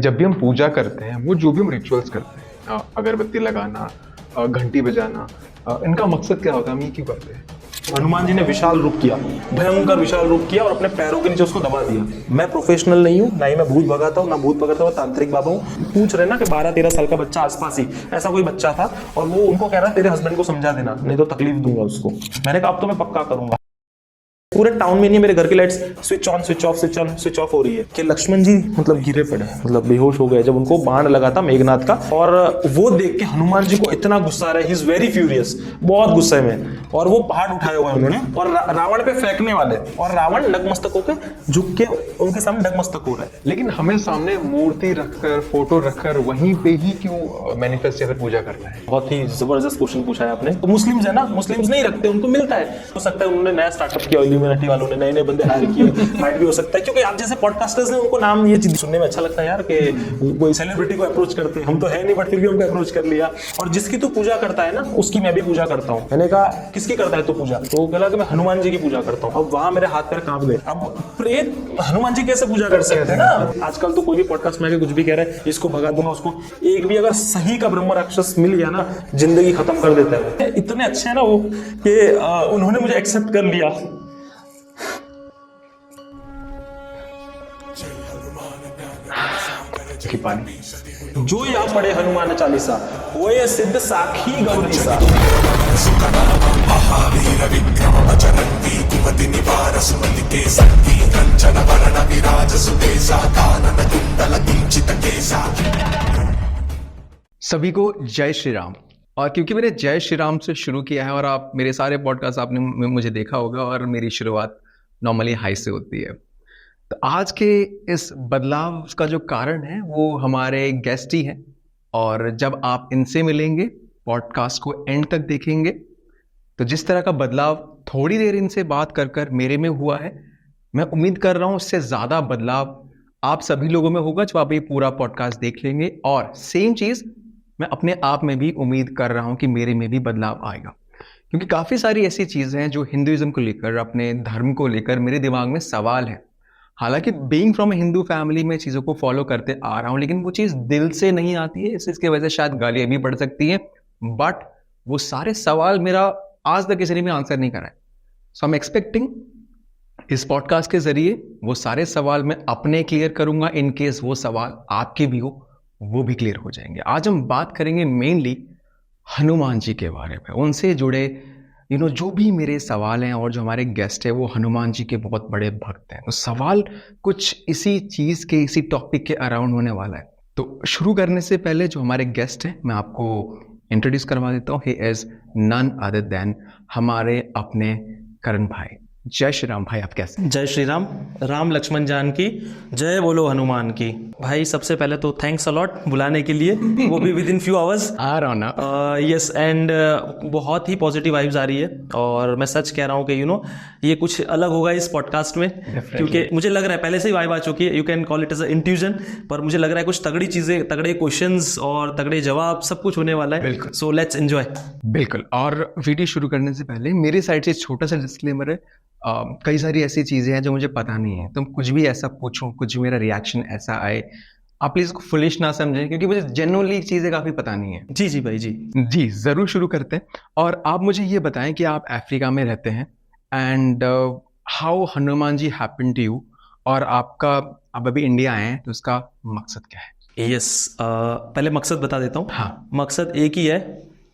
जब भी हम पूजा करते हैं, वो जो भी हम रिचुअल्स करते हैं, अगरबत्ती लगाना, घंटी बजाना, इनका मकसद क्या होता है, हम ये क्यों करते हैं? हनुमान जी ने विशाल रूप किया, भयंकर विशाल रूप किया और अपने पैरों के नीचे उसको दबा दिया। मैं प्रोफेशनल नहीं हूँ, ना ही मैं भूत भगाता हूँ, ना भूत भगाता हूँ, तांत्रिक बाबा हूँ। पूछ रहे ना कि 12-13 साल का बच्चा आसपास ही ऐसा कोई बच्चा था और वो उनको कह रहा है तेरे हस्बैंड को समझा देना, नहीं तो तकलीफ दूंगा उसको। मैंने कहा अब तो मैं पक्का करूंगा। पूरे टाउन में नहीं, मेरे घर की lights switch on switch off switch on switch off हो रही है कि लक्ष्मण जी मतलब गिरे पड़े, मतलब बेहोश हो गए जब उनको बाण लगा था मेघनाथ का। और वो देख के हनुमान जी को इतना गुस्सा आ रहा है, ही इज वेरी फ्यूरियस, बहुत गुस्से में, और वो पहाड़ उठाए हुए उन्होंने और रावण पे फेंकने वाले, और रावण नतमस्तक होकर झुक के उनके सामने नतमस्तक हो रहा है। लेकिन हमें सामने मूर्ति रखकर, फोटो रखकर वहीं पे ही क्यों मैनिफेस्ट या फिर पूजा करना है? बहुत ही जबरदस्त क्वेश्चन पूछा है आपने। तो मुस्लिम्स है ना, मुस्लिम्स नहीं रखते, उनको मिलता है। हो सकता है उन्होंने नया स्टार्टअप किया, इल्यूमिनाटी वालों ने नए नए बंदे हायर किए, माइट भी हो सकता है, क्योंकि आप जैसे पॉडकास्टर्स ने उनको नाम, ये चीज सुनने में अच्छा लगता है यार कि कोई सेलिब्रिटी को अप्रोच करते हैं। हम तो है नहीं बट फिर भी हमको अप्रोच कर लिया। और जिसकी तू पूजा करता है ना, उसकी मैं भी पूजा करता हूँ। मैंने कहा किसकी करता है तू पूजा? तो बोला कि मैं हनुमान जी की पूजा करता हूँ। अब वहां मेरे हाथ पैर कांप गए। अब प्रेत हनुमान जी कैसे पूजा कर सकते हैं ना? आजकल तो कोई भी पॉडकास्ट में कुछ भी कह रहा है, इसको भगा दूंगा, उसको। एक भी अगर सही का ब्रह्म राक्षस मिल गया ना, जिंदगी खत्म कर देता है। इतने अच्छे हैं ना वो कि उन्होंने मुझे एक्सेप्ट कर लिया। कि पानी जो या पढ़े हनुमान चालीसा, वो ये सिद्ध साखी गौरीसा। सभी को जय श्री राम। और क्योंकि मैंने जय श्री राम से शुरू किया है और आप मेरे सारे पॉडकास्ट आपने मुझे देखा होगा, और मेरी शुरुआत नॉर्मली हाई से होती है। तो आज के इस बदलाव का जो कारण है वो हमारे गेस्ट ही हैं, और जब आप इनसे मिलेंगे, पॉडकास्ट को एंड तक देखेंगे, तो जिस तरह का बदलाव थोड़ी देर इनसे बात कर कर मेरे में हुआ है, मैं उम्मीद कर रहा हूँ उससे ज़्यादा बदलाव आप सभी लोगों में होगा जब आप ये पूरा पॉडकास्ट देख लेंगे। और सेम चीज़ मैं अपने आप में भी उम्मीद कर रहा हूँ कि मेरे में भी बदलाव आएगा, क्योंकि काफ़ी सारी ऐसी चीज़ें हैं जो हिंदुइज्म को लेकर, अपने धर्म को लेकर मेरे दिमाग में सवाल है। हालांकि being from A Hindu family में चीज़ों को फॉलो करते आ रहा हूँ, लेकिन वो चीज़ दिल से नहीं आती है, इसकी वजह से शायद गालियाँ भी पड़ सकती हैं। बट वो सारे सवाल मेरा आज तक किसी ने भी आंसर नहीं करा है। सो आई एम एक्सपेक्टिंग इस पॉडकास्ट के जरिए वो सारे सवाल मैं अपने क्लियर करूंगा। इन केस वो सवाल आपके भी हो, वो भी क्लियर हो जाएंगे। आज हम बात करेंगे मेनली हनुमान जी के बारे में, उनसे जुड़े जो भी मेरे सवाल हैं, और जो हमारे गेस्ट है वो हनुमान जी के बहुत बड़े भक्त हैं। तो सवाल कुछ इसी चीज़ के, इसी टॉपिक के अराउंड होने वाला है। तो शुरू करने से पहले जो हमारे गेस्ट हैं मैं आपको इंट्रोड्यूस करवा देता हूँ। He is none other than हमारे अपने करण भाई। जय श्री राम भाई, आप कैसे? जय श्री राम। राम लक्ष्मण जानकी, जय बोलो हनुमान की। भाई सबसे पहले तो थैंक्स अलॉट बुलाने के लिए, वो भी विद इन फ्यू आवर्स आ रहा हूँ ना। यस, एंड बहुत ही पॉजिटिव वाइब्स आ रही है, और मैं सच कह रहा हूँ कि ये कुछ अलग होगा इस पॉडकास्ट में। क्योंकि मुझे लग रहा है पहले से ही वाइब आ चुकी है, you can call it as intuition, पर मुझे लग रहा है कुछ तगड़ी चीजें, तगड़े क्वेश्चंस और तगड़े जवाब सब कुछ होने वाला है। बिल्कुल। So let's enjoy. बिल्कुल। और वीडियो शुरू करने से पहले मेरी साइड से छोटा सा डिस्क्लेमर है। कई सारी ऐसी चीज़ें हैं जो मुझे पता नहीं है, तुम कुछ भी ऐसा पूछो, कुछ मेरा रिएक्शन ऐसा आए, आप प्लीज़ इसको फुलिश ना समझें, क्योंकि मुझे जेन्युइनली चीज़ें काफ़ी पता नहीं है। जी जी भाई जी जी, ज़रूर शुरू करते हैं। और आप मुझे ये बताएं कि आप अफ्रीका में रहते हैं, and how Hanuman ji happen to you, और आपका आप अभी इंडिया आए हैं तो उसका मकसद क्या है? यस, पहले मकसद बता देता हूँ। हाँ। मकसद एक ही है,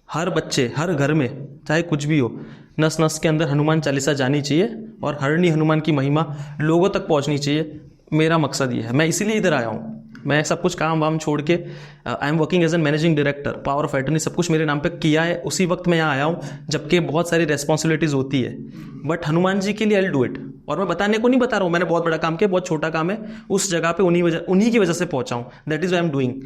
हर बच्चे, हर घर में चाहे कुछ भी हो, नस नस के अंदर हनुमान चालीसा जानी चाहिए और हरणी हनुमान की महिमा लोगों तक पहुंचनी चाहिए। मेरा मकसद ये है, मैं इसीलिए इधर आया हूँ। मैं सब कुछ काम वाम छोड़ के, I am working as an managing director, power of attorney सब कुछ मेरे नाम पे किया है। उसी वक्त मैं यहाँ आया हूँ जबकि बहुत सारी रेस्पॉन्सिबिलिटीज़ होती है, बट हनुमान जी के लिए आई डू इट। और मैं बताने को नहीं बता रहा हूँ मैंने बहुत बड़ा काम किया, बहुत छोटा काम है, उस जगह पे उन्हीं की वजह से पहुँचा हूँ। That is why I am doing.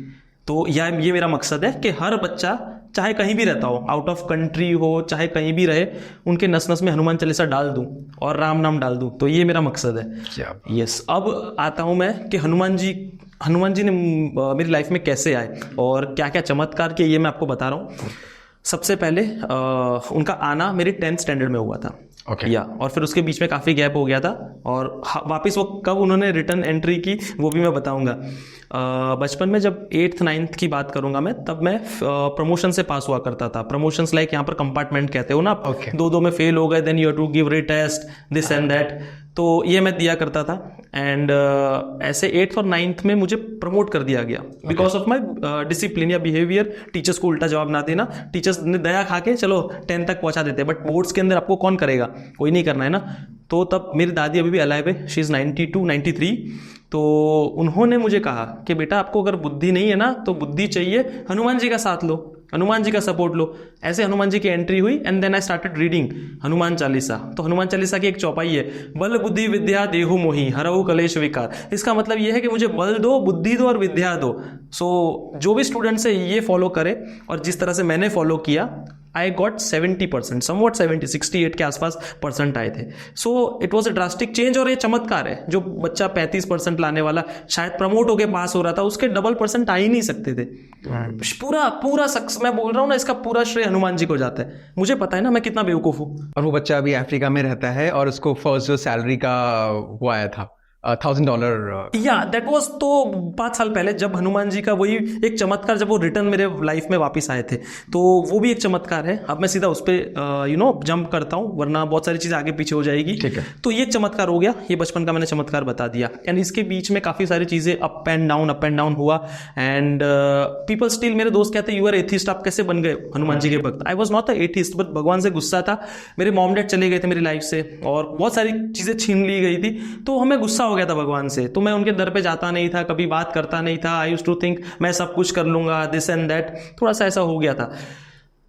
तो ये मेरा मकसद है कि हर बच्चा चाहे कहीं भी रहता हो, आउट ऑफ कंट्री हो, चाहे कहीं भी रहे, उनके नस नस में हनुमान चालीसा डाल दूं और राम नाम डाल दूं। तो ये मेरा मकसद है। यस, अब आता हूं मैं कि हनुमान जी ने मेरी लाइफ में कैसे आए और क्या क्या चमत्कार किए, ये मैं आपको बता रहा हूँ। सबसे पहले उनका आना मेरी 10th स्टैंडर्ड में हुआ था। Okay. या और फिर उसके बीच में काफ़ी गैप हो गया था, और वापस वो कब उन्होंने रिटर्न एंट्री की वो भी मैं बताऊंगा। बचपन में जब 8th 9th की बात करूंगा मैं, तब मैं प्रमोशन से पास हुआ करता था। प्रमोशंस लाइक यहाँ पर कंपार्टमेंट कहते हो ना, Okay. 2 में फेल हो गए, then you have to give retest, this and that, तो ये मैं दिया करता था। एंड ऐसे 8th और 9th में मुझे प्रमोट कर दिया गया बिकॉज ऑफ माई डिसिप्लिन या बिहेवियर। टीचर्स को उल्टा जवाब ना देना, टीचर्स ने दया खा के चलो 10 तक पहुंचा देते, बट बोर्ड्स के अंदर आपको कौन करेगा, कोई नहीं करना है ना। तो तब मेरी दादी अभी भी अलाइव है, शी इज़ 92 93। तो उन्होंने मुझे कहा कि बेटा आपको अगर बुद्धि नहीं है ना तो बुद्धि चाहिए, हनुमान जी का साथ लो, हनुमान जी का सपोर्ट लो। ऐसे हनुमान जी की एंट्री हुई and then I started reading Hanuman Chalisa. तो हनुमान चालीसा की एक चौपाई है, बल बुद्धि विद्या देहु मोहि हरऊ कलेश विकार। इसका मतलब ये है कि मुझे बल दो, बुद्धि दो और विद्या दो। सो जो भी स्टूडेंट्स है ये फॉलो करे, और जिस तरह से मैंने फॉलो किया, आई गॉट 70%, समवॉट 68 के आसपास परसेंट आए थे। So it was a drastic change. और ये चमत्कार है, जो बच्चा 35% लाने वाला शायद प्रमोट होके पास हो रहा था, उसके डबल परसेंट आ ही नहीं सकते थे। पूरा सक्स मैं बोल रहा हूँ ना, इसका पूरा श्रेय हनुमान जी को जाता है। मुझे पता है ना मैं कितना बेवकूफ हूँ। और वो बच्चा अभी अफ्रीका में रहता है और उसको फर्स्ट जो सैलरी का वो आया था $1,000। या दैट वाज तो 5 साल पहले, जब हनुमान जी का वही एक चमत्कार, जब वो रिटर्न मेरे लाइफ में वापस आए थे, तो वो भी एक चमत्कार है। अब मैं सीधा उस पर जंप करता हूँ, वरना बहुत सारी चीज़ें आगे पीछे हो जाएगी। ठीक है। तो ये एक चमत्कार हो गया, ये बचपन का मैंने चमत्कार बता दिया। एंड इसके बीच में काफ़ी सारी चीज़ें अप एंड डाउन हुआ। एंड पीपल स्टिल, मेरे दोस्त कहते हैं यू आर एथिस्ट, आप कैसे बन गए हनुमान जी के भक्त। आई was not a atheist, but भगवान से गुस्सा था। मेरे मॉम डैड चले गए थे मेरी लाइफ से, और बहुत सारी चीज़ें छीन ली गई थी, तो हमें गुस्सा हो गया था भगवान से। तो मैं उनके दर पे जाता नहीं था, कभी बात करता नहीं था। आई यूज्ड टू थिंक मैं सब कुछ कर लूंगा, दिस एंड दैट, थोड़ा सा ऐसा हो गया था।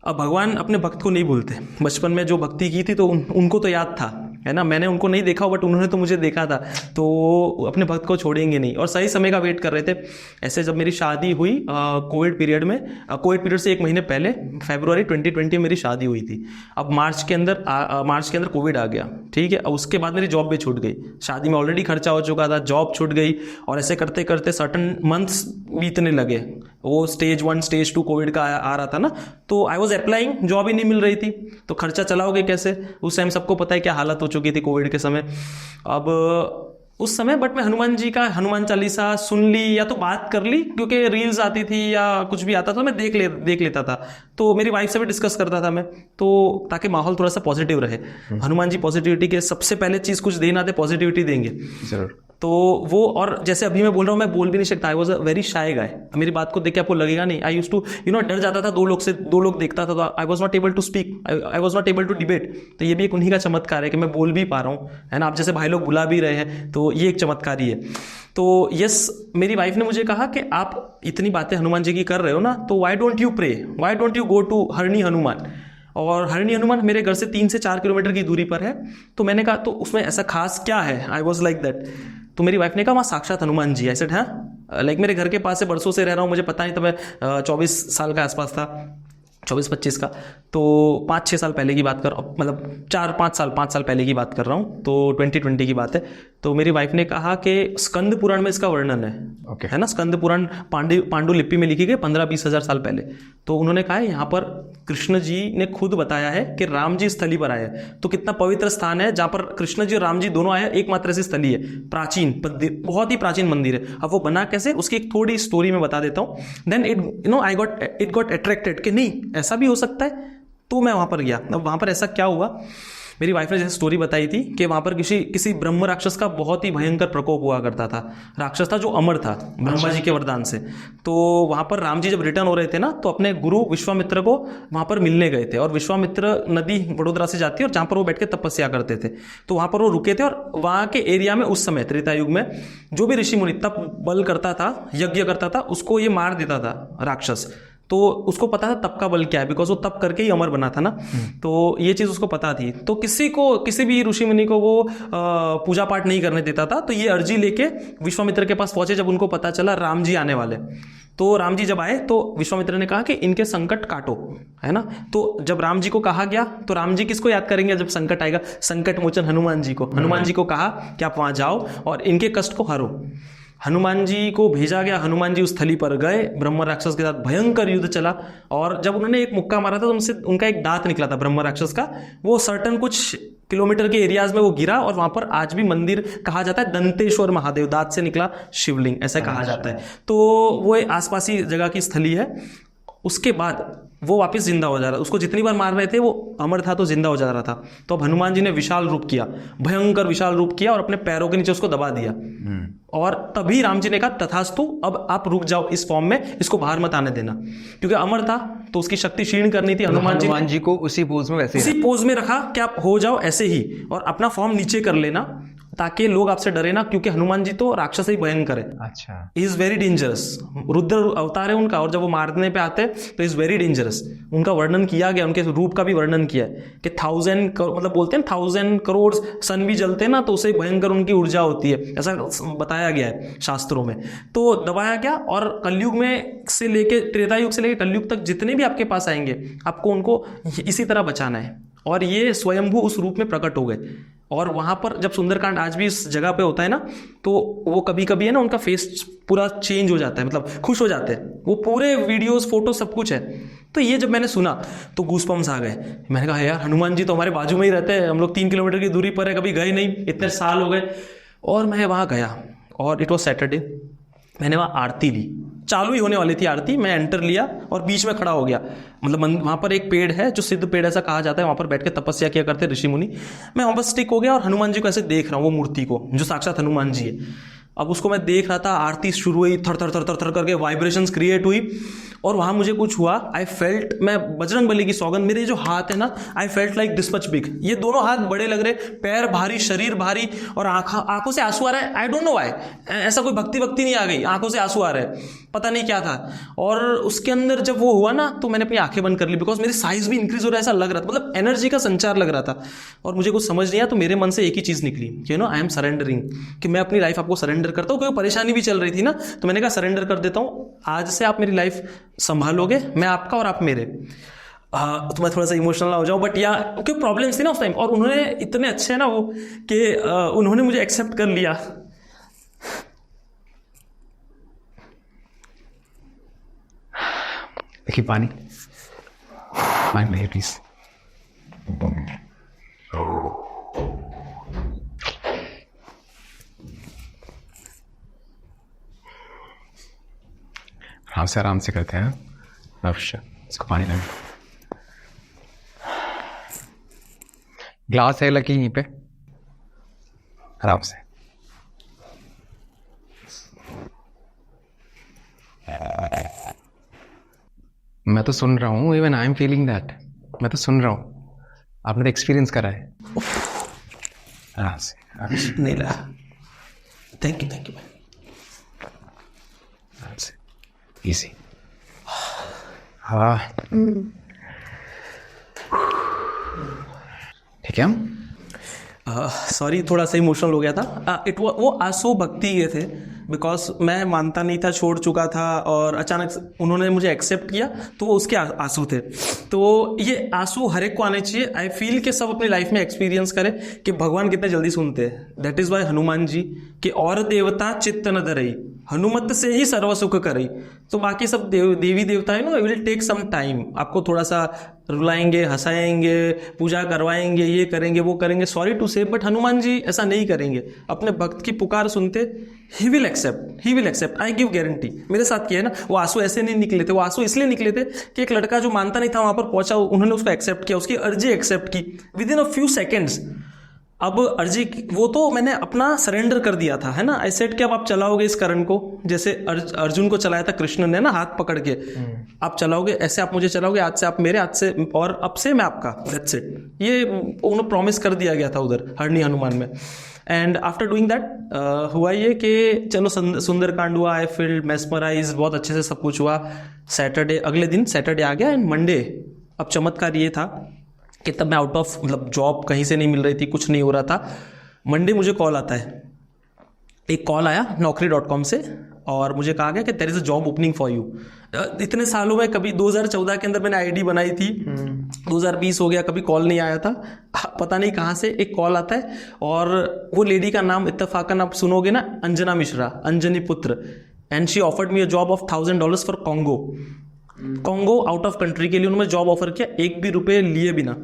अब भगवान अपने भक्त को नहीं भूलते। बचपन में जो भक्ति की थी तो उनको तो याद था, है ना। मैंने उनको नहीं देखा, बट उन्होंने तो मुझे देखा था, तो अपने भक्त को छोड़ेंगे नहीं, और सही समय का वेट कर रहे थे। ऐसे जब मेरी शादी हुई कोविड पीरियड में, कोविड पीरियड से 1 महीने पहले, फरवरी 2020 में मेरी शादी हुई थी। अब मार्च के अंदर कोविड आ गया, ठीक है। अब उसके बाद मेरी जॉब भी छूट गई, शादी में ऑलरेडी खर्चा हो चुका था, जॉब छूट गई, और ऐसे करते करते सर्टन मंथ्स बीतने लगे। वो स्टेज 1 स्टेज 2 कोविड का आ रहा था ना, तो आई वॉज अप्लाइंग, जॉब ही नहीं मिल रही थी, तो खर्चा चलाओगे कैसे। उस टाइम सबको पता है क्या हालत हो चुकी थी कोविड के समय। अब उस समय बट मैं हनुमान जी का हनुमान चालीसा सुन ली, या तो बात कर ली, क्योंकि रील्स आती थी या कुछ भी आता था मैं देख लेता था। तो मेरी वाइफ से भी डिस्कस करता था मैं, तो ताकि माहौल थोड़ा सा पॉजिटिव रहे। हनुमान जी पॉजिटिविटी के सबसे पहले चीज़ कुछ देना दे, पॉजिटिविटी देंगे जरूर। तो वो, और जैसे अभी मैं बोल रहा हूँ, मैं बोल भी नहीं सकता। I was a very shy guy. मेरी बात को देख के आपको लगेगा नहीं, आई यूज टू डर जाता था, 2 लोग देखता था, तो I was not able to speak, I was not able to debate. तो ये भी एक उन्हीं का चमत्कार है कि मैं बोल भी पा रहा हूँ, है ना। आप जैसे भाई लोग बुला भी रहे हैं, तो ये एक चमत्कार ही है। तो यस, मेरी वाइफ ने मुझे कहा कि आप इतनी बातें हनुमान जी की कर रहे हो ना, तो why don't you pray, why don't you go to Harni Hanuman. और हरणी हनुमान मेरे घर से 3 से 4 किलोमीटर की दूरी पर है। तो मैंने कहा तो उसमें ऐसा खास क्या है, आई वॉज लाइक दैट। तो मेरी वाइफ ने कहा वहाँ साक्षात हनुमान जी। आई सेड हाँ, लाइक मेरे घर के पास से बरसों से रह रहा हूँ, मुझे पता नहीं था। मैं 24 साल का आसपास था, 24-25 का। तो 5-6 साल पहले की बात कर, मतलब 5 साल पहले की बात कर रहा हूँ, तो 2020 की बात है। तो मेरी वाइफ ने कहा कि स्कंद पुराण में इसका वर्णन है, Okay. है ना। स्कंद पुराण पांडुलिपि में लिखी गई 15-20 हज़ार साल पहले। तो उन्होंने कहा है यहाँ पर कृष्ण जी ने खुद बताया है कि राम जी स्थली पर आए हैं। तो कितना पवित्र स्थान है जहाँ पर कृष्ण जी और राम जी दोनों आए हैं, एकमात्र ऐसी स्थली है, प्राचीन, बहुत ही प्राचीन मंदिर है। अब वो बना कैसे, उसकी एक थोड़ी स्टोरी में बता देता हूँ। देन इट गॉट अट्रैक्टेड कि नहीं ऐसा भी हो सकता है, तो मैं वहाँ पर गया। अब वहाँ पर ऐसा क्या हुआ, मेरी वाइफ ने जैसे स्टोरी बताई थी कि वहाँ पर किसी ब्रह्म राक्षस का बहुत ही भयंकर प्रकोप हुआ करता था। राक्षस था जो अमर था ब्रह्मा जी के वरदान से। तो वहाँ पर राम जी जब रिटर्न हो रहे थे ना, तो अपने गुरु विश्वामित्र को वहाँ पर मिलने गए थे। और विश्वामित्र नदी वडोदरा से जाती है, और जहाँ पर वो बैठ के तपस्या करते थे, तो वहाँ पर वो रुके थे। और वहाँ के एरिया में उस समय त्रेता युग में जो भी ऋषि मुनि तप बल करता था, यज्ञ करता था, उसको ये मार देता था राक्षस। तो उसको पता था तप का बल क्या है, बिकॉज वो तप करके ही अमर बना था ना। तो ये चीज़ उसको पता थी। तो किसी भी ऋषि मुनि को वो पूजा पाठ नहीं करने देता था। तो ये अर्जी लेके विश्वामित्र के पास पहुंचे, जब उनको पता चला राम जी आने वाले। तो राम जी जब आए तो विश्वामित्र ने कहा कि इनके संकट काटो, है ना। तो जब राम जी को कहा गया, तो राम जी किसको याद करेंगे जब संकट आएगा, संकट मोचन हनुमान जी को। हनुमान जी को कहा कि आप वहाँ जाओ और इनके कष्ट को हरो। हनुमान जी को भेजा गया, हनुमान जी उस स्थली पर गए, ब्रह्म राक्षस के साथ भयंकर युद्ध चला, और जब उन्होंने एक मुक्का मारा था तो उनसे उनका एक दांत निकला था ब्रह्म राक्षस का, वो सर्टन कुछ किलोमीटर के एरियाज में वो गिरा, और वहां पर आज भी मंदिर कहा जाता है दंतेश्वर महादेव, दांत से निकला शिवलिंग ऐसा कहा जाता है। तो वो आसपास ही जगह की स्थली है। उसके बाद वो वापस जिंदा हो जा रहा, उसको जितनी बार मार रहे थे वो अमर था तो जिंदा हो जा रहा था। तो अब हनुमान जी ने विशाल रूप किया, भयंकर विशाल रूप किया, और अपने पैरों के नीचे उसको दबा दिया, और तभी राम जी ने कहा तथास्तु, अब आप रुक जाओ इस फॉर्म में, इसको बाहर मत आने देना, क्योंकि अमर था तो उसकी शक्ति क्षीण करनी थी। हनुमान जी को उसी पोज में वैसे उसी पोज में रखा कि आप हो जाओ ऐसे ही, और अपना फॉर्म नीचे कर लेना ताकि लोग आपसे डरे ना, क्योंकि हनुमान जी तो राक्षस ही भयंकर है। अच्छा, इज वेरी डेंजरस, रुद्र अवतार है उनका, और जब वो मारने पे आते हैं तो इज वेरी डेंजरस। उनका वर्णन किया गया, उनके रूप का भी वर्णन किया है कि 1000 मतलब बोलते हैं 1000 करोड़ सन भी जलते हैं ना तो उससे भयंकर उनकी ऊर्जा होती है, ऐसा बताया गया है शास्त्रों में। तो दबाया गया, और कलयुग में से लेके त्रेता युग से लेके कलयुग तक जितने भी आपके पास आएंगे आपको उनको इसी तरह बचाना है। और ये स्वयंभू उस रूप में प्रकट हो गए। और वहां पर जब सुंदरकांड आज भी इस जगह पे होता है ना, तो वो कभी कभी है ना उनका फेस पूरा चेंज हो जाता है, मतलब खुश हो जाते हैं, वो पूरे वीडियोस फोटो सब कुछ है। तो ये जब मैंने सुना तो गूसपम्स आ गए। मैंने कहा यार हनुमान जी तो हमारे बाजू में ही रहते हैं, हम लोग 3 किलोमीटर की दूरी पर है, कभी गए नहीं, इतने साल हो गए। और मैं वहां गया, और इट वॉज सैटरडे, मैंने वहाँ आरती ली, चालू ही होने वाली थी आरती, मैं एंटर लिया और बीच में खड़ा हो गया। मतलब वहाँ पर एक पेड़ है जो सिद्ध पेड़ ऐसा कहा जाता है, वहाँ पर बैठ के तपस्या किया करते ऋषि मुनि। मैं वहाँ पर स्टिक हो गया और हनुमान जी को ऐसे देख रहा हूँ, वो मूर्ति को जो साक्षात हनुमान जी है। अब उसको मैं देख रहा था, आरती शुरू हुई, थर थर थर थर थर करके वाइब्रेशंस क्रिएट हुई, और वहाँ मुझे कुछ हुआ। आई फेल्ट, मैं बजरंग बली की सौगंध, मेरे जो हाथ है ना, I felt like this much big, ये दोनों हाथ बड़े लग रहे, पैर भारी, शरीर भारी, और आंखों से आंसू आ रहा है। आई डोंट नो व्हाई, ऐसा कोई भक्ति नहीं आ गई, आंखों से आंसू आ रहे हैं, पता नहीं क्या था। और उसके अंदर जब वो हुआ ना तो मैंने अपनी आंखें बंद कर ली, बिकॉज मेरी साइज भी इंक्रीज हो रहा है, ऐसा लग रहा था, मतलब एनर्जी का संचार लग रहा था। और मुझे कुछ समझ नहीं आया, तो मेरे मन से एक ही चीज़ निकली, you know, I am surrendering, कि मैं अपनी लाइफ आपको सरेंडर करता हूँ। क्योंकि परेशानी भी चल रही थी ना, तो मैंने कहा सरेंडर कर देता हूँ, आज से आप मेरी लाइफ संभालोगे, मैं आपका और आप मेरे। तो मैं थोड़ा सा इमोशनल हो जाऊँ, बट या क्योंकि प्रॉब्लम्स थी ना उस टाइम, और उन्होंने इतने अच्छे हैं ना वो कि उन्होंने मुझे एक्सेप्ट कर लिया। देखिए पानी प्लीज। आराम से करते हैं अवश्य। इसको पानी लगे, ग्लास है लकी यहीं पे, आराम से। मैं तो सुन रहा हूँ, even I am feeling that, मैं तो सुन रहा हूँ, आपने तो एक्सपीरियंस करा है। आराम से नीला, थैंक यू आराम से, इजी। हाँ ठीक है। सॉरी थोड़ा सा इमोशनल हो गया था। वो आंसू भक्ति के थे, बिकॉज मैं मानता नहीं था, छोड़ चुका था, और अचानक उन्होंने मुझे एक्सेप्ट किया, तो वो उसके आंसू थे। तो ये आंसू हर एक को आने चाहिए। आई फील कि सब अपनी लाइफ में एक्सपीरियंस करें कि भगवान कितने जल्दी सुनते हैं। That is why Hanuman ji कि और देवता चित्त न धरई, हनुमत से ही सर्व सुख करई। तो बाकी सब देवी देवता है ना, विल टेक सम टाइम, आपको थोड़ा सा रुलाएंगे, हंसाएंगे, पूजा करवाएंगे, ये करेंगे वो करेंगे, sorry to say, but Hanuman ji ऐसा नहीं करेंगे। अपने भक्त की पुकार सुनते, he will accept, I give guarantee. मेरे साथ किया है ना, वो आंसू ऐसे नहीं निकले थे, वो आंसू इसलिए निकले थे कि एक लड़का जो मानता नहीं था वहां पर पहुंचा, उन्होंने उसको एक्सेप्ट किया, उसकी अर्जी एक्सेप्ट की with in a few seconds. अब अर्जी वो तो मैंने अपना सरेंडर कर दिया था, है ना। आई सेड कि अब आप चलाओगे इस करण को, जैसे अर्जुन को चलाया था कृष्ण ने ना, हाथ पकड़ के, आप चलाओगे ऐसे, आप मुझे चलाओगे, आज से आप मेरे, आज से और अब से मैं आपका, दैट्स इट। ये उन्हें प्रॉमिस कर दिया गया था उधर हरणी हनुमान में। एंड आफ्टर डूइंग दैट हुआ ये कि चलो सुंदरकांड हुआ, आई फील मेस्मराइज, बहुत अच्छे से सब कुछ हुआ। सैटरडे, अगले दिन सैटरडे आ गया एंड मंडे। अब चमत्कार ये था कि तब मैं आउट ऑफ, मतलब जॉब कहीं से नहीं मिल रही थी, कुछ नहीं हो रहा था। मंडे मुझे कॉल आता है, एक कॉल आया naukri.com से, और मुझे कहा गया कि there is a job opening for you. इतने सालों में कभी 2014 के अंदर मैंने आईडी बनाई थी, 2020 हो गया, कभी कॉल नहीं आया था। पता नहीं कहाँ से एक कॉल आता है, और वो लेडी का नाम इत्तेफाकन आप सुनोगे ना, अंजना मिश्रा, अंजनी पुत्र, and she offered me a job of $1000 for Congo out of country के लिए उन्होंने जॉब ऑफर किया, एक भी रुपये लिए बिना।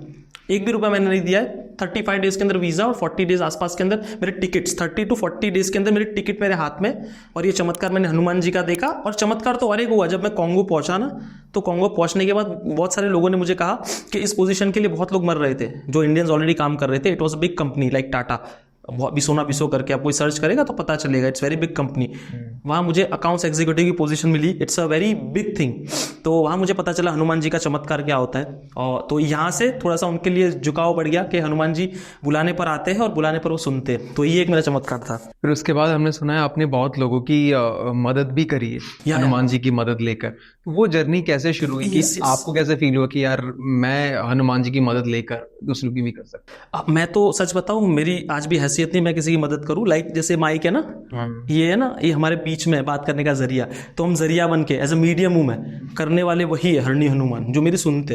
एक भी रुपया मैंने नहीं दिया है। 35 डेज के अंदर वीजा और 40 डेज आसपास के अंदर मेरे टिकट्स, 30 to 40 डेज के अंदर मेरे टिकट मेरे हाथ में। और ये चमत्कार मैंने हनुमान जी का देखा। और चमत्कार तो और एक हुआ, जब मैं कॉन्गो पहुंचा ना, तो कॉन्गो पहुंचने के बाद बहुत सारे लोगों ने मुझे कहा कि इस पोजीशन के लिए बहुत लोग मर रहे थे, जो इंडियंस ऑलरेडी काम कर रहे थे। It was a big company like Tata, बिसोना बिसो करके आप कोई सर्च करेगा तो पता चलेगा, इट्स वेरी बिग कंपनी। वहाँ मुझे अकाउंट्स एग्जीक्यूटिव की पोजीशन मिली, it's a very big thing. तो वहाँ मुझे पता चला हनुमान जी का चमत्कार क्या होता है। और तो यहाँ से थोड़ा सा उनके लिए झुकाव बढ़ गया कि हनुमान जी बुलाने पर आते हैं और बुलाने पर वो सुनते हैं। तो ये एक मेरा चमत्कार था। फिर उसके बाद हमने सुना है आपने बहुत लोगों की मदद भी करी है हनुमान जी की मदद लेकर। वो जर्नी कैसे शुरू हुई कि आपको कैसे फील हुआ कि यार मैं हनुमान जी की मदद लेकर दूसरों की भी कर सकता? मैं तो सच बताऊं, मेरी आज भी हैसियत नहीं मैं किसी की मदद करूं। लाइक जैसे माइक है ना, ये है ना, ये हमारे बीच में बात करने का जरिया, तो हम जरिया बन के एज अ मीडियम हूं मैं, करने वाले वही है हरणी हनुमान जो मेरी सुनते।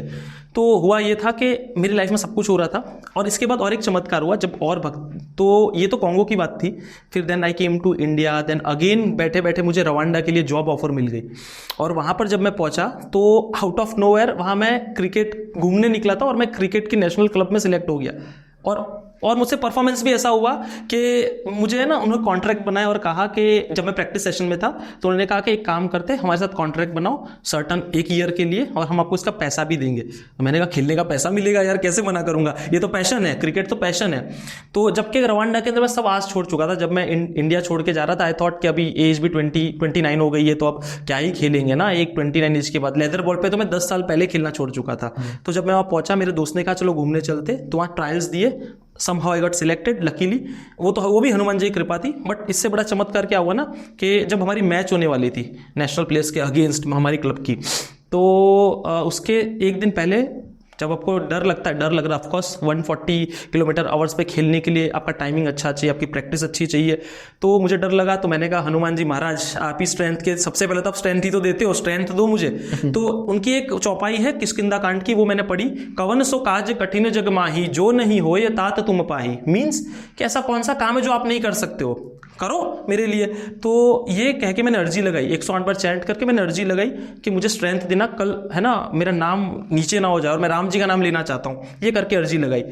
तो हुआ ये था कि मेरी लाइफ में सब कुछ हो रहा था, और इसके बाद और एक चमत्कार हुआ जब और भक्त, तो ये तो कॉन्गो की बात थी। फिर then I came to India, then again बैठे बैठे मुझे रवांडा के लिए जॉब ऑफर मिल गई। और वहाँ पर जब मैं पहुँचा तो आउट ऑफ नोवेयर वहाँ मैं क्रिकेट घूमने निकला था, और मैं क्रिकेट की नेशनल क्लब में सिलेक्ट हो गया। और मुझसे परफॉर्मेंस भी ऐसा हुआ कि मुझे ना उन्होंने कॉन्ट्रैक्ट बनाया और कहा कि जब मैं प्रैक्टिस सेशन में था तो उन्होंने कहा कि एक काम करते हैं, हमारे साथ कॉन्ट्रैक्ट बनाओ सर्टन 1 ईयर के लिए, और हम आपको इसका पैसा भी देंगे। तो मैंने कहा खेलने का पैसा मिलेगा यार, कैसे मना करूंगा, ये तो पैशन है, क्रिकेट तो पैशन है। तो जबकि रवांडा के अंदर मैं सब आस छोड़ चुका था, जब मैं इंडिया छोड़ के जा रहा था, आई थॉट कि अभी एज भी 29 हो गई है, तो अब क्या ही खेलेंगे ना, एक 29 एज के बाद। लेदर बॉल पे तो मैं 10 साल पहले खेलना छोड़ चुका था। तो जब मैं वहाँ पहुंचा, मेरे दोस्त ने कहा चलो घूमने चलते, तो वहाँ ट्रायल्स दिए, somehow I got selected luckily। वो भी हनुमान जी की कृपा थी। बट इससे बड़ा चमत्कार क्या हुआ ना, कि जब हमारी मैच होने वाली थी नेशनल प्लेयर्स के अगेंस्ट हमारी क्लब की, तो उसके एक दिन पहले जब आपको डर लगता है, डर लग रहा है ऑफकोर्स, 140 किलोमीटर आवर्स पे खेलने के लिए आपका टाइमिंग अच्छा चाहिए, आपकी प्रैक्टिस अच्छी चाहिए। तो मुझे डर लगा, तो मैंने कहा हनुमान जी महाराज आप ही स्ट्रेंथ के, सबसे पहले तो आप स्ट्रेंथ ही तो देते हो, स्ट्रेंथ दो मुझे। तो उनकी एक चौपाई है किष्किंधा कांड की, वो मैंने पढ़ी, कवन सो काज कठिन जग माही, जो नहीं हो ये तात तुम पाही। मीन्स कि ऐसा कौन सा काम है जो आप नहीं कर सकते हो, करो मेरे लिए। तो ये कह के मैंने अर्जी लगाई, 108 बार चैंट करके मैंने अर्जी लगाई कि मुझे स्ट्रेंथ देना, कल है ना मेरा नाम नीचे ना हो जाए और मैं राम जी का नाम लेना चाहता हूँ, ये करके अर्जी लगाई।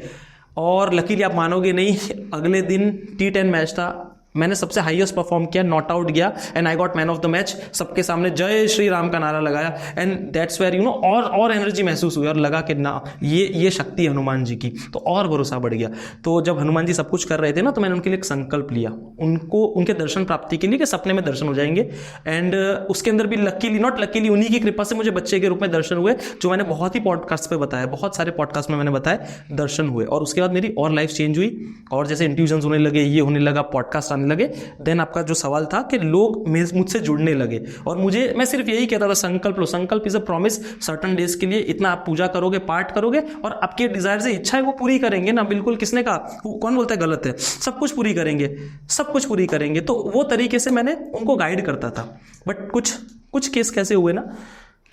और लकीली आप मानोगे नहीं, अगले दिन T10 मैच था, मैंने सबसे हाईएस्ट परफॉर्म किया, नॉट आउट गया, and I got man of the match. सबके सामने जय श्री राम का नारा लगाया, and that's where you know और एनर्जी महसूस हुई, और लगा कि ना ये शक्ति है हनुमान जी की, तो और भरोसा बढ़ गया। तो जब हनुमान जी सब कुछ कर रहे थे ना, तो मैंने उनके लिए एक संकल्प लिया, उनको उनके दर्शन प्राप्ति के लिए, कि सपने में दर्शन हो जाएंगे। एंड उसके अंदर भी लकीली नॉट लकीली उन्हीं की कृपा से मुझे बच्चे के रूप में दर्शन हुए, जो मैंने बहुत ही पॉडकास्ट पे बताया, बहुत सारे पॉडकास्ट में मैंने बताया, दर्शन हुए। और उसके बाद मेरी और लाइफ चेंज हुई, और जैसे इंट्यूजन्स होने लगे, ये होने लगा, पॉडकास्ट आने लगे। देन आपका जो सवाल था कि लोग मुझसे जुड़ने लगे, और मैं सिर्फ यही कहता था, संकल्प लो, संकल्प is a promise, certain days के लिए इतना आप पूजा करोगे, पाठ करोगे, और आपके डिजायर से इच्छा है वो पूरी करेंगे ना। बिल्कुल, किसने कहा, कौन बोलता है गलत है, सब कुछ पूरी करेंगे, सब कुछ पूरी करेंगे। तो वो तरीके से मैंने उनको गाइड करता था। बट कुछ केस कैसे हुए ना,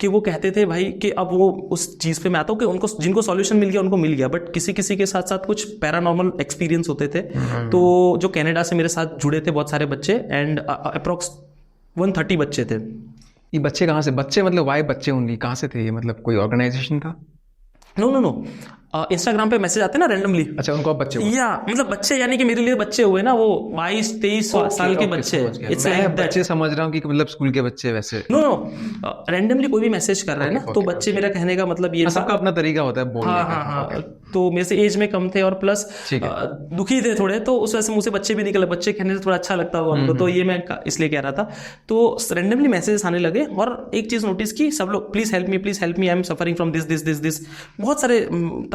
कि वो कहते थे भाई कि अब वो उस चीज़ पे मैं आता हूँ कि उनको जिनको सॉल्यूशन मिल गया उनको मिल गया, बट किसी के साथ साथ कुछ पैरानॉर्मल एक्सपीरियंस होते थे। तो जो कनाडा से मेरे साथ जुड़े थे बहुत सारे बच्चे, एंड अप्रॉक्स 130 बच्चे थे। ये बच्चे कहाँ से, बच्चे मतलब वाई बच्चे ओनली, कहाँ से थे ये, मतलब कोई ऑर्गेनाइजेशन था? नो, इंस्टाग्राम पे मैसेज आते ना रैंडमली। अच्छा, उनको बच्चे या मतलब बच्चे यानी कि मेरे लिए बच्चे हुए ना, वो 22-23 साल के बच्चे। इट्स लाइक बच्चे समझ रहा हूँ कि मतलब स्कूल के बच्चे वैसे। नो, रैंडमली कोई भी मैसेज कर रहा है ना, तो बच्चे, मेरा कहने का मतलब ये, सबका अपना तरीका होता है बोलने का। हाँ। तो मेरे से एज में कम थे, और प्लस दुखी थे थोड़े, तो उस वजह से मुंह से बच्चे भी निकले, बच्चे कहने से थोड़ा अच्छा लगता होगा उनको, तो ये मैं इसलिए कह रहा था। तो रैंडमली मैसेजेस आने लगे, और एक चीज नोटिस की, सब लोग please help me, I am suffering from this. बहुत सारे,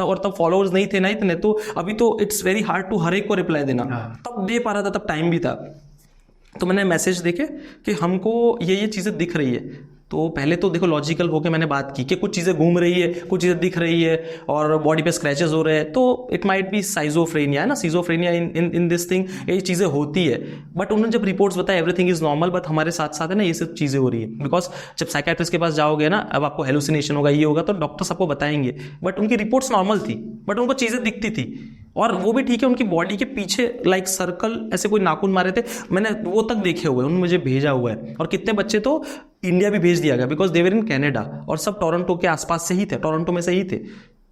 और तब फॉलोअर्स नहीं थे ना इतने, तो अभी तो इट्स वेरी हार्ड टू हर एक को रिप्लाई देना, तब दे पा रहा था, तब टाइम भी था। तो मैंने मैसेज देखे कि हमको ये चीज़ें दिख रही है, तो पहले तो देखो लॉजिकल होके मैंने बात की कि कुछ चीज़ें घूम रही है, कुछ चीज़ें दिख रही है और बॉडी पे स्क्रैचेस हो रहे हैं, तो इट माइट बी साइजोफ्रेनिया, है ना, सीजोफ्रेनिया इन दिस थिंग, ये चीज़ें होती है। बट उन्होंने जब रिपोर्ट्स बताया एवरीथिंग इज नॉर्मल, बट हमारे साथ साथ है ना ये सब चीज़ें हो रही है। बिकॉज जब साइकेट्रिस्ट के पास जाओगे ना, अब आपको हेलुसिनेशन होगा, ये होगा, तो डॉक्टर्स आपको बताएंगे, बट उनकी रिपोर्ट्स नॉर्मल थी, बट उनको चीज़ें दिखती थी। और वो भी ठीक है, उनकी बॉडी के पीछे लाइक सर्कल ऐसे कोई नाखून मारे थे, मैंने वो तक देखे हुए, उन्होंने मुझे भेजा हुआ है। और कितने बच्चे तो इंडिया भी भेज दिया गया, बिकॉज देवर इन कनाडा, और सब टोरंटो के आसपास से ही थे, टोरंटो में से ही थे।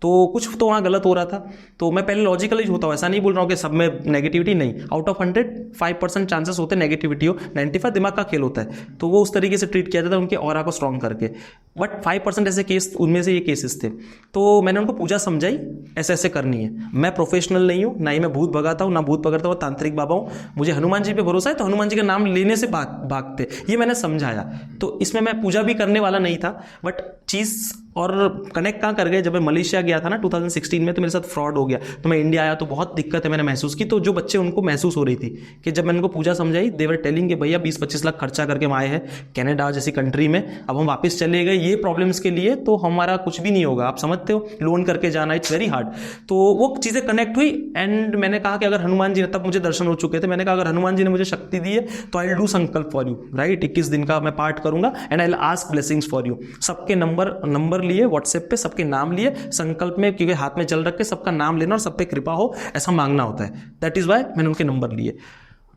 तो कुछ तो वहाँ गलत हो रहा था। तो मैं पहले लॉजिकली होता हूँ, ऐसा नहीं बोल रहा हूँ कि सब में नेगेटिविटी, नहीं, आउट ऑफ 100 5% चांसेस होते हैं नेगेटिविटी हो, 95 दिमाग का खेल होता है। तो वो उस तरीके से ट्रीट किया जाता है उनके ऑरा को स्ट्रॉन्ग करके, बट 5% ऐसे केस, उनमें से ये केसेस थे। तो मैंने उनको पूजा समझाई, ऐसे ऐसे करनी है। मैं प्रोफेशनल नहीं हूँ, ना ही मैं भूत भगाता हूँ, ना भूत पकड़ता हूँ, तांत्रिक बाबा हूँ। मुझे हनुमान जी पे भरोसा है, तो हनुमान जी का नाम लेने से भागते, ये मैंने समझाया। तो इसमें मैं पूजा भी करने वाला नहीं था, बट चीज़ और कनेक्ट कहाँ कर गए, जब मैं मलेशिया गया था ना 2016 में, तो मेरे साथ फ्रॉड हो गया। तो मैं इंडिया आया तो बहुत दिक्कत है मैंने महसूस की। तो जो बच्चे, उनको महसूस हो रही थी कि जब मैंने उनको पूजा समझाई, देवर टेलिंग कि भैया 20-25 लाख खर्चा करके हम आए हैं कनाडा जैसी कंट्री में, अब हम वापस चले गए ये प्रॉब्लम्स के लिए, तो हमारा कुछ भी नहीं होगा। आप समझते हो, लोन करके जाना, इट्स वेरी हार्ड। तो वो चीज़ें कनेक्ट हुई, एंड मैंने कहा कि अगर हनुमान जी ने, तब मुझे दर्शन हो चुके थे, मैंने कहा अगर हनुमान जी ने मुझे शक्ति दी है तो आई विल डू संकल्प फॉर यू, राइट। 21 दिन का मैं पाठ करूंगा, and I will ask blessings for you. सबके नंबर लिए व्हाट्सएप पे, सबके नाम लिए, संकल्प में, क्योंकि हाथ में जल रख के सबका नाम लेना और सब पे कृपा हो, ऐसा मांगना होता है। दैट इज वाई मैंने उनके नंबर लिए।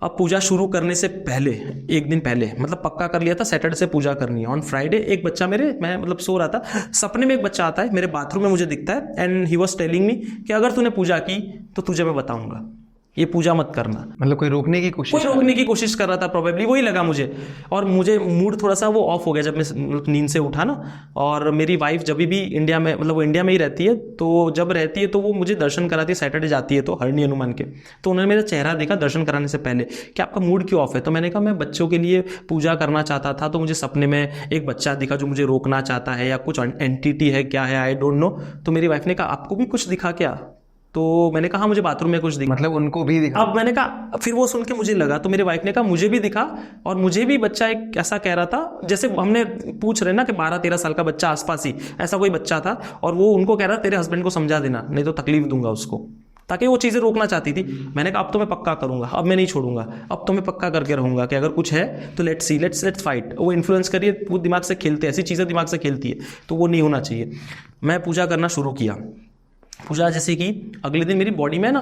अब पूजा शुरू करने से पहले, एक दिन पहले, मतलब पक्का कर लिया था सैटरडे से पूजा करनी है। ऑन फ्राइडे एक बच्चा मैं मतलब सो रहा था, सपने में एक बच्चा आता है, मेरे बाथरूम में मुझे दिखता है, and he was telling me कि अगर तूने पूजा की तो तुझे मैं बताऊंगा, ये पूजा मत करना। मतलब कोई रोकने की कोशिश कर रहा था, प्रोबेबली वही लगा मुझे। और मुझे मूड थोड़ा सा वो ऑफ हो गया जब मैं नींद से उठा ना। और मेरी वाइफ जब भी इंडिया में, मतलब वो इंडिया में ही रहती है, तो जब रहती है तो वो मुझे दर्शन कराती है, सैटरडे जाती है तो हरणी हनुमान के। तो उन्होंने मेरा चेहरा देखा दर्शन कराने से पहले कि आपका मूड क्यों ऑफ है। तो मैंने कहा मैं बच्चों के लिए पूजा करना चाहता था, तो मुझे सपने में एक बच्चा दिखा जो मुझे रोकना चाहता है, या कुछ एंटिटी है, क्या है, आई डोंट नो। तो मेरी वाइफ ने कहा आपको भी कुछ दिखा क्या? तो मैंने कहा मुझे बाथरूम में कुछ दिखा। मतलब उनको भी दिखा? अब मैंने कहा, फिर वो सुन के मुझे लगा, तो मेरी वाइफ ने कहा मुझे भी दिखा, और मुझे भी बच्चा एक ऐसा कह रहा था, जैसे हमने पूछ रहे ना कि 12-13 साल का बच्चा आसपास ही, ऐसा कोई बच्चा था। और वो उनको कह रहा तेरे हस्बैंड को समझा देना, नहीं तो तकलीफ दूंगा उसको, ताकि वो चीज़ें रोकना चाहती थी। मैंने कहा अब तो मैं पक्का करूंगा, अब मैं नहीं छोड़ूंगा, अब तो मैं पक्का करके रहूंगा कि अगर कुछ है तो लेट्स सी, लेट्स फाइट। वो इन्फ्लुएंस करिए, वो दिमाग से खेलते, ऐसी चीज़ें दिमाग से खेलती है, तो वो नहीं होना चाहिए। मैं पूजा करना शुरू किया। पूजा जैसे कि अगले दिन मेरी बॉडी में ना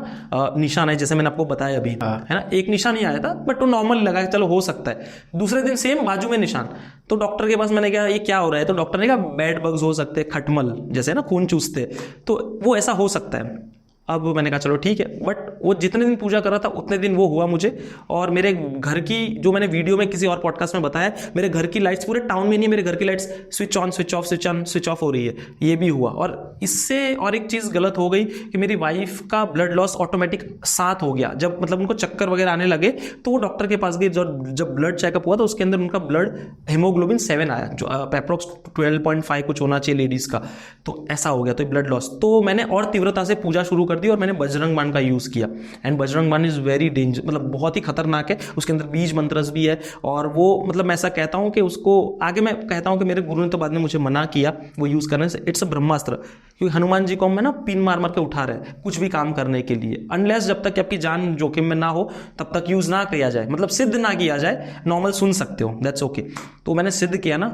निशान है, जैसे मैंने आपको बताया अभी, है ना, एक निशान ही आया था, बट वो नॉर्मल लगा, चलो हो सकता है। दूसरे दिन सेम बाजू में निशान। तो डॉक्टर के पास मैंने कहा ये क्या हो रहा है, तो डॉक्टर ने कहा बेड बग्स हो सकते हैं, खटमल जैसे ना खून चूसते, तो वो ऐसा हो सकता है। अब मैंने कहा चलो ठीक है, बट वो जितने दिन पूजा कर रहा था उतने दिन वो हुआ मुझे। और मेरे घर की, जो मैंने वीडियो में किसी और पॉडकास्ट में बताया, मेरे घर की लाइट्स, पूरे टाउन में नहीं, मेरे घर की lights switch on switch off, switch on switch off हो रही है, ये भी हुआ। और इससे और एक चीज़ गलत हो गई कि मेरी वाइफ का ब्लड लॉस ऑटोमेटिक 7 हो गया। जब मतलब उनको चक्कर वगैरह आने लगे तो वो डॉक्टर के पास गई, जब ब्लड चेकअप हुआ तो उसके अंदर उनका ब्लड हीमोग्लोबिन 7 आया, जो अप्रोक्स 12.5 कुछ होना चाहिए लेडीज़ का। तो ऐसा हो गया, तो ब्लड लॉस। तो मैंने और तीव्रता से पूजा शुरू कर दी, और मैंने बजरंग बाण का यूज़ किया। एंड बजरंग बाण इज़ वेरी डेंजर, मतलब बहुत ही खतरनाक है। उसके अंदर बीज मंत्रस भी है, और वो मतलब मैं ऐसा कहता हूँ कि उसको आगे मैं कहता हूँ कि मेरे गुरु ने तो बाद में मुझे मना किया वो यूज़ करने से। इट्स अ ब्रह्मास्त्र, क्योंकि हनुमान जी को मैं ना पिन मार मार के उठा रहे कुछ भी काम करने के लिए, अनलेस जब तक कि आपकी जान जोखिम में ना हो तब तक यूज़ ना किया जाए, मतलब सिद्ध ना किया जाए। नॉर्मल सुन सकते हो, दैट्स ओके। तो मैंने सिद्ध किया ना,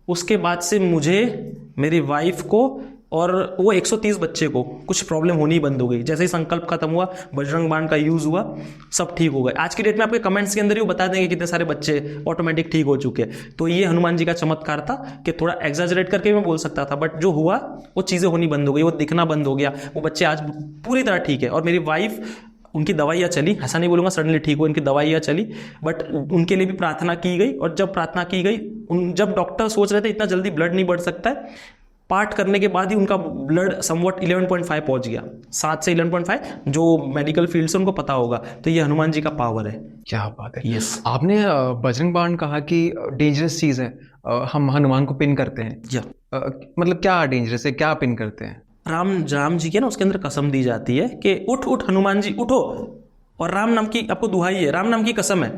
उसके बाद से मुझे, मेरी वाइफ को और वो 130 बच्चे को कुछ प्रॉब्लम होनी बंद हो गई। जैसे ही संकल्प खत्म हुआ, बजरंग बाण का यूज़ हुआ, सब ठीक हो गए। आज की डेट में आपके कमेंट्स के अंदर ही वो बता देंगे कितने सारे बच्चे ऑटोमेटिक ठीक हो चुके हैं। तो ये हनुमान जी का चमत्कार था कि थोड़ा एग्जैजरेट करके मैं बोल सकता था, बट जो हुआ वो चीज़ें होनी बंद हो गई, वो दिखना बंद हो गया। वो बच्चे आज पूरी तरह ठीक है। और मेरी वाइफ, उनकी दवाइयाँ चली, ऐसा नहीं बोलूँगा सडनली ठीक हो, उनकी दवाइयाँ चली, बट उनके लिए भी प्रार्थना की गई। और जब प्रार्थना की गई, जब डॉक्टर सोच रहे थे इतना जल्दी ब्लड नहीं बढ़ सकता है, पाठ करने के बाद ही उनका ब्लड समवट 11.5 पहुंच गया, 7 से 11.5, जो मेडिकल फील्ड से उनको पता होगा। तो ये हनुमान जी का पावर है। क्या बात है। यस। आपने बजरंग बाण कहा कि डेंजरस चीज़ है, हम हनुमान को पिन करते हैं, मतलब क्या डेंजरस है, क्या पिन करते हैं? राम जी के ना उसके अंदर कसम दी जाती है कि उठ उठ हनुमान जी उठो, और राम नाम की आपको दुहाई है, राम नाम की कसम है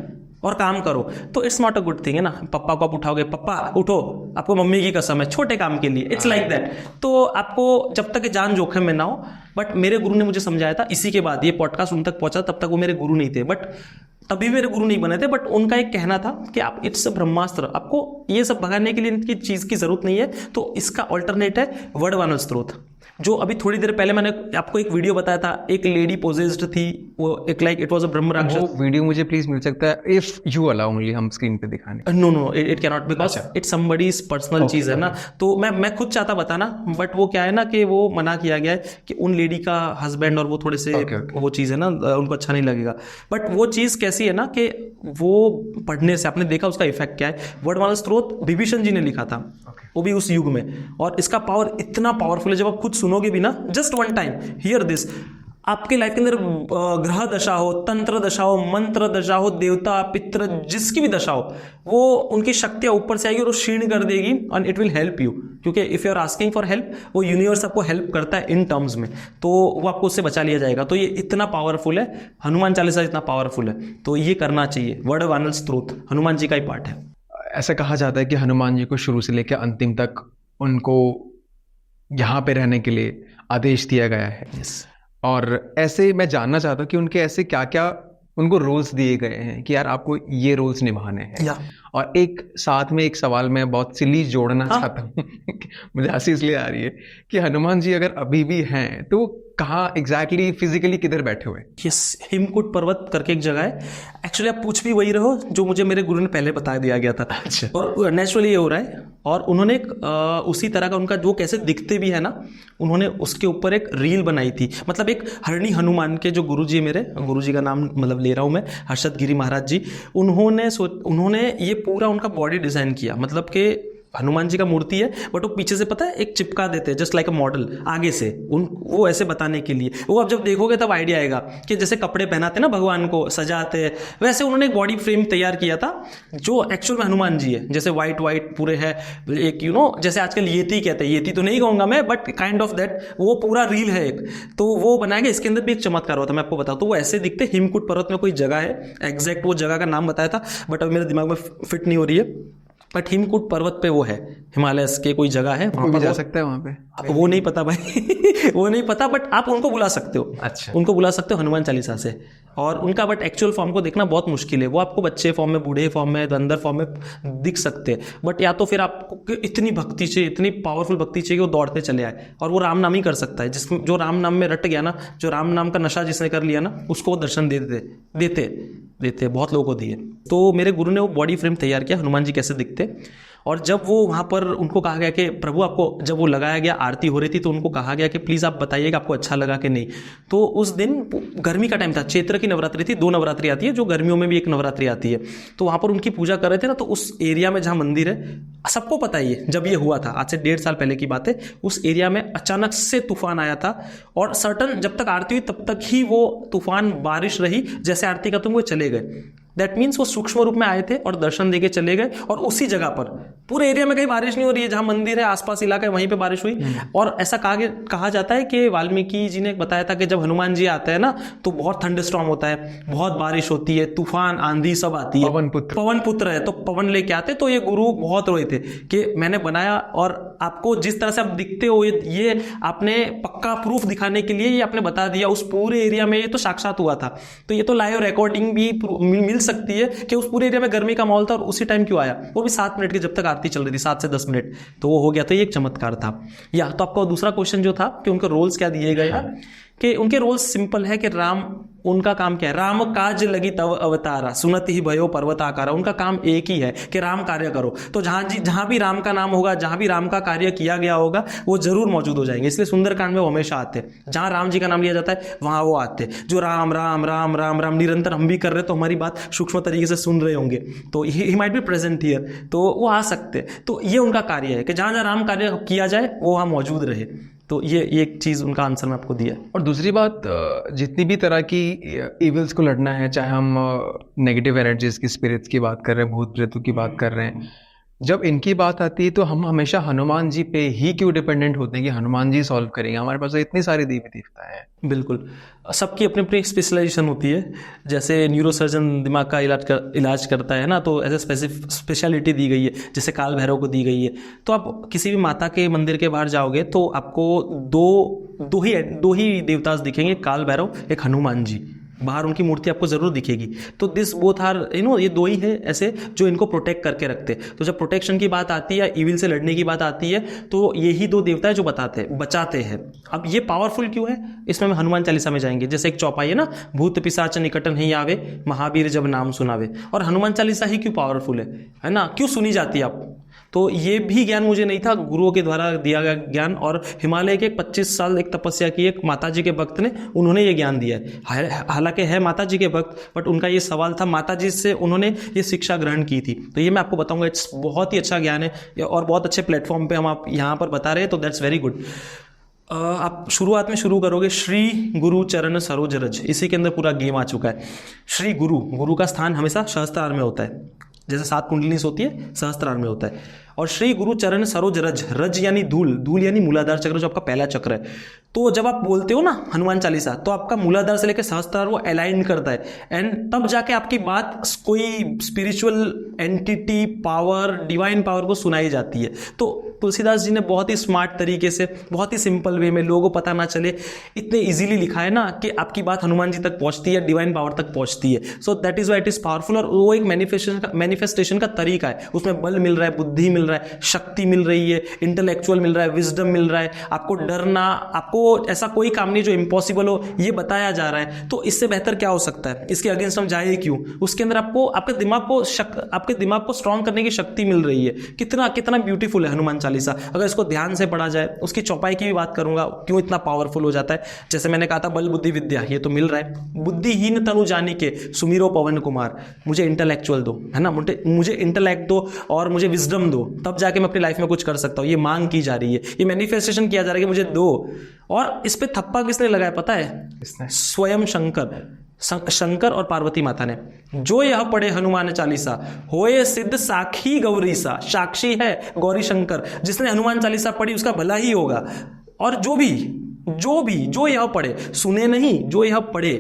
और काम करो, तो it's not a good thing है ना। पापा को आप उठाओगे, पापा उठो, आपको मम्मी की कसम है, छोटे काम के लिए, इट्स लाइक दैट। तो आपको जब तक जान जोखिम में ना हो, बट मेरे गुरु ने मुझे समझाया था, इसी के बाद ये पॉडकास्ट उन तक पहुंचा, तब तक वो मेरे गुरु नहीं थे, बट तभी मेरे गुरु नहीं बने थे, बट उनका एक कहना था कि आप इट्स ब्रह्मास्त्र, आपको ये सब भगाने के लिए इनकी चीज की जरूरत नहीं है, तो इसका ऑल्टरनेट है वर्डवानल स्त्रोत, जो अभी थोड़ी देर पहले मैंने आपको एक वीडियो बताया था, एक लेडी पोजेस्ड थी, वो एक लाइक इट वाज अ ब्रह्म राक्षस। वो वीडियो मुझे प्लीज मिल सकता है इफ यू अलाउ ओनली, हम स्क्रीन पे दिखाने। No no, it can not, because it's somebody's personal चीज है ना, तो मैं खुद चाहता बताना, बट वो क्या है ना कि वो मना किया गया है कि उन लेडी का हस्बैंड और वो थोड़े से वो चीज है ना, उनको अच्छा नहीं लगेगा। बट वो चीज कैसी है ना कि वो पढ़ने से आपने देखा उसका इफेक्ट क्या है। वर्डमाला स्त्रोत विभीषण जी ने लिखा था, वो भी उस युग में, और इसका पावर इतना पावरफुल है, जब आप खुद सुनोगे भी ना, just one time here this, आपके लाइफ के अंदर ग्रह दशा हो, तंत्र दशा हो, मंत्र दशा हो, देवता पित्र जिसकी भी दशा हो, वो उनकी शक्तियां ऊपर से आएगी और वो क्षीण कर देगी, and it will help you, क्योंकि if you are asking for help, वो यूनिवर्स आपको हेल्प करता है इन टर्म्स में, तो वो आपको उससे बचा लिया जाएगा। तो ये इतना पावरफुल है, हनुमान चालीसा इतना पावरफुल है, तो ये करना चाहिए। वर्डवानल स्त्रोत हनुमान जी का ही पार्ट है। ऐसा कहा जाता है कि हनुमान जी को शुरू से लेकर अंतिम तक उनको यहाँ पे रहने के लिए आदेश दिया गया है। और ऐसे मैं जानना चाहता हूँ कि उनके ऐसे क्या क्या उनको रोल्स दिए गए हैं कि यार आपको ये रोल्स निभाने हैं। और एक साथ में एक सवाल मैं बहुत सिली जोड़ना चाहता हूँ मुझे हंसी इसलिए आ रही है कि हनुमान जी अगर अभी भी हैं तो कहाँ एग्जैक्टली फिजिकली किधर बैठे हुए? यस, हिमकुट पर्वत करके एक जगह है। एक्चुअली आप पूछ भी वही रहो जो मुझे मेरे गुरु ने पहले बता दिया गया था। अच्छा। और नेचुरली ये हो रहा है, और उन्होंने एक उसी तरह का उनका जो कैसे दिखते भी है ना, उन्होंने उसके ऊपर एक रील बनाई थी। मतलब एक हरणी हनुमान के जो गुरुजी है, मेरे गुरुजी का नाम मतलब ले रहा हूँ मैं, हर्षद गिरी महाराज जी, उन्होंने ये पूरा उनका बॉडी डिजाइन किया। मतलब कि हनुमान जी का मूर्ति है, बट वो पीछे से पता है एक चिपका देते हैं, जस्ट लाइक अ मॉडल, आगे से वो ऐसे बताने के लिए। वो आप जब देखोगे तब आइडिया आएगा कि जैसे कपड़े पहनाते ना भगवान को, सजाते हैं, वैसे उन्होंने एक बॉडी फ्रेम तैयार किया था जो एक्चुअल में हनुमान जी है। जैसे व्हाइट पूरे है, एक जैसे आजकल येती कहते हैं, येती तो नहीं कहूंगा मैं, बट काइंड ऑफ दैट, वो पूरा रील है एक, तो वो बनाया गया। इसके अंदर भी एक चमत्कार हुआ था, मैं आपको बताऊं। तो वो ऐसे दिखते, हिमकुट पर्वत में कोई जगह है, एग्जैक्ट वो जगह का नाम बताया था, बट अब मेरे दिमाग में फिट नहीं हो रही है। बट हिमकुट पर्वत पे वो है, हिमालय के कोई जगह है, वहां भी जा सकता है वहां पे? आपको वो नहीं पता भाई वो नहीं पता, बट आप उनको बुला सकते हो। अच्छा। उनको बुला सकते हो हनुमान चालीसा से, और उनका बट एक्चुअल फॉर्म को देखना बहुत मुश्किल है। वो आपको बच्चे फॉर्म में, बूढ़े फॉर्म में, अंदर फॉर्म में दिख सकते हैं, बट या तो फिर आपको इतनी भक्ति चाहिए, इतनी पावरफुल भक्ति चाहिए कि वो दौड़ते चले आए। और वो राम नाम ही कर सकता है, जिसमें जो राम नाम में रट गया ना, जो राम नाम का नशा जिसने कर लिया ना, उसको वो दर्शन देते बहुत लोगों को दिए। तो मेरे गुरु ने वो बॉडी फ्रेम तैयार किया, हनुमान जी कैसे दिखते। और जब वो वहाँ पर उनको कहा गया कि प्रभु आपको, जब वो लगाया गया, आरती हो रही थी, तो उनको कहा गया कि प्लीज़ आप बताइएगा आपको अच्छा लगा कि नहीं। तो उस दिन गर्मी का टाइम था, चैत्र की नवरात्रि थी, 2 नवरात्रि आती है, जो गर्मियों में भी एक नवरात्रि आती है। तो वहाँ पर उनकी पूजा कर रहे थे ना, तो उस एरिया में जहाँ मंदिर है, सबको पता ही है, जब ये हुआ था आज से 1.5 साल पहले की बात है, उस एरिया में अचानक से तूफान आया था। और सर्टन जब तक आरती हुई तब तक ही वो तूफान, बारिश रही, जैसे आरती खत्म हुए चले गए। दैट मीन्स वो सूक्ष्म रूप में आए थे और दर्शन देके चले गए, और उसी जगह पर पूरे एरिया में कहीं बारिश नहीं हो रही है, जहां मंदिर है, आसपास इलाका है, वहीं पे बारिश हुई। और ऐसा कहा जाता है कि वाल्मीकि जी ने बताया था कि जब हनुमान जी आते हैं ना, तो बहुत थंडरस्टॉर्म होता है, बहुत बारिश होती है, तूफान आंधी सब आती है। पवन पुत्र है, तो पवन लेके आते। तो ये गुरु बहुत रोए थे कि मैंने बनाया, और आपको जिस तरह से आप दिखते हो, ये आपने पक्का प्रूफ दिखाने के लिए ये आपने बता दिया, उस पूरे एरिया में ये तो साक्षात हुआ था। तो ये तो लाइव रिकॉर्डिंग भी मिल सकती है कि उस पूरे एरिया में गर्मी का माहौल था, और उसी टाइम क्यों आया, वो भी 7 मिनट की, जब तक आरती चल रही थी 7 से 10 मिनट, तो वो हो गया। तो ये एक चमत्कार था। या तो आपका दूसरा क्वेश्चन जो था कि उनके रोल्स क्या दिए गए हैं, कि उनके रोल्स सिंपल है कि राम, उनका काम क्या है, राम काज लगी तव अवतारा, सुनत ही भयो पर्वताकारा। उनका काम एक ही है कि राम कार्य करो। तो जहां भी राम का नाम होगा, जहां भी राम का कार्य किया गया होगा, वो जरूर मौजूद हो जाएंगे। इसलिए सुंदरकांड में वो हमेशा आते हैं, जहां राम जी का नाम लिया जाता है वहां वो आते हैं। जो राम राम राम राम राम निरंतर हम भी कर रहे हैं, तो हमारी बात सूक्ष्म तरीके से सुन रहे होंगे, तो he might be present here, तो वो आ सकते हैं। तो ये उनका कार्य है कि जहां जहां राम कार्य किया जाए वो वहां मौजूद रहे। तो ये एक चीज उनका आंसर मैं आपको दिया। और दूसरी बात, जितनी भी तरह की इविल्स को लड़ना है, चाहे हम नेगेटिव एनर्जीज की, स्पिरिट्स की बात कर रहे हैं, भूत प्रेतों की बात कर रहे हैं, जब इनकी बात आती है तो हम हमेशा हनुमान जी पे ही क्यों डिपेंडेंट होते हैं कि हनुमान जी सॉल्व करेंगे? हमारे पास तो इतनी सारी देवी देवता हैं। बिल्कुल, सबकी अपनी अपनी स्पेशलाइजेशन होती है। जैसे न्यूरोसर्जन दिमाग का इलाज करता है ना, तो ऐसे स्पेशलिटी दी गई है, जैसे काल भैरव को दी गई है। तो आप किसी भी माता के मंदिर के बाहर जाओगे तो आपको दो ही देवता दिखेंगे, काल भैरव, एक हनुमान जी। बाहर उनकी मूर्ति आपको जरूर दिखेगी। तो दिस बोथ आर ये दो ही है ऐसे जो इनको प्रोटेक्ट करके रखते हैं। तो जब प्रोटेक्शन की बात आती है, इविल से लड़ने की बात आती है, तो यही दो देवता है जो बचाते हैं। अब ये पावरफुल क्यों है, इसमें हम हनुमान चालीसा में जाएंगे। जैसे एक चौपाई है ना, भूत पिशाच निकट नहीं आवे, महावीर जब नाम सुनावे। और हनुमान चालीसा ही क्यों पावरफुल है ना, क्यों सुनी जाती है आप? तो ये भी ज्ञान मुझे नहीं था, गुरुओं के द्वारा दिया गया ज्ञान। और हिमालय के 25 साल एक तपस्या की एक माता जी के भक्त ने, उन्होंने ये ज्ञान दिया है। हालांकि है माता जी के भक्त, बट उनका ये सवाल था, माता जी से उन्होंने ये शिक्षा ग्रहण की थी। तो ये मैं आपको बताऊंगा, इट्स बहुत ही अच्छा ज्ञान है और बहुत अच्छे प्लेटफॉर्म पे हम आप यहाँ पर बता रहे हैं, तो दैट्स वेरी गुड। आप शुरुआत में शुरू करोगे श्री गुरु चरण सरोज रज, इसी के अंदर पूरा गेम आ चुका है। श्री गुरु का स्थान हमेशा सहस्त्रार में होता है, जैसे 7 कुंडली होती है, सहस्त्रार में होता है। और श्री गुरु चरण सरोज रज, रज यानी धूल यानी मूलाधार चक्र, जो आपका पहला चक्र है। तो जब आप बोलते हो ना हनुमान चालीसा, तो आपका मूलाधार से लेकर सहस्त्रार वो अलाइन करता है, एंड तब जाके आपकी बात कोई spiritual entity, power, divine power को सुनाई जाती है। तो तुलसीदास जी ने बहुत ही स्मार्ट तरीके से, बहुत ही सिंपल वे में, लोगों को पता ना चले, इतने इजीली लिखा है ना कि आपकी बात हनुमान जी तक पहुंचती है, डिवाइन पावर तक पहुंचती है। So that is why it is powerful. और वो एक मैनिफेस्टेशन का तरीका है, उसमें बल मिल रहा है, बुद्धि मिल रहा है, शक्ति मिल रही है, इंटेलेक्चुअल मिल रहा है, विजडम मिल रहा है। आपको डरना, आपको ऐसा कोई काम नहीं जो इम्पॉसिबल हो, ये बताया जा रहा है। तो इससे बेहतर क्या हो सकता है? इसके अगेंस्ट हम जाए क्यों? उसके अंदर आपको आपके दिमाग को स्ट्रॉन्ग करने की शक्ति मिल रही है। कितना कितना ब्यूटीफुल है हनुमान चालीसा, अगर इसको ध्यान से पढ़ा जाए। उसकी चौपाई की भी बात करूंगा, क्यों इतना पावरफुल हो जाता है। जैसे मैंने कहा था, बल बुद्धि विद्या, ये तो मिल रहा है। बुद्धिहीन तनु जानी के सुमिरो पवन कुमार, मुझे इंटेलेक्चुअल दो, है ना, मुझे इंटेलेक्ट दो और मुझे विजडम दो, तब जाके मैं अपनी लाइफ में कुछ कर सकता हूँ। ये मांग की जा रही है, ये मैनिफेस्टेशन किया जा रहा है कि मुझे दो। और इस पे थप्पा किसने लगाया पता है? स्वयं शंकर और पार्वती माता ने। जो यह पढ़े हनुमान चालीसा, होए सिद्ध साखी गौरी सा। साक्षी है गौरी शंकर, जिसने हनुमान चालीसा पढ़ी उसका भला ही होगा। और जो यह पढ़े, सुने नहीं, जो यह पढ़े,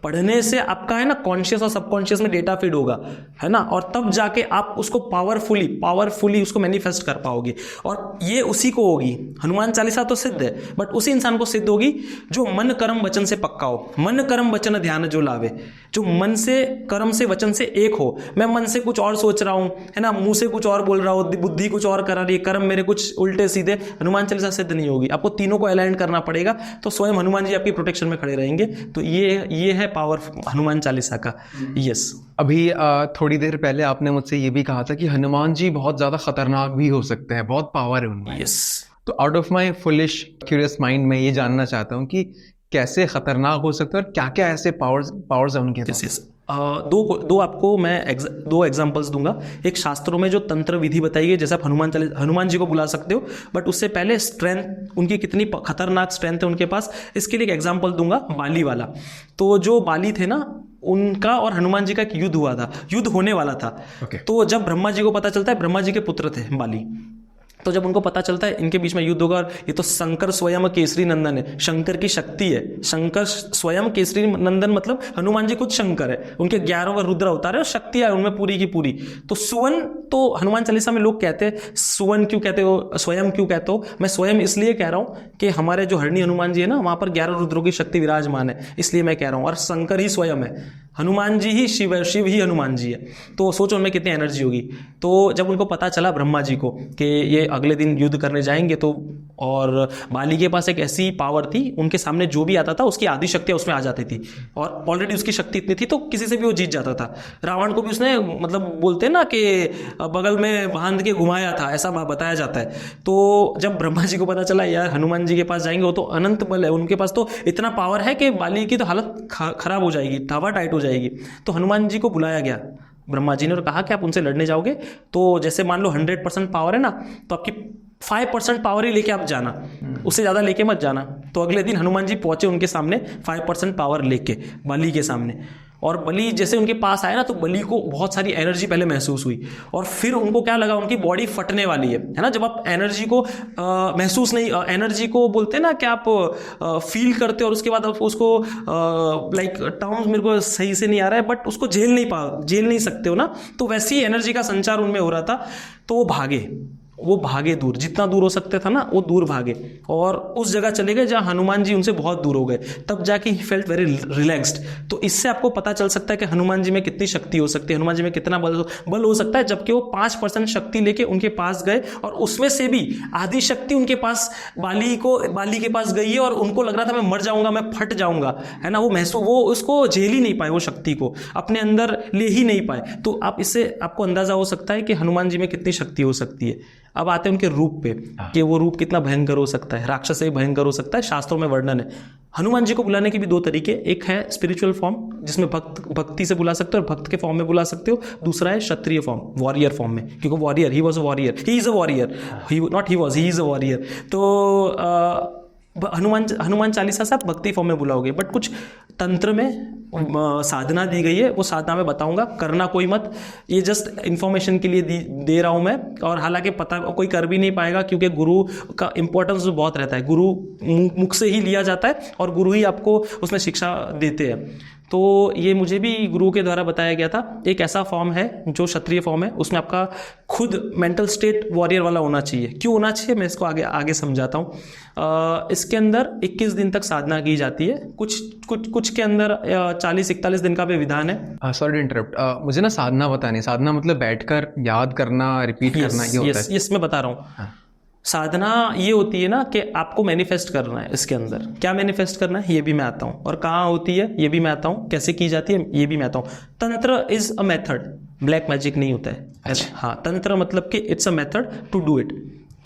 पढ़ने से आपका है ना कॉन्शियस और सबकॉन्शियस में डेटा फीड होगा, है ना, और तब जाके आप उसको पावरफुली उसको मैनिफेस्ट कर पाओगे। और ये उसी को होगी, हनुमान चालीसा तो सिद्ध है, बट उसी इंसान को सिद्ध होगी जो मन कर्म वचन से पक्का हो। मन कर्म वचन ध्यान जो लावे, जो मन से, कर्म से, वचन से एक हो। मैं मन से कुछ और सोच रहा हूं, है ना, मुंह से कुछ और बोल रहा हूं, बुद्धि कुछ और करा रही है, कर्म मेरे कुछ उल्टे सीधे, हनुमान चालीसा सिद्ध नहीं होगी। आपको तीनों को अलाइन करना पड़ेगा, तो स्वयं हनुमान जी आपकी प्रोटेक्शन में खड़े रहेंगे। तो ये है पावर हनुमान चालीसा का। यस, अभी थोड़ी देर पहले आपने मुझसे ये भी कहा था कि हनुमान जी बहुत ज्यादा खतरनाक भी हो सकते हैं, बहुत पावर है उनमें। यस, तो out of my foolish curious mind में ये जानना चाहता हूँ कि कैसे खतरनाक हो सकते हैं और क्या क्या ऐसे पावर्स हैं उनके पास। दो आपको मैं दो एग्जांपल्स दूंगा। एक शास्त्रों में जो तंत्र विधि बताई गई, जैसे आप हनुमान जी को बुला सकते हो, बट उससे पहले स्ट्रेंथ, उनकी कितनी खतरनाक स्ट्रेंथ है उनके पास, इसके लिए एक एग्जांपल दूंगा, बाली वाला। तो जो बाली थे ना, उनका और हनुमान जी का एक युद्ध हुआ था, युद्ध होने वाला था। तो जब ब्रह्मा जी को पता चलता है, ब्रह्मा जी के पुत्र थे बाली, तो जब उनको पता चलता है इनके बीच में युद्ध होगा, और ये तो शंकर स्वयं केसरी नंदन है, शंकर की शक्ति है। शंकर स्वयं केसरी नंदन मतलब हनुमान जी खुद शंकर है, उनके 11वें रुद्र अवतार है और शक्ति है उनमें पूरी की पूरी। तो सुवन, तो हनुमान चालीसा में लोग कहते हैं सुवन क्यों कहते हो, स्वयं क्यों कहते हो? मैं स्वयं इसलिए कह रहा हूं कि हमारे जो हरणी हनुमान जी है ना, वहां पर 11 रुद्रों की शक्ति विराजमान है, इसलिए मैं कह रहा हूं। और शंकर ही स्वयं है, हनुमान जी ही शिव है, शिव ही हनुमान जी है। तो सोचो उनमें कितनी एनर्जी होगी। तो जब उनको पता चला ब्रह्मा जी को कि ये अगले दिन युद्ध करने जाएंगे, तो और बाली के पास एक ऐसी पावर थी, उनके सामने जो भी आता था उसकी आदि शक्तियां उसमें आ जाती थी, और ऑलरेडी उसकी शक्ति इतनी थी तो किसी से भी वो जीत जाता था। रावण को भी उसने, मतलब बोलते हैं ना कि बगल में बांध के घुमाया था, ऐसा बताया जाता है। तो जब ब्रह्मा जी को पता चला यार हनुमान जी के पास जाएंगे, वो तो अनंत बल है, उनके पास तो इतना पावर है कि बाली की तो हालत खराब हो जाएगी, टावा टाइट हो जाएगी। तो हनुमान जी को बुलाया गया ब्रह्मा जी ने और कहा कि आप उनसे लड़ने जाओगे तो जैसे मान लो 100% पावर है ना, तो आपकी 5% पावर ही लेके आप जाना, उससे ज़्यादा लेके मत जाना। तो अगले दिन हनुमान जी पहुंचे उनके सामने 5% पावर लेके बाली के सामने, और बलि जैसे उनके पास आया ना, तो बलि को बहुत सारी एनर्जी पहले महसूस हुई, और फिर उनको क्या लगा उनकी बॉडी फटने वाली है ना। जब आप एनर्जी को महसूस नहीं, एनर्जी को बोलते हैं ना कि आप फील करते हो और उसके बाद आप उसको लाइक टर्म्स मेरे को सही से नहीं आ रहा है, बट उसको झेल नहीं सकते हो ना, तो वैसी एनर्जी का संचार उनमें हो रहा था। तो वो भागे दूर, जितना दूर हो सकते था ना वो दूर भागे, और उस जगह चले गए जहां हनुमान जी उनसे बहुत दूर हो गए। तब जाके ही फेल्ट वेरी रिलैक्स्ड। तो इससे आपको पता चल सकता है कि हनुमान जी में कितनी शक्ति हो सकती है, हनुमान जी में कितना बल हो सकता है, जबकि वो 5% शक्ति लेके उनके पास गए, और उसमें से भी आधी शक्ति उनके पास बाली के पास गई है, और उनको लग रहा था मैं मर जाऊंगा, मैं फट जाऊंगा, है ना। वो उसको झेल ही नहीं पाए, वो शक्ति को अपने अंदर ले ही नहीं पाए। तो आप इससे आपको अंदाजा हो सकता है कि हनुमान जी में कितनी शक्ति हो सकती है। अब आते हैं उनके रूप पे कि वो रूप कितना भयंकर हो सकता है, राक्षस से भी भयंकर हो सकता है, शास्त्रों में वर्णन है। हनुमान जी को बुलाने के भी 2 तरीके, एक है स्पिरिचुअल फॉर्म जिसमें भक्ति से बुला सकते हो और भक्त के फॉर्म में बुला सकते हो, दूसरा है क्षत्रिय फॉर्म, वॉरियर फॉर्म में, क्योंकि warrior, he was a warrior, he is a warrior, he is a warrior. तो हनुमान चालीसा से आप भक्ति फॉर्म में बुलाओगे, बट कुछ तंत्र में साधना दी गई है, वो साधना में बताऊंगा, करना कोई मत, ये जस्ट इंफॉर्मेशन के लिए दे रहा हूं मैं। और हालांकि पता कोई कर भी नहीं पाएगा, क्योंकि गुरु का इंपॉर्टेंस बहुत रहता है, गुरु मुख से ही लिया जाता है और गुरु ही आपको उसमें शिक्षा देते हैं। तो ये मुझे भी गुरु के द्वारा बताया गया था। एक ऐसा फॉर्म है जो क्षत्रिय फॉर्म है, उसमें आपका खुद मेंटल स्टेट वॉरियर वाला होना चाहिए। क्यों होना चाहिए मैं इसको आगे समझाता हूँ। इसके अंदर 21 दिन तक साधना की जाती है, कुछ के अंदर 40-41 दिन का भी विधान है। सॉरी इंटरप्ट, मुझे ना साधना बतानी, साधना मतलब बैठकर याद करना, रिपीट करना, ये होता है? यस, मैं बता रहा हूँ। साधना ये होती है ना कि आपको मैनिफेस्ट करना है। इसके अंदर क्या मैनिफेस्ट करना है ये भी मैं आता हूँ, और कहाँ होती है ये भी मैं आता हूँ, कैसे की जाती है ये भी मैं आता हूँ। Tantra is a method, black magic नहीं होता है। अच्छा। हाँ, तंत्र मतलब कि it's a method to do it.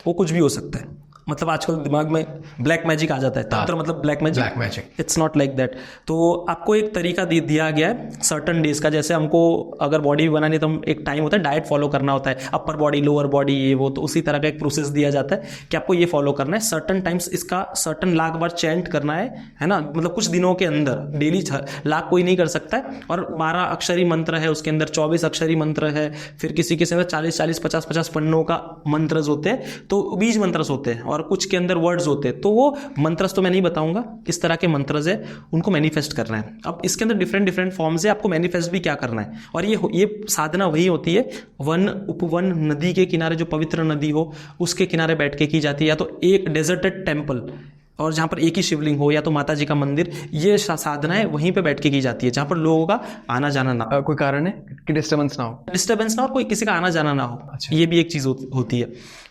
वो कुछ भी हो सकता है, मतलब आजकल दिमाग में ब्लैक मैजिक आ जाता है, तंत्र मतलब black magic, it's not like that. तो आपको एक तरीका दिया गया है सर्टन डेज का, जैसे हमको अगर बॉडी बनानी है तो हम एक टाइम होता है, डाइट फॉलो करना होता है, अपर बॉडी लोअर बॉडी ये वो, तो उसी तरह का एक प्रोसेस दिया जाता है कि आपको ये फॉलो करना है। सर्टन टाइम्स इसका सर्टन लाख बार चैंट करना है ना, मतलब कुछ दिनों के अंदर, डेली लाख कोई नहीं कर सकता है। और 12 अक्षरी मंत्र है, उसके अंदर 24 अक्षरी मंत्र है, फिर किसी के अंदर 40-40, 50-50 पन्नों का मंत्रज होते हैं, तो बीज मंत्रस होते हैं, और कुछ के अंदर वर्ड्स होते हैं। तो वो मंत्रस तो मैं नहीं बताऊंगा, किस तरह के मंत्रस है, उनको मैनिफेस्ट करना है। अब इसके अंदर डिफरेंट फॉर्म्स है, आपको मैनिफेस्ट भी क्या करना है। और ये साधना वही होती है, उपवन नदी के किनारे, जो पवित्र नदी हो उसके किनारे बैठ के की जाती है, या तो एक डेजर्टेड टेम्पल और जहाँ पर एक ही शिवलिंग हो, या तो माता जी का मंदिर, ये साधना है वहीं पे बैठ के की जाती है, जहाँ पर लोगों का आना जाना ना हो। कोई कारण है कि डिस्टर्बेंस ना हो, और कोई किसी का आना जाना ना हो। अच्छा। ये भी एक चीज़ होती है।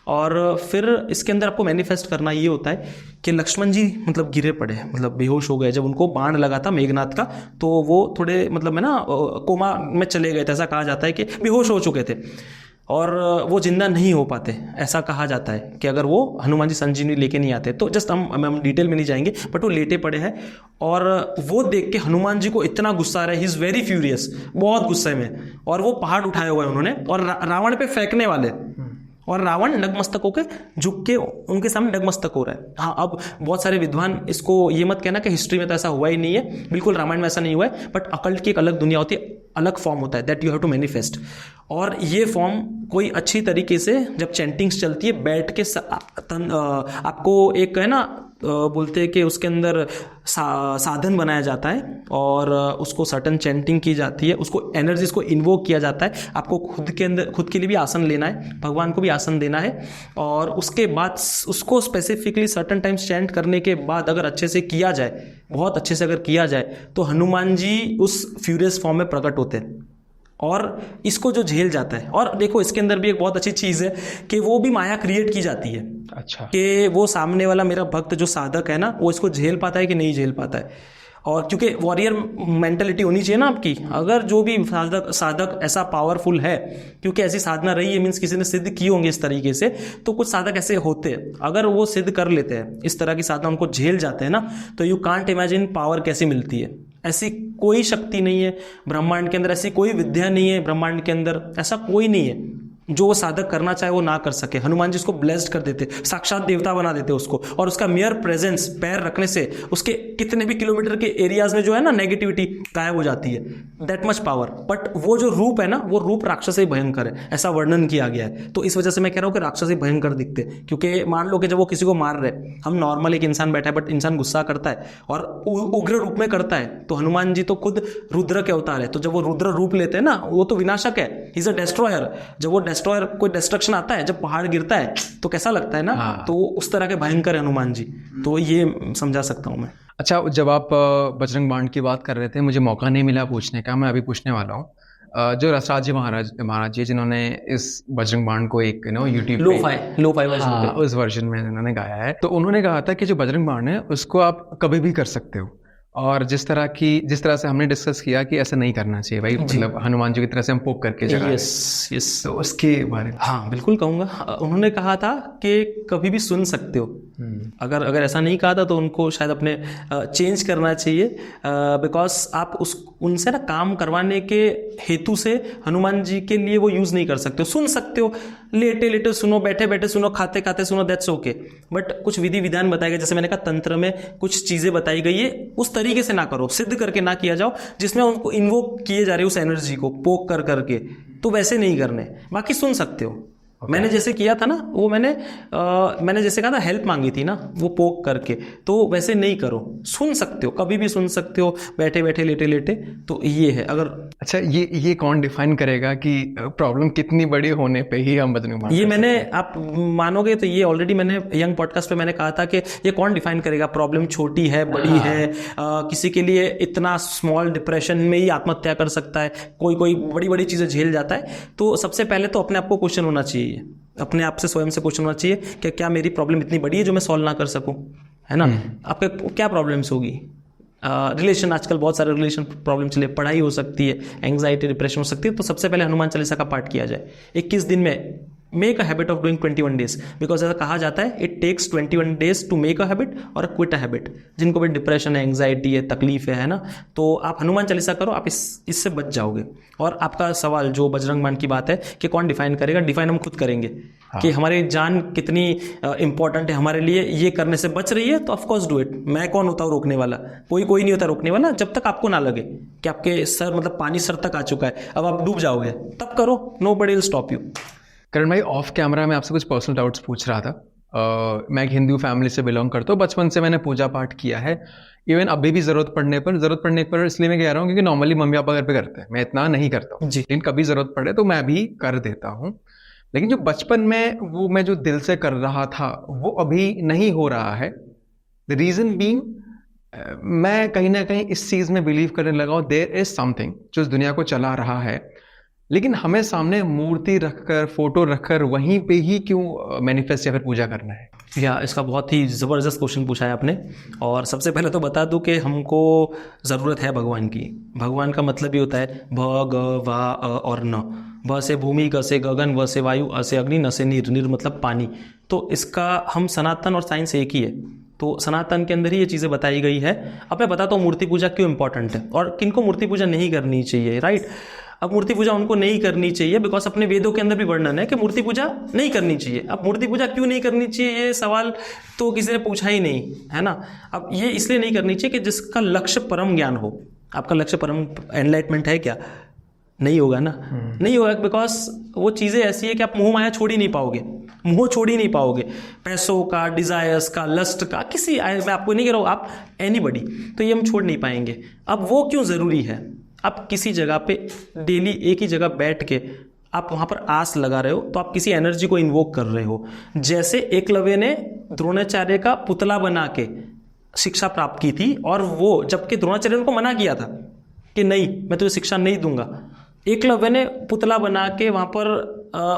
और फिर इसके अंदर आपको मैनिफेस्ट करना ये होता है कि लक्ष्मण जी मतलब गिरे पड़े, मतलब बेहोश हो गए, जब उनको बाण लगा था मेघनाथ का, तो वो थोड़े मतलब है ना कोमा में चले गए थे, ऐसा कहा जाता है कि बेहोश हो चुके थे और वो जिंदा नहीं हो पाते। ऐसा कहा जाता है कि अगर वो हनुमान जी संजीवनी लेके नहीं आते, तो जस्ट हम डिटेल में नहीं जाएंगे, बट वो लेटे पड़े हैं। और वो देख के हनुमान जी को इतना गुस्सा आ रहा है, ही इज़ वेरी फ्यूरियस, बहुत गुस्से में, और वो पहाड़ उठाए हुए हैं उन्होंने और रावण पे फेंकने वाले, और रावण नगमस्तक होकर झुक के उनके सामने नगमस्तक हो रहा है। हाँ, अब बहुत सारे विद्वान इसको ये मत कहना कि हिस्ट्री में तो ऐसा हुआ ही नहीं है, बिल्कुल रामायण में ऐसा नहीं हुआ है, बट अकल्ट की एक अलग दुनिया होती है, अलग फॉर्म होता है, that you have to manifest. और ये फॉर्म कोई अच्छी तरीके से जब चैंटिंग्स चलती है, बैठ के आपको एक है ना बोलते हैं कि उसके अंदर साधन बनाया जाता है, और उसको सर्टन चैंटिंग की जाती है, उसको एनर्जीज को इन्वोक किया जाता है। आपको खुद के लिए भी आसन लेना है, भगवान को भी आसन देना है, और उसके बाद उसको स्पेसिफिकली सर्टन टाइम्स चैंट करने के बाद अगर अच्छे से किया जाए, बहुत अच्छे से अगर किया जाए, तो हनुमान जी उस फ्यूरियस फॉर्म में प्रकट होते हैं और इसको जो झेल जाता है। और देखो इसके अंदर भी एक बहुत अच्छी चीज़ है कि वो भी माया क्रिएट की जाती है। अच्छा। कि वो सामने वाला मेरा भक्त जो साधक है ना, वो इसको झेल पाता है कि नहीं झेल पाता है। और क्योंकि वॉरियर मेंटलिटी होनी चाहिए ना आपकी, अगर जो भी साधक ऐसा पावरफुल है, क्योंकि ऐसी साधना रही है, मीन्स किसी ने सिद्ध किए होंगे इस तरीके से, तो कुछ साधक ऐसे होते हैं, अगर वो सिद्ध कर लेते हैं इस तरह की साधना, उनको झेल जाते हैं ना, तो यू कांट इमेजिन पावर कैसी मिलती है। ऐसी कोई शक्ति नहीं है ब्रह्मांड के अंदर, ऐसी कोई विद्या नहीं है ब्रह्मांड के अंदर, ऐसा कोई नहीं है। जो वो साधक करना चाहे वो ना कर सके। हनुमान जी उसको ब्लेस्ड कर देते, साक्षात देवता बना देते उसको, और उसका मेयर प्रेजेंस पैर रखने से उसके कितने भी किलोमीटर के एरियाज में जो है ना नेगेटिविटी गायब हो जाती है। That much power. बट वो जो रूप है ना, वो रूप राक्षस ही भयंकर है, ऐसा वर्णन किया गया है। तो इस वजह से मैं कह रहा हूँ कि राक्षस ही भयंकर दिखते, क्योंकि मान लो कि जब वो किसी को मार रहे, हम नॉर्मल एक इंसान बैठा है बट इंसान गुस्सा करता है और उग्र रूप में करता है, तो हनुमान जी तो खुद रुद्र के अवतार है। तो जब वो रुद्र रूप लेते हैं ना, वो तो विनाशक है, ही इज अ डिस्ट्रॉयर। जब वो डिस्ट्रॉयर, कोई डिस्ट्रक्शन आता है, जब पहाड़ गिरता है तो कैसा लगता है ना। हाँ। तो उस तरह के भयंकर है हनुमान जी। तो ये समझा सकता हूं मैं। अच्छा, जब आप बजरंग बाण की बात कर रहे थे, मुझे मौका नहीं मिला पूछने का, मैं अभी पूछने वाला हूँ। जो रसराज जी महाराज जी जिन्होंने इस बजरंग बाण को एक यूट्यूब लो फाई वर्जन, हाँ, उस वर्जन में उन्होंने गाया है, तो उन्होंने कहा था कि जो बजरंग बाण है उसको आप कभी भी कर सकते हो, और जिस तरह से हमने डिस्कस किया कि ऐसा नहीं करना चाहिए भाई, मतलब हनुमान जी की तरह से हम पोक करके जगह। यस, तो उसके बारे में हाँ बिल्कुल कहूँगा। उन्होंने कहा था कि कभी भी सुन सकते हो। अगर ऐसा नहीं कहा था तो उनको शायद अपने चेंज करना चाहिए, बिकॉज आप उनसे ना काम करवाने के हेतु से हनुमान जी के लिए वो यूज़ नहीं कर सकते हो। सुन सकते हो, लेटे लेटे सुनो, बैठे बैठे सुनो, खाते खाते सुनो, दैट्स ओके। बट कुछ विधि विधान बताए गए, जैसे मैंने कहा तंत्र में कुछ चीज़ें बताई गई है, उस तरीके से ना करो, सिद्ध करके ना किया जाओ जिसमें उनको इन्वोक किए जा रहे उस एनर्जी को पोक कर करके, तो वैसे नहीं करने। बाकी सुन सकते हो। मैंने जैसे किया था ना, वो मैंने जैसे कहा था हेल्प मांगी थी ना, वो पोक करके, तो वैसे नहीं करो। सुन सकते हो, कभी भी सुन सकते हो, बैठे बैठे लेटे लेटे। तो ये है। अगर अच्छा, ये कौन डिफाइन करेगा कि प्रॉब्लम कितनी बड़ी होने पे ही हम बजरंग बाण? ये मैंने, आप मानोगे तो ये ऑलरेडी मैंने यंग पॉडकास्ट पे मैंने कहा था कि ये कौन डिफाइन करेगा प्रॉब्लम छोटी है बड़ी है। किसी के लिए इतना स्मॉल डिप्रेशन में ही आत्महत्या कर सकता है, कोई बड़ी बड़ी चीजें झेल जाता है। तो सबसे पहले तो अपने आप को क्वेश्चन होना चाहिए, अपने आप से स्वयं से क्वेश्चन होना चाहिए कि क्या मेरी प्रॉब्लम इतनी बड़ी है जो मैं सॉल्व ना कर सकूं, है ना। आपके क्या प्रॉब्लम्स होगी? रिलेशन, आजकल बहुत सारे रिलेशन प्रॉब्लम चले, पढ़ाई हो सकती है, एंग्जाइटी डिप्रेशन हो सकती है। तो सबसे पहले हनुमान चालीसा का पाठ किया जाए 21 दिन में। Make a habit of doing 21 days, because ऐसा कहा जाता है it takes 21 days to make a habit और क्विट अ हैबिट। जिनको भी डिप्रेशन है, एंग्जाइटी है, तकलीफ है ना, तो आप हनुमान चालीसा करो, आप इससे बच जाओगे। और आपका सवाल जो बजरंग बाण की बात है कि कौन डिफाइन करेगा, डिफाइन हम खुद करेंगे। कि हमारी जान कितनी इंपॉर्टेंट है हमारे लिए, ये करने से बच रही है तो ऑफकोर्स डू इट। मैं कौन होता हूँ रोकने वाला? कोई नहीं होता रोकने वाला। जब तक आपको ना लगे कि आपके सर, मतलब पानी सर तक आ चुका है, अब आप डूब जाओगे, तब करो, नोबडी विल स्टॉप यू। करण भाई, ऑफ कैमरा में आपसे कुछ पर्सनल डाउट्स पूछ रहा था। मैं एक हिंदू फैमिली से बिलोंग करता हूँ, बचपन से मैंने पूजा पाठ किया है। इवन अभी भी ज़रूरत पड़ने पर इसलिए मैं कह रहा हूँ क्योंकि नॉर्मली मम्मी पापा घर पे करते हैं, मैं इतना नहीं करता हूँ, लेकिन कभी ज़रूरत पड़े तो मैं भी कर देता हूँ। लेकिन जो बचपन में वो मैं जो दिल से कर रहा था वो अभी नहीं हो रहा है। द रीज़न बीइंग, मैं कहीं ना कहीं इस चीज़ में बिलीव करने लगा हूँ, देयर इज समथिंग जो इस दुनिया को चला रहा है, लेकिन हमें सामने मूर्ति रखकर, फोटो रखकर वहीं पे ही क्यों मैनिफेस्ट या फिर पूजा करना है? या इसका बहुत ही ज़बरदस्त क्वेश्चन पूछा है आपने। और सबसे पहले तो बता दूं कि हमको ज़रूरत है भगवान की। भगवान का मतलब ही होता है भ, ग, वा, अ और न। भ से भूमि, ग से गगन, व से वायु, अ से अग्नि, न से नीर। नीर मतलब पानी। तो इसका हम सनातन और साइंस एक ही है, तो सनातन के अंदर ही ये चीज़ें बताई गई है। अब मैं बताता हूँ मूर्ति पूजा क्यों इंपॉर्टेंट है और किनको मूर्ति पूजा नहीं करनी चाहिए, राइट। अब मूर्ति पूजा उनको नहीं करनी चाहिए बिकॉज अपने वेदों के अंदर भी वर्णन है कि मूर्ति पूजा नहीं करनी चाहिए। अब मूर्ति पूजा क्यों नहीं करनी चाहिए, ये सवाल तो किसी ने पूछा ही नहीं, है ना। अब ये इसलिए नहीं करनी चाहिए कि जिसका लक्ष्य परम ज्ञान हो। आपका लक्ष्य परम एनलाइटमेंट है क्या? नहीं होगा ना, नहीं होगा, बिकॉज वो चीज़ें ऐसी है कि आप मोह माया छोड़ ही नहीं पाओगे, मोह छोड़ ही नहीं पाओगे, पैसों का, डिजायर्स का, लस्ट का, किसी, मैं आपको नहीं कह रहा हूँ, आप एनीबडी, तो ये हम छोड़ नहीं पाएंगे। अब वो क्यों ज़रूरी है? आप किसी जगह पे डेली एक ही जगह बैठ के आप वहाँ पर आस लगा रहे हो तो आप किसी एनर्जी को इन्वोक कर रहे हो। जैसे एकलव्य ने द्रोणाचार्य का पुतला बना के शिक्षा प्राप्त की थी, और वो जबकि द्रोणाचार्य ने उनको मना किया था कि नहीं, मैं तुझे शिक्षा नहीं दूंगा, एकलव्य ने पुतला बना के वहाँ पर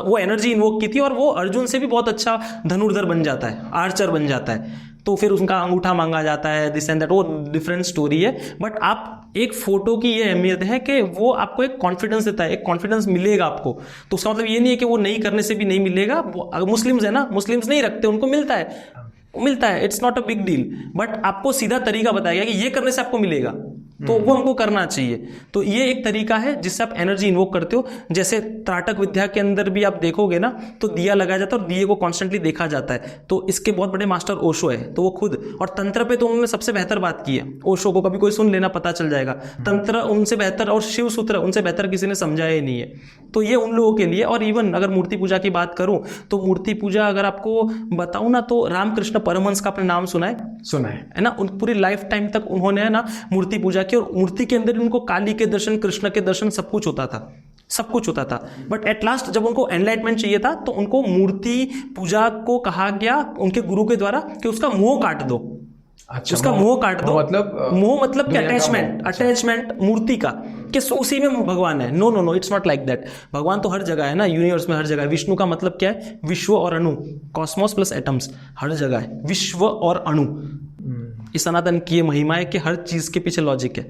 वो एनर्जी इन्वोक की थी, और वो अर्जुन से भी बहुत अच्छा धनुर्धर बन जाता है, आर्चर बन जाता है। तो फिर उनका अंगूठा मांगा जाता है, दिस एंड दैट, वो डिफरेंट स्टोरी है। बट आप एक फोटो की ये अहमियत है कि वो आपको एक कॉन्फिडेंस देता है, एक कॉन्फिडेंस मिलेगा आपको। तो उसका मतलब ये नहीं है कि वो नहीं करने से भी नहीं मिलेगा। मुस्लिम्स है ना, मुस्लिम्स नहीं रखते, उनको मिलता है, it's not a big deal. But आपको सीधा तरीका बताया गया कि ये करने से आपको मिलेगा, तो वो हमको करना चाहिए। तो ये एक तरीका है जिससे आप एनर्जी इन्वोक करते हो। जैसे त्राटक विद्या के अंदर भी आप देखोगे ना, तो दिया लगाया जाता है और दिए को कॉन्स्टेंटली देखा जाता है। तो इसके बहुत बड़े मास्टर ओशो है, तो वो खुद, और तंत्र पे तो उन्होंने सबसे बेहतर बात की है। ओशो को कभी कोई सुन लेना, पता चल जाएगा। तंत्र उनसे बेहतर और शिव सूत्र उनसे बेहतर किसी ने समझाया ही नहीं है। तो ये उन लोगों के लिए। और इवन अगर मूर्ति पूजा की बात करूं, तो मूर्ति पूजा अगर आपको बताऊं ना, तो रामकृष्ण परमहंस का आपने नाम सुना है ना। उन पूरी लाइफ टाइम तक उन्होंने ना मूर्ति पूजा की, और मूर्ति के अंदर उनको काली के दर्शन, कृष्ण के दर्शन, सब कुछ होता था। बट एट लास्ट जब उनको एनलाइटमेंट चाहिए था, तो उनको मूर्ति पूजा को कहा गया उनके गुरु के द्वारा कि उसका मोह काट दो। अच्छा, उसका मोह काट दो। मोह मतलब क्या? अटैचमेंट मूर्ति का, कि उसी में भगवान है। No, it's not like that. भगवान तो हर जगह है ना, यूनिवर्स में हर जगह है। विष्णु का मतलब क्या है? विश्व और अणु, कॉस्मोस प्लस एटम्स, हर जगह है विश्व और अणु। इस सनातन की ये महिमा है कि हर चीज के पीछे लॉजिक है।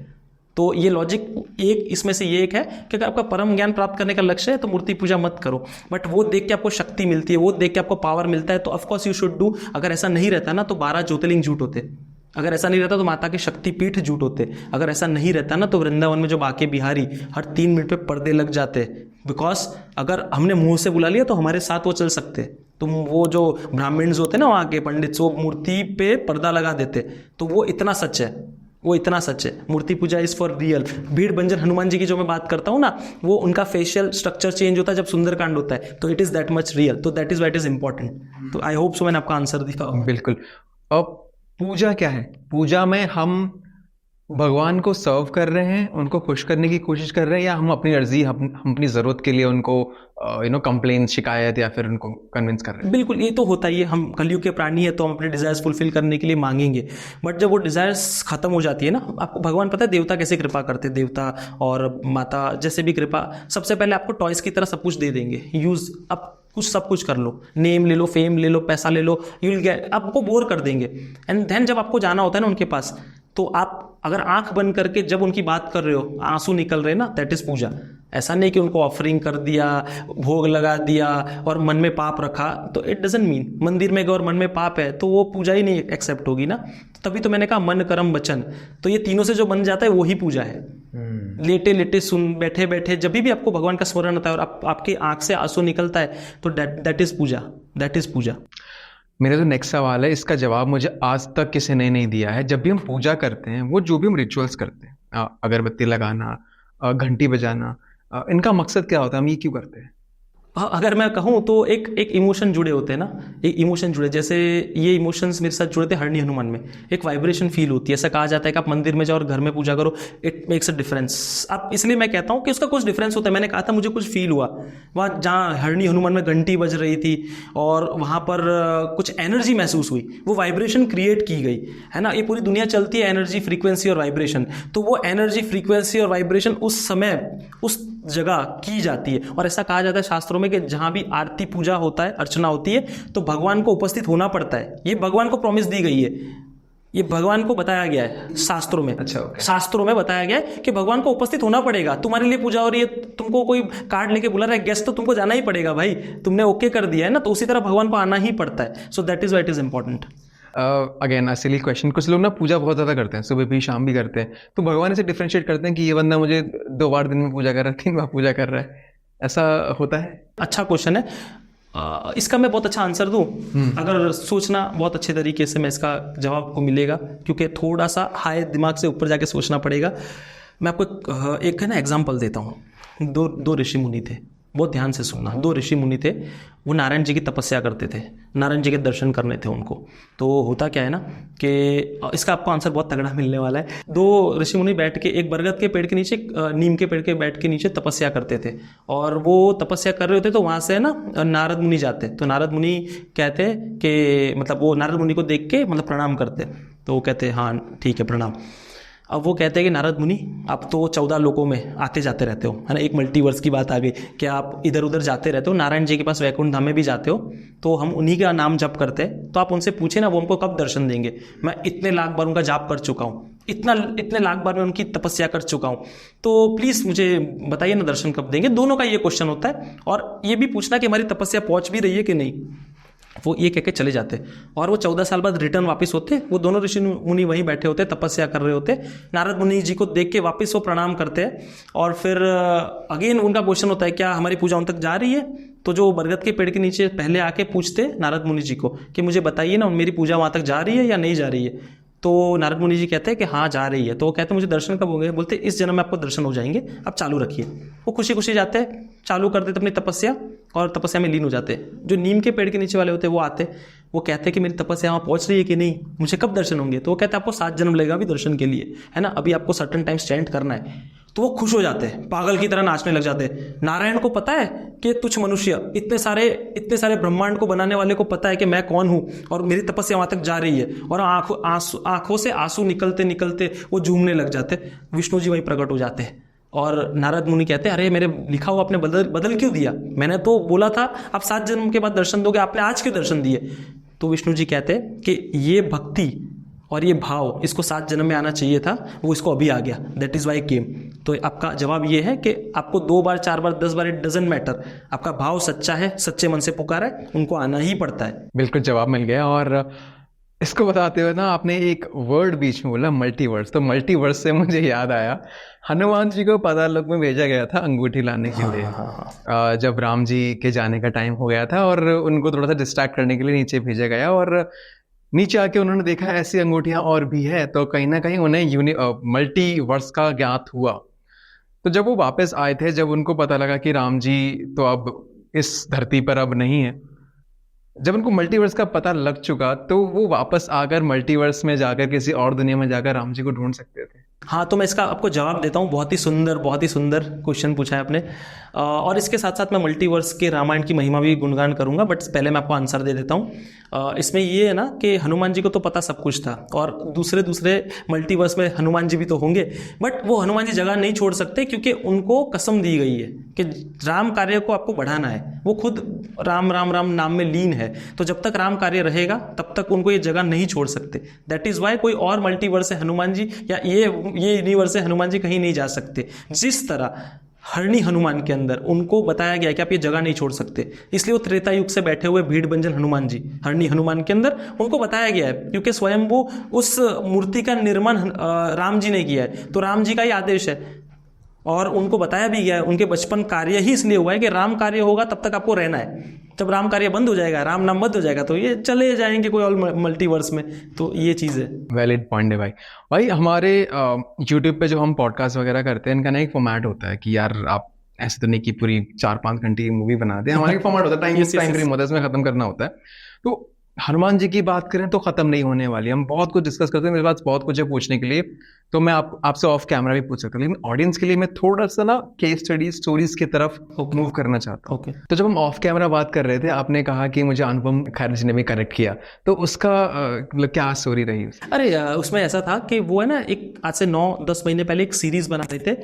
तो ये लॉजिक एक इसमें से ये एक है कि अगर आपका परम ज्ञान प्राप्त करने का लक्ष्य है तो मूर्ति पूजा मत करो। बट वो देख के आपको शक्ति मिलती है, वो देख के आपको पावर मिलता है, तो ऑफकोर्स यू शुड डू। अगर ऐसा नहीं रहता ना, तो 12 ज्योतिर्लिंग झूठ होते। अगर ऐसा नहीं रहता तो माता के शक्तिपीठ झूठ होते। अगर ऐसा नहीं रहता ना, तो वृंदावन में जो बाके बिहारी हर 3 मिनट पे पर्दे लग जाते। बिकॉज अगर हमने मुंह से बुला लिया तो हमारे साथ वो चल सकते। तो वो जो ब्राह्मण्स होते ना, वहाँ के पंडित, वो मूर्ति पे पर्दा लगा देते। तो वो इतना सच है, मूर्ति पूजा इज फॉर रियल। भीड़ बंजर हनुमान जी की जो मैं बात करता हूँ ना, वो उनका फेशियल स्ट्रक्चर चेंज होता है जब सुंदरकांड होता है, तो it is that much real. तो that is what is important. तो आई होप सो मैंने आपका आंसर दिया। बिल्कुल। अब पूजा क्या है? पूजा में हम भगवान को सर्व कर रहे हैं, उनको खुश करने की कोशिश कर रहे हैं, या हम अपनी अर्जी, हम अपनी ज़रूरत के लिए उनको कंप्लेन, शिकायत, या फिर उनको कन्विंस कर रहे हैं? बिल्कुल, ये तो होता ही है। हम कलयुग के प्राणी है, तो हम अपने डिजायर्स फुलफिल करने के लिए मांगेंगे। बट जब वो डिजायर्स खत्म हो जाती है ना, आपको भगवान पता है देवता कैसे कृपा करते हैं? देवता और माता जैसे भी कृपा, सबसे पहले आपको टॉयस की तरह सब कुछ दे देंगे। यूज आप सब कुछ कर लो, नेम ले लो, फेम ले लो, पैसा ले लो, यू विल गेट, आपको बोर कर देंगे। एंड देन जब आपको जाना होता है ना उनके पास, तो आप अगर आंख बंद करके जब उनकी बात कर रहे हो, आंसू निकल रहे हैं ना, दैट इज पूजा। ऐसा नहीं कि उनको ऑफरिंग कर दिया, भोग लगा दिया और मन में पाप रखा, तो इट डजंट मीन। मंदिर में गए और मन में पाप है तो वो पूजा ही नहीं एक्सेप्ट होगी ना। तभी तो मैंने कहा मन, कर्म, वचन, तो ये तीनों से जो बन जाता है वही पूजा है। लेटे लेटे सुन, बैठे बैठे जब भी आपको भगवान का स्मरण होता है और आपकी आंख से आंसू निकलता है, तो दैट इज पूजा। मेरा जो नेक्स्ट सवाल है, इसका जवाब मुझे आज तक किसी ने नहीं दिया है। जब भी हम पूजा करते हैं, वो जो भी हम रिचुअल्स करते हैं, अगरबत्ती लगाना, घंटी बजाना, इनका मकसद क्या होता है? हम ये क्यों करते हैं? अगर मैं कहूँ तो एक इमोशन जुड़े होते हैं ना, एक इमोशन जुड़े। जैसे ये इमोशंस मेरे साथ जुड़े थे हरणी हनुमान में, एक वाइब्रेशन फील होती है। ऐसा कहा जाता है कि आप मंदिर में जाओ और घर में पूजा करो, इट मेक्स अ डिफरेंस। आप इसलिए मैं कहता हूँ कि उसका कुछ डिफरेंस होता है। मैंने कहा था मुझे कुछ फील हुआ वहाँ, जहाँ हरणी हनुमान में घंटी बज रही थी और वहाँ पर कुछ एनर्जी महसूस हुई, वो वाइब्रेशन क्रिएट की गई है ना। ये पूरी दुनिया चलती है एनर्जी, फ्रीक्वेंसी और वाइब्रेशन। तो वो एनर्जी, फ्रीक्वेंसी और वाइब्रेशन उस समय उस जगह की जाती है। और ऐसा कहा जाता है शास्त्रों में कि जहां भी आरती, पूजा होता है, अर्चना होती है, तो भगवान को उपस्थित होना पड़ता है। ये भगवान को प्रॉमिस दी गई है, ये भगवान को बताया गया है शास्त्रों में। अच्छा, okay. शास्त्रों में बताया गया है कि भगवान को उपस्थित होना पड़ेगा। तुम्हारे लिए पूजा हो रही है, तुमको कोई कार्ड लेके बुला रहा है गेस्ट, तो तुमको जाना ही पड़ेगा भाई, तुमने ओके कर दिया है ना। तो उसी तरह भगवान को आना ही पड़ता है। So that is what is important. Again silly question, कुछ लोग ना पूजा बहुत ज़्यादा करते हैं, सुबह भी शाम भी करते हैं, तो भगवान से डिफ्रेंशिएट करते हैं कि ये बंदा मुझे 2 बार दिन में पूजा कर रहा है, 3 बार पूजा कर रहा है, ऐसा होता है? अच्छा क्वेश्चन है। इसका मैं बहुत अच्छा आंसर दूं, अगर सोचना बहुत अच्छे तरीके से मैं इसका जवाब आपको मिलेगा, क्योंकि थोड़ा सा हाई दिमाग से ऊपर जाके सोचना पड़ेगा। मैं आपको एक है ना एग्जाम्पल देता हूँ। दो ऋषि मुनि थे, बहुत ध्यान से सुनना। 2 ऋषि मुनि थे, वो नारायण जी की तपस्या करते थे, नारायण जी के दर्शन करने थे उनको। तो होता क्या है ना कि इसका आपको आंसर बहुत तगड़ा मिलने वाला है। 2 ऋषि मुनि बैठ के एक बरगद के पेड़ के नीचे, नीम के पेड़ के बैठ के नीचे तपस्या करते थे। और वो तपस्या कर रहे होते, तो वहाँ से ना नारद मुनि जाते। तो नारद मुनि कहते कि मतलब वो नारद मुनि को देख के मतलब प्रणाम करते। तो वो कहते हाँ ठीक है प्रणाम। अब वो कहते हैं कि नारद मुनि आप तो 14 लोकों में आते जाते रहते हो, है ना, एक मल्टीवर्स की बात आ गई कि आप इधर उधर जाते रहते हो, नारायण जी के पास वैकुंठ धाम में भी जाते हो, तो हम उन्हीं का नाम जप करते हैं। तो आप उनसे पूछे ना वो हमको कब दर्शन देंगे। मैं इतने लाख बार उनका जाप कर चुका हूँ, इतने लाख बार मैं उनकी तपस्या कर चुका हूँ, तो प्लीज़ मुझे बताइए ना दर्शन कब देंगे। दोनों का ये क्वेश्चन होता है, और ये भी पूछना कि हमारी तपस्या पहुँच भी रही है कि नहीं। वो ये कह के चले जाते और वो 14 साल बाद रिटर्न वापस होते। वो दोनों ऋषि मुनि वहीं बैठे होते, तपस्या कर रहे होते। नारद मुनि जी को देख के वापस वो प्रणाम करते हैं और फिर अगेन उनका क्वेश्चन होता है क्या हमारी पूजा उन तक जा रही है। तो जो बरगद के पेड़ के नीचे पहले आके पूछते नारद मुनि जी को कि मुझे बताइए ना मेरी पूजा वहाँ तक जा रही है या नहीं जा रही है। तो नारद मुनि जी कहते हैं कि हाँ जा रही है। तो वो कहते हैं मुझे दर्शन कब होंगे। बोलते इस जन्म में आपको दर्शन हो जाएंगे, आप चालू रखिए। वो खुशी खुशी जाते हैं, चालू कर देते अपनी तपस्या और तपस्या में लीन हो जाते हैं। जो नीम के पेड़ के नीचे वाले होते हैं वो आते, वो कहते हैं कि मेरी तपस्या वहाँ पहुँच रही है कि नहीं, मुझे कब दर्शन होंगे। तो वो कहते हैं आपको 7 जन्म लगेगा अभी दर्शन के लिए, है ना, अभी आपको सर्टन टाइम स्टैंड करना है। तो वो खुश हो जाते हैं, पागल की तरह नाचने लग जाते हैं। नारायण को पता है कि तुच्छ मनुष्य, इतने सारे ब्रह्मांड को बनाने वाले को पता है कि मैं कौन हूँ और मेरी तपस्या वहाँ तक जा रही है। और आंखों से आंसू निकलते निकलते वो झूमने लग जाते। विष्णु जी वहीं प्रकट हो जाते हैं और नारद मुनि कहते हैं अरे मेरे लिखा हुआ आपने बदल क्यों दिया, मैंने तो बोला था आप 7 जन्म के बाद दर्शन दोगे, आपने आज क्यों दर्शन दिए। तो विष्णु जी कहते हैं कि ये भक्ति और ये भाव इसको 7 जन्म में आना चाहिए था, वो इसको अभी आ गया, दैट इज वाई केम। तो आपका जवाब ये है कि आपको 2 बार 4 बार 10 बार इट डजंट मैटर, आपका भाव सच्चा है, सच्चे मन से पुकारा है, उनको आना ही पड़ता है। बिल्कुल जवाब मिल गया। और इसको बताते हुए ना आपने एक वर्ड बीच में बोला मल्टीवर्स, तो मल्टीवर्स से मुझे याद आया हनुमान जी को पाताल लोक में भेजा गया था अंगूठी लाने के लिए। जब राम जी के जाने का टाइम हो गया था और उनको थोड़ा सा डिस्ट्रैक्ट करने के लिए नीचे भेजा गया और नीचे आके उन्होंने देखा ऐसी अंगूठियां और भी है, तो कहीं ना कहीं उन्हें मल्टीवर्स का ज्ञात हुआ। तो जब वो वापस आए थे, जब उनको पता लगा कि राम जी तो अब इस धरती पर अब नहीं है, जब उनको मल्टीवर्स का पता लग चुका तो वो वापस आकर मल्टीवर्स में जाकर किसी और दुनिया में जाकर राम जी को ढूंढ सकते थे। हाँ, तो मैं इसका आपको जवाब देता हूँ। बहुत ही सुंदर क्वेश्चन पूछा है आपने। और इसके साथ साथ मैं मल्टीवर्स के रामायण की महिमा भी गुणगान करूँगा, बट पहले मैं आपको आंसर दे देता हूँ। इसमें ये है ना कि हनुमान जी को तो पता सब कुछ था और दूसरे मल्टीवर्स में हनुमान जी भी तो होंगे, बट वो हनुमान जी जगह नहीं छोड़ सकते क्योंकि उनको कसम दी गई है कि राम कार्य को आपको बढ़ाना है। वो खुद राम राम राम नाम में लीन है, तो जब तक राम कार्य रहेगा तब तक उनको ये जगह नहीं छोड़ सकते। दैट इज वाई कोई और मल्टीवर्स है हनुमान जी या ये यूनिवर्स है हनुमान जी कहीं नहीं जा सकते। जिस तरह हरणी हनुमान के अंदर उनको बताया गया कि आप ये जगह नहीं छोड़ सकते, इसलिए वो त्रेता युग से बैठे हुए भीड़ भंजन हनुमान जी हरणी हनुमान के अंदर उनको बताया गया है, क्योंकि स्वयं वो उस मूर्ति का निर्माण राम जी ने किया है, तो राम जी का ही आदेश है। और उनको बताया भी गया है, उनके बचपन कार्य ही इसलिए हुआ है कि राम कार्य होगा तब तक आपको रहना है, जब राम कार्य बंद हो जाएगा, राम नाम बंद हो जाएगा, तो ये चले जाएंगे कोई और मल्टीवर्स में। तो ये चीज़ है। वैलिड पॉइंट है भाई हमारे यूट्यूब पे जो हम पॉडकास्ट वगैरह करते हैं, इनका ना एक फॉर्मेट होता है कि यार आप ऐसे तो नहीं कि पूरी 4-5 घंटे की मूवी बना दें, हमारा एक फॉर्मेट होता है, टाइम फ्रेम होता है, इसमें खत्म करना होता है। तो हनुमान जी की बात करें तो खत्म नहीं होने वाली, हम बहुत कुछ डिस्कस करते हैं, मेरे पास बहुत कुछ है पूछने के लिए, तो मैं आपसे ऑफ कैमरा भी पूछ सकता हूँ, लेकिन ऑडियंस के लिए मैं थोड़ा सा ना केस स्टोरीज की तरफ मूव करना चाहता हूँ। तो जब हम ऑफ कैमरा बात कर रहे थे, आपने कहा कि मुझे अनुपम खैर जी ने भी करेक्ट किया, तो उसका मतलब क्या स्टोरी रही? अरे उसमें ऐसा था कि वो है ना, एक आज से 9-10 महीने पहले एक सीरीज बना रहे थे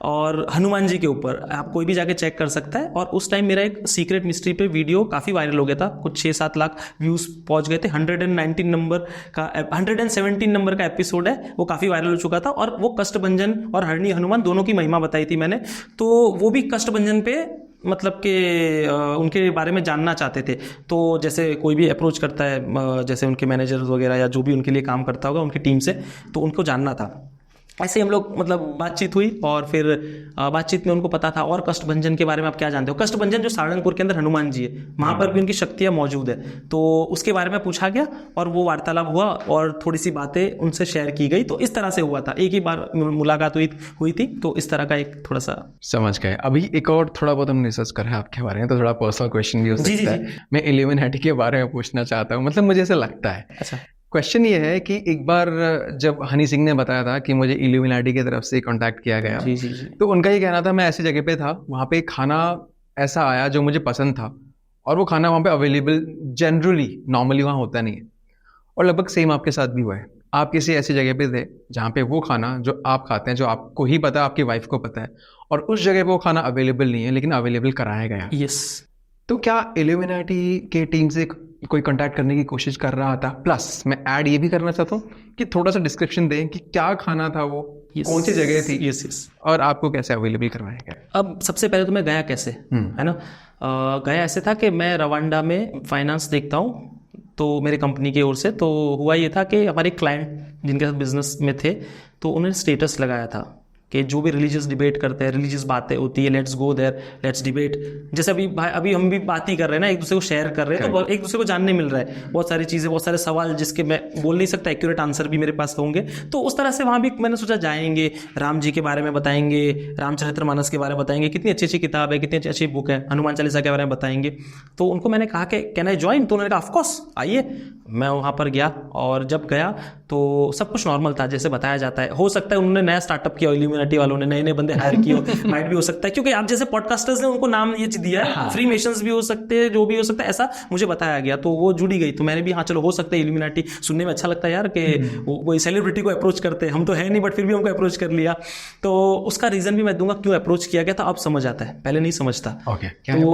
और हनुमान जी के ऊपर, आप कोई भी जाके चेक कर सकता है। और उस टाइम मेरा एक सीक्रेट मिस्ट्री पे वीडियो काफ़ी वायरल हो गया था, कुछ 6-7 लाख व्यूज़ पहुंच गए थे। 117 नंबर का एपिसोड है, वो काफ़ी वायरल हो चुका था। और वो कष्टभंजन और हरणी हनुमान दोनों की महिमा बताई थी मैंने, तो वो भी कष्टभंजन पे मतलब कि उनके बारे में जानना चाहते थे। तो जैसे कोई भी अप्रोच करता है, जैसे उनके मैनेजर वगैरह या जो भी उनके लिए काम करता होगा उनकी टीम से, तो उनको जानना था। ऐसे हम लोग मतलब बातचीत हुई और फिर बातचीत में उनको पता था। और कष्टभंजन के बारे में आप क्या जानते हो? कष्टभंजन जो सारंगपुर के अंदर हनुमान जी है, वहाँ पर भी उनकी शक्तियाँ मौजूद है, तो उसके बारे में पूछा गया और वो वार्तालाप हुआ और थोड़ी सी बातें उनसे शेयर की गई। तो इस तरह से हुआ था, एक ही बार मुलाकात हुई थी, तो इस तरह का एक थोड़ा सा समझ गए। अभी एक और थोड़ा बहुत हम रिसर्च कर रहे हैं आपके बारे में, तो थोड़ा पर्सनल क्वेश्चन भी हो सकता है। मैं इल्यूमिनाटी के बारे में पूछना चाहता हूँ, मतलब मुझे ऐसा लगता है। अच्छा, क्वेश्चन ये है कि एक बार जब हनी सिंह ने बताया था कि मुझे इल्यूमिनाटी की तरफ से कांटेक्ट किया गया, जी। तो उनका ये कहना था मैं ऐसी जगह पे था, वहाँ पे खाना ऐसा आया जो मुझे पसंद था और वो खाना वहाँ पे अवेलेबल जनरली नॉर्मली वहाँ होता नहीं है। और लगभग सेम आपके साथ भी हुआ है, आप किसी ऐसी जगह पे थे जहाँ पे वो खाना जो आप खाते हैं, जो आपको ही पता है, आपकी वाइफ को पता है, और उस जगह पे वो खाना अवेलेबल नहीं है लेकिन अवेलेबल कराया गया। यस। तो क्या इल्यूमिनाटी के टीम से कोई कांटेक्ट करने की कोशिश कर रहा था? प्लस मैं ऐड ये भी करना चाहता हूँ कि थोड़ा सा डिस्क्रिप्शन दें कि क्या खाना था वो, कौन सी जगह थी? यस। और आपको कैसे अवेलेबल करवाया गया? अब सबसे पहले तो मैं गया कैसे, है ना, गया ऐसे था कि मैं रवांडा में फाइनेंस देखता हूँ, तो मेरे कंपनी की ओर से। तो हुआ ये था कि हमारे क्लाइंट जिनके साथ बिजनेस में थे, तो उन्होंने स्टेटस लगाया था कि जो भी रिलीजियस डिबेट करते हैं, रिलीजियस बातें होती है, let's go there, let's debate. जैसे अभी हम भी बात ही कर रहे हैं ना, एक दूसरे को शेयर कर रहे हैं, तो एक दूसरे को जानने मिल रहा है बहुत सारी चीज़ें, बहुत सारे सवाल जिसके मैं बोल नहीं सकता, एक्यूरेट आंसर भी मेरे पास होंगे। तो उस तरह से वहाँ भी मैंने सोचा जाएंगे, राम जी के बारे में बताएंगे, रामचरितमानस के बारे में बताएंगे, कितनी अच्छी अच्छी किताब है, कितनी अच्छी अच्छी बुक है, हनुमान चालीसा के बारे में बताएंगे। तो उनको मैंने कहा कि कैन आई ज्वाइन? तो उन्होंने कहा ऑफकोर्स आइए। मैं वहाँ पर गया, और जब गया तो सब कुछ नॉर्मल था जैसे बताया जाता है। हो सकता है उन्होंने नया स्टार्टअप किया, इल्यूमिनाटी वालों ने नए नए बंदे हायर किए, माइट भी हो सकता है, क्योंकि आप जैसे पॉडकास्टर्स ने उनको नाम ये दिया है, फ्री मेशंस भी हो सकते हैं, जो भी हो सकता है, ऐसा मुझे बताया गया। तो वो जुड़ी गई, तो मैंने भी हाँ चलो हो सकता है इल्यूमिनाटी, सुनने में अच्छा लगता है यार कि कोई सेलिब्रिटी को अप्रोच करते हैं, हम तो है नहीं बट फिर भी हमको अप्रोच कर लिया। तो उसका रीजन भी मैं दूंगा क्यों अप्रोच किया गया था, अब समझ आता है, पहले नहीं समझता। तो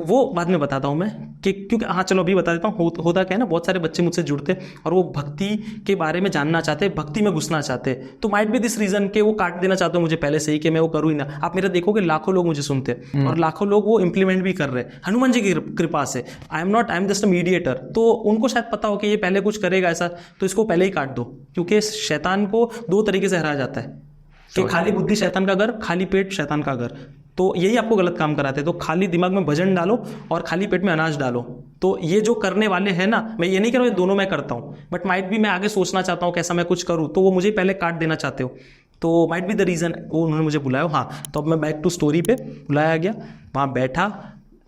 वो बाद में बताता हूँ मैं कि क्योंकि हाँ चलो अभी बता देता हूँ। होता क्या है ना, बहुत सारे बच्चे मुझसे जुड़ते और वो भक्ति के बारे में जानना चाहते, भक्ति में घुसना चाहते, तो माइट बी दिस रीजन के वो काट देना चाहते हो मुझे पहले से ही कि मैं वो करूँ ही ना। आप मेरा देखोगे लाखों लोग मुझे सुनते और लाखों लोग वो इंप्लीमेंट भी कर रहे हैं हनुमान जी की कृपा से। I am just a mediator. तो उनको शायद पता हो कि ये पहले कुछ करेगा ऐसा, तो इसको पहले ही काट दो, क्योंकि शैतान को दो तरीके से हराया जाता है कि खाली बुद्धि शैतान का घर, खाली पेट शैतान का घर। तो यही आपको गलत काम कराते हैं। तो खाली दिमाग में भजन डालो और खाली पेट में अनाज डालो। तो ये जो करने वाले हैं ना, मैं ये नहीं कह रहा हूँ दोनों मैं करता हूँ, बट माइट भी मैं आगे सोचना चाहता हूँ कैसा मैं कुछ करूँ, तो वो मुझे पहले काट देना चाहते हो। तो माइट बी द रीज़न वो उन्होंने मुझे बुलाया। हाँ, तो अब मैं बैक टू स्टोरी पे बुलाया गया, वहाँ बैठा,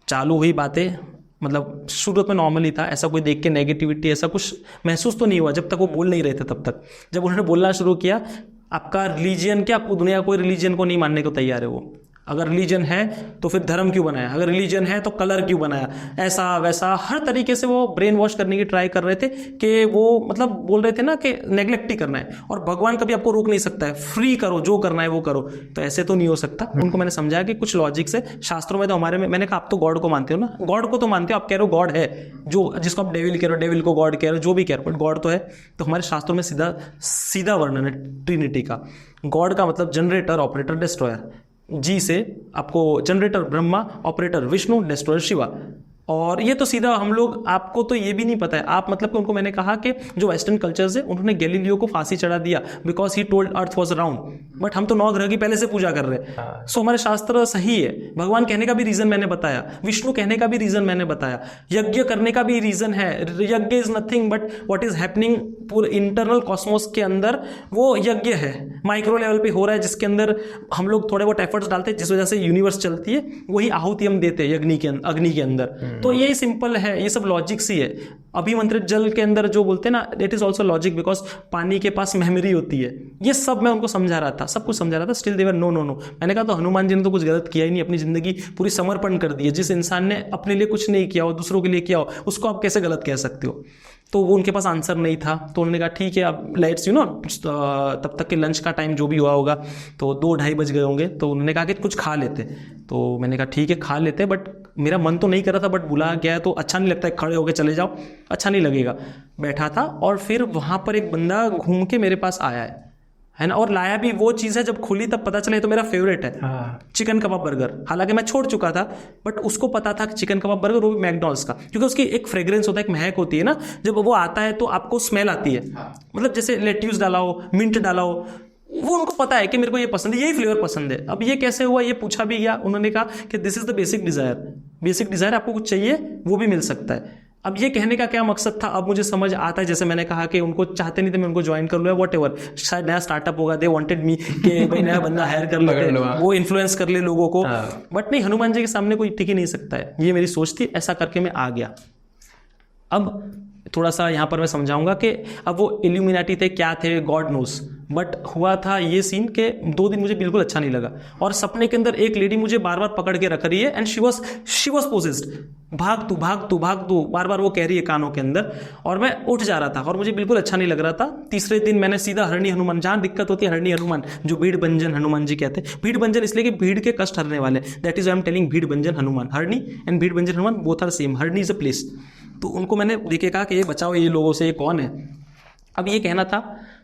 चालू हुई बातें। मतलब शुरुआत में नॉर्मल ही था, ऐसा कोई देख के नेगेटिविटी ऐसा कुछ महसूस तो नहीं हुआ जब तक वो बोल नहीं रहे थे तब तक। जब उन्होंने बोलना शुरू किया, आपका रिलीजन क्या, दुनिया कोई रिलीजन को नहीं मानने को तैयार है वो। अगर रिलीजन है तो फिर धर्म क्यों बनाया, अगर रिलीजन है तो कलर क्यों बनाया, ऐसा वैसा हर तरीके से वो ब्रेन वॉश करने की ट्राई कर रहे थे कि वो मतलब बोल रहे थे ना कि नेग्लेक्ट ही करना है और भगवान कभी आपको रोक नहीं सकता है, फ्री करो, जो करना है वो करो। तो ऐसे तो नहीं हो सकता। उनको मैंने समझाया कि कुछ लॉजिक से, शास्त्रों में तो हमारे में, मैंने कहा आप तो गॉड को मानते हो ना, गॉड को तो मानते हो, आप कह रहे हो गॉड है, जो जिसको आप डेविल कह रहे हो, डेविल को गॉड कह रहे हो, जो भी कह रहे हो, बट गॉड तो है। तो हमारे शास्त्रों में सीधा सीधा वर्णन है ट्रिनिटी का। गॉड का मतलब जनरेटर, ऑपरेटर, डिस्ट्रॉयर। जी से आपको generator Brahma, operator Vishnu, destroyer Shiva. और ये तो सीधा हम लोग, आपको तो ये भी नहीं पता है आप, मतलब कि उनको मैंने कहा कि जो वेस्टर्न कल्चर्स है उन्होंने गैलीलियो को फांसी चढ़ा दिया because he told earth was round, but हम तो 9 ग्रह की पहले से पूजा कर रहे हैं। सो हमारे शास्त्र सही है। भगवान कहने का भी रीजन मैंने बताया, विष्णु कहने का भी रीजन मैंने बताया, यज्ञ करने का भी रीजन है। यज्ञ is nothing but what is happening पूरे इंटरनल कॉस्मोस के अंदर, वो यज्ञ है, माइक्रो लेवल पे हो रहा है, जिसके अंदर हम लोग थोड़े बहुत एफर्ट्स डालते हैं, जिस वजह से यूनिवर्स चलती है, वही आहुति हम देते हैं अग्नि के अंदर। तो यही सिंपल है, ये सब लॉजिक सी है। अभिमंत्रित जल के अंदर जो बोलते हैं ना, it is also logic because पानी के पास मेमोरी होती है। ये सब मैं उनको समझा रहा था, सब कुछ समझा रहा था, स्टिल देवर नो नो नो। मैंने कहा तो हनुमान जी ने तो कुछ गलत किया ही नहीं, अपनी जिंदगी पूरी समर्पण कर दी है। जिस इंसान ने अपने लिए कुछ नहीं किया हो, दूसरों के लिए किया हो, उसको आप कैसे गलत कह सकते हो। तो वो उनके पास आंसर नहीं था, तो उन्होंने कहा ठीक है अब लेट्स तब तक के लंच का टाइम जो भी हुआ होगा, तो 2-2:30 बज गए होंगे। तो उन्होंने कहा कि कुछ खा लेते, तो मैंने कहा ठीक है खा लेते, बट मेरा मन तो नहीं कर रहा था, बट बुला गया तो अच्छा नहीं लगता है, खड़े होके चले जाओ अच्छा नहीं लगेगा। बैठा था और फिर वहाँ पर एक बंदा घूम के मेरे पास आया है ना, और लाया भी वो चीज़ है, जब खुली तब पता चला ये तो मेरा फेवरेट है, चिकन कबाब बर्गर। हालांकि मैं छोड़ चुका था, बट उसको पता था कि चिकन कबाब बर्गर, वो भी मैकडॉनल्ड्स का, क्योंकि उसकी एक फ्रेग्रेंस होता है, एक महक होती है ना, जब वो आता है तो आपको स्मेल आती है। मतलब जैसे लेट्यूस डाला हो, मिंट डाला हो, वो उनको पता है कि मेरे को ये पसंद है, यही फ्लेवर पसंद है। अब ये कैसे हुआ, ये पूछा भी गया। उन्होंने कहा कि this is the basic desire, आपको कुछ चाहिए वो भी मिल सकता है। अब ये कहने का क्या मकसद था, अब मुझे समझ आता है। जैसे मैंने कहा कि उनको चाहते नहीं थे मैं उनको ज्वाइन कर लूँ, वॉट एवर, शायद नया स्टार्टअप होगा, दे वांटेड मी कि भाई नया बंदा हायर कर लेते, वो इन्फ्लुएंस कर ले लोगों को। बट नहीं, हनुमान जी के सामने कोई टिक ही नहीं सकता है, ये मेरी सोच थी। ऐसा करके मैं आ गया। अब थोड़ा सा यहाँ पर मैं समझाऊंगा कि अब वो इल्यूमिनाटी थे क्या थे, गॉड नोस, बट हुआ था ये सीन के 2 दिन मुझे बिल्कुल अच्छा नहीं लगा। और सपने के अंदर एक लेडी मुझे बार बार पकड़ के रख रही है, एंड शी वाज पोजेस्ड, भाग तू, बार बार वो कह रही है कानों के अंदर। और मैं उठ जा रहा था और मुझे बिल्कुल अच्छा नहीं लग रहा था। तीसरे दिन मैंने सीधा हरणी हनुमान, जहाँ दिक्कत होती है हरणी हनुमान, जो भीड़ भंजन हनुमान जी कहते हैं। भीड़ भंजन इसलिए कि भीड़ के कष्ट हरने वाले, that is I am telling, Bhid Bhanjan Hanuman, Harni and Bhid Bhanjan Hanuman both are same. Harni is a place. तो उनको मैंने देखे कहा कि ये बचाओ, ये लोगों से, ये कौन है। अब ये कहना था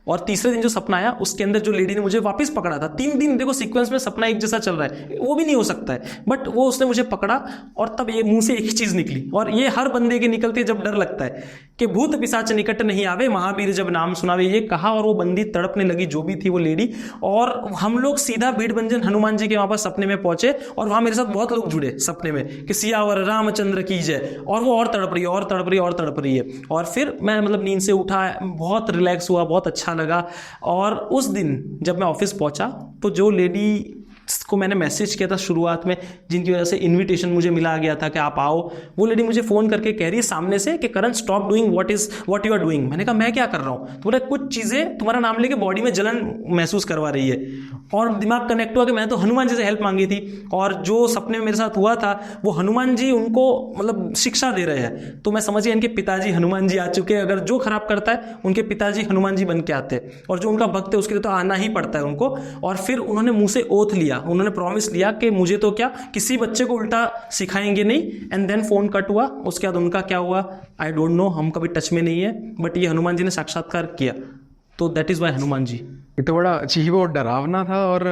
और तीसरे दिन जो सपना आया उसके अंदर जो लेडी ने मुझे वापस पकड़ा था, 3 दिन देखो सीक्वेंस में सपना एक जैसा चल रहा है, वो भी नहीं हो सकता है, बट वो उसने मुझे पकड़ा और तब ये मुंह से एक ही चीज निकली, और ये हर बंदे के निकलती है जब डर लगता है कि भूत पिशाच निकट नहीं आवे, महावीर जब नाम सुनावे, ये कहा और वो बंदी तड़पने लगी जो भी थी वो लेडी, और हम लोग सीधा भीड़ भंजन हनुमान जी के वहां पर सपने में पहुंचे, और वहां मेरे साथ बहुत लोग जुड़े सपने में कि सियावर रामचंद्र की जय, और वो और तड़प रही है और तड़प रही है और तड़प रही है। और फिर मैं मतलब नींद से उठा, बहुत रिलैक्स हुआ, बहुत अच्छा लगा। और उस दिन जब मैं ऑफिस पहुंचा तो जो लेडी को मैंने मैसेज किया था शुरुआत में, जिनकी वजह से इनविटेशन मुझे मिला गया था कि आप आओ, वो लेडी मुझे फोन करके कह रही है सामने से कि Karan stop doing what you are doing. मैंने कहा मैं क्या कर रहा हूँ? तो बोला कुछ चीजें तुम्हारा नाम लेके बॉडी में जलन महसूस करवा रही है, और दिमाग कनेक्ट हुआ कि मैंने तो हनुमान जी से हेल्प मांगी थी, और जो सपने में मेरे साथ हुआ था वो हनुमान जी उनको मतलब शिक्षा दे रहे हैं। तो मैं समझ गया इनके पिताजी हनुमान जी आ चुके हैं, अगर जो खराब करता है उनके पिताजी हनुमान जी बन के आते हैं, और जो उनका भक्त है उसके लिए तो आना ही पड़ता है उनको। और फिर उन्होंने मुंह से ओथ लिया, उन्होंने प्रॉमिस लिया कि मुझे तो क्या किसी बच्चे को उल्टा सिखाएंगे नहीं। एंड देन फोन कट हुआ, उसके बाद उनका क्या हुआ आई डोंट नो, हम कभी टच में नहीं है, बट ये हनुमान जी ने साक्षात्कार किया, तो that is why Hanuman ji. ये तो बड़ा अजीब और डरावना था। और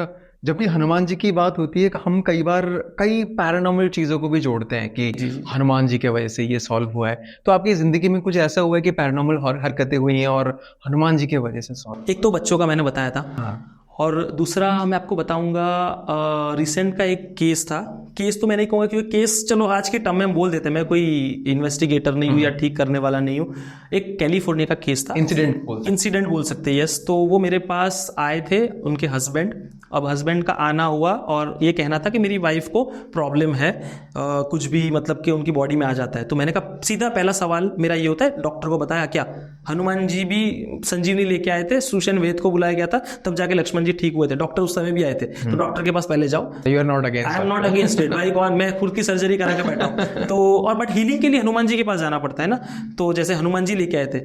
जब भी हनुमान जी की बात होती है, हम कई बार कई पैरानॉर्मल चीज़ों को भी जोड़ते हैं कि हनुमान जी के वजह से ये सॉल्व हुआ है। तो आपकी ज़िंदगी में कुछ ऐसा हुआ है कि पैरानॉर्मल हरकतें हुई हैं और हनुमान जी के वजह से सॉल्व? एक तो बच्चों का मैंने बताया था, हाँ। और दूसरा मैं आपको बताऊंगा रिसेंट का एक केस था। केस तो मैं नहीं कहूँगा क्योंकि केस चलो आज के टर्म में बोल देते हैं, मैं कोई इन्वेस्टिगेटर नहीं हूँ या ठीक करने वाला नहीं हूँ। एक कैलिफोर्निया का केस था, इंसिडेंट बोल सकते हैं, यस। तो वो मेरे पास आए थे उनके हस्बैंड। अब हस्बैंड का आना हुआ और ये कहना था कि मेरी वाइफ को प्रॉब्लम है, कुछ भी मतलब कि उनकी बॉडी में आ जाता है। तो मैंने कहा सीधा पहला सवाल मेरा ये होता है, डॉक्टर को बताया क्या? हनुमान जी भी संजीवनी लेके आए थे, सुषेण वेद को बुलाया गया था, तब जाके लक्ष्मण जी ठीक हुए थे। डॉक्टर उस समय भी आए थे, तो डॉक्टर के पास पहले जाओ। You are not against? I am not against it भाई, कौन, मैं खुद की सर्जरी करा के बैठा हूँ। तो और बट हीलिंग के लिए हनुमान जी के पास जाना पड़ता है ना, तो जैसे हनुमान जी लेके आए थे।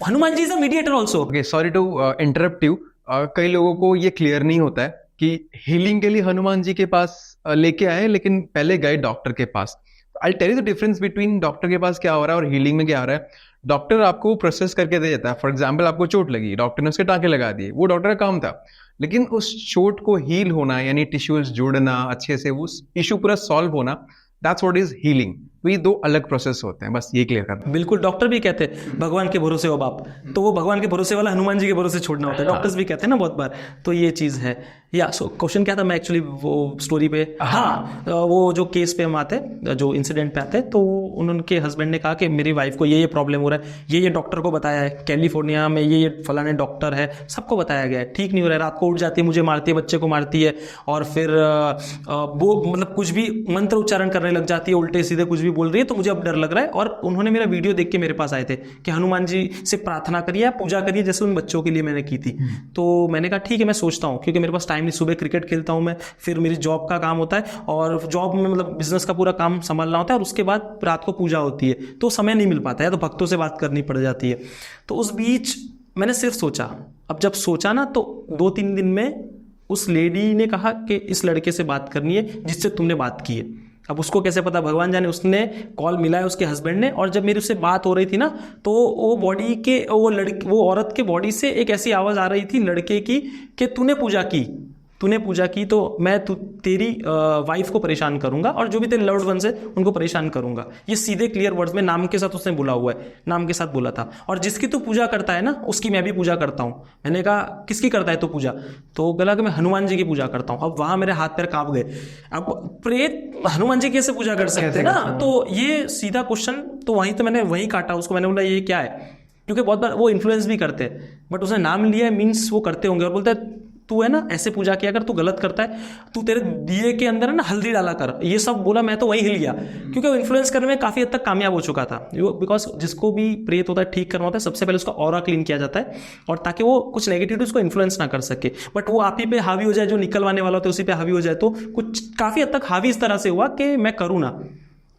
Hanuman ji is a mediator also. Okay, sorry to interrupt you. कई लोगों को ये क्लियर नहीं होता है कि हीलिंग के लिए हनुमान जी के पास लेके आए, लेकिन पहले गए डॉक्टर के पास। I tell you the difference between doctor के पास क्या हो रहा है और हीलिंग में क्या हो रहा है। डॉक्टर आपको प्रोसेस करके दे देता है। फॉर एग्जाम्पल आपको चोट लगी, डॉक्टर ने उसके टाँके लगा दिए, वो डॉक्टर का काम था। लेकिन उस चोट को हील होना, यानी टिश्यूज जोड़ना अच्छे से, वो इशू पूरा सॉल्व होना, दैट्स व्हाट इज हीलिंग। तो ये दो अलग प्रोसेस होते हैं, बस ये क्लियर करना। बिल्कुल, डॉक्टर भी कहते हैं भगवान के भरोसे हो बाप, तो वो भगवान के भरोसे वाला हनुमान जी के भरोसे छोड़ना होता है, डॉक्टर्स भी कहते हैं ना बहुत बार। तो ये चीज़ है। या सो क्वेश्चन क्या था, मैं एक्चुअली वो स्टोरी पे, हाँ वो जो केस पे हम आते, जो इंसिडेंट पे आते, तो उनके हस्बैंड ने कहा कि मेरी वाइफ को ये प्रॉब्लम हो रहा है, ये डॉक्टर को बताया है, कैलिफोर्निया में ये फलाने डॉक्टर है, सबको बताया गया है, ठीक नहीं हो रहा है, रात को उठ जाती है, मुझे मारती है, बच्चे को मारती है, और फिर वो मतलब कुछ भी मंत्र उच्चारण करने लग जाती है, उल्टे सीधे कुछ भी बोल रही है, तो मुझे अब डर लग रहा है। और उन्होंने मेरा वीडियो देख के मेरे पास आए थे कि हनुमान जी से प्रार्थना करिए, पूजा करिए, जैसे उन बच्चों के लिए मैंने की थी। तो मैंने कहा ठीक है, मैं सोचता हूँ, क्योंकि मेरे पास टाइम नहीं, सुबह क्रिकेट खेलता हूँ मैं, फिर मेरी जॉब का काम होता है, और जॉब में मतलब बिजनेस का पूरा काम संभालना होता है, और उसके बाद रात को पूजा होती है, तो समय नहीं मिल पाता है, तो भक्तों से बात करनी पड़ जाती है। तो उस बीच मैंने सिर्फ सोचा। अब जब सोचा ना, तो 2-3 दिन में उस लेडी ने कहा कि इस लड़के से बात करनी है जिससे तुमने बात की है। अब उसको कैसे पता, भगवान जाने, उसने कॉल मिला है उसके हस्बैंड ने, और जब मेरी उससे बात हो रही थी ना, तो वो बॉडी के वो औरत के बॉडी से एक ऐसी आवाज़ आ रही थी लड़के की कि तूने पूजा की तो मैं तेरी वाइफ को परेशान करूंगा, और जो भी तेरे लव्ड वंस है उनको परेशान करूंगा। ये सीधे क्लियर वर्ड्स में नाम के साथ उसने बोला हुआ है, नाम के साथ बोला था। और जिसकी तू पूजा करता है ना, उसकी मैं भी पूजा करता हूँ। मैंने कहा किसकी करता है तू पूजा? तो बोला कि मैं हनुमान जी की पूजा करता हूँ। अब वहां मेरे हाथ पैर कांप गए। अब प्रेत हनुमान जी कैसे पूजा कर सकते हैं ना? तो ये सीधा क्वेश्चन, तो वहीं तो मैंने वहीं काटा उसको। मैंने बोला ये क्या है, क्योंकि बहुत बार वो इन्फ्लुएंस भी करते हैं, बट उसने नाम लिया है, मीन्स वो करते होंगे। और बोलता है तू है ना ऐसे पूजा किया कर, तू गलत करता है, तू तेरे दिए के अंदर है ना हल्दी डाला कर, ये सब बोला। मैं तो वहीं हिल गया, क्योंकि वो इन्फ्लुएंस करने में काफी हद तक कामयाब हो चुका था। बिकॉज जिसको भी प्रेत होता है, ठीक करना होता है, सबसे पहले उसका ऑरा क्लीन किया जाता है, और ताकि वो कुछ नेगेटिविटी उसको इन्फ्लुएंस ना कर सके। बट वो आप ही पे हावी हो जाए, जो निकलवाने वाला होता है उसी पे हावी हो जाए, तो कुछ काफी हद तक हावी इस तरह से हुआ कि मैं करूँ ना।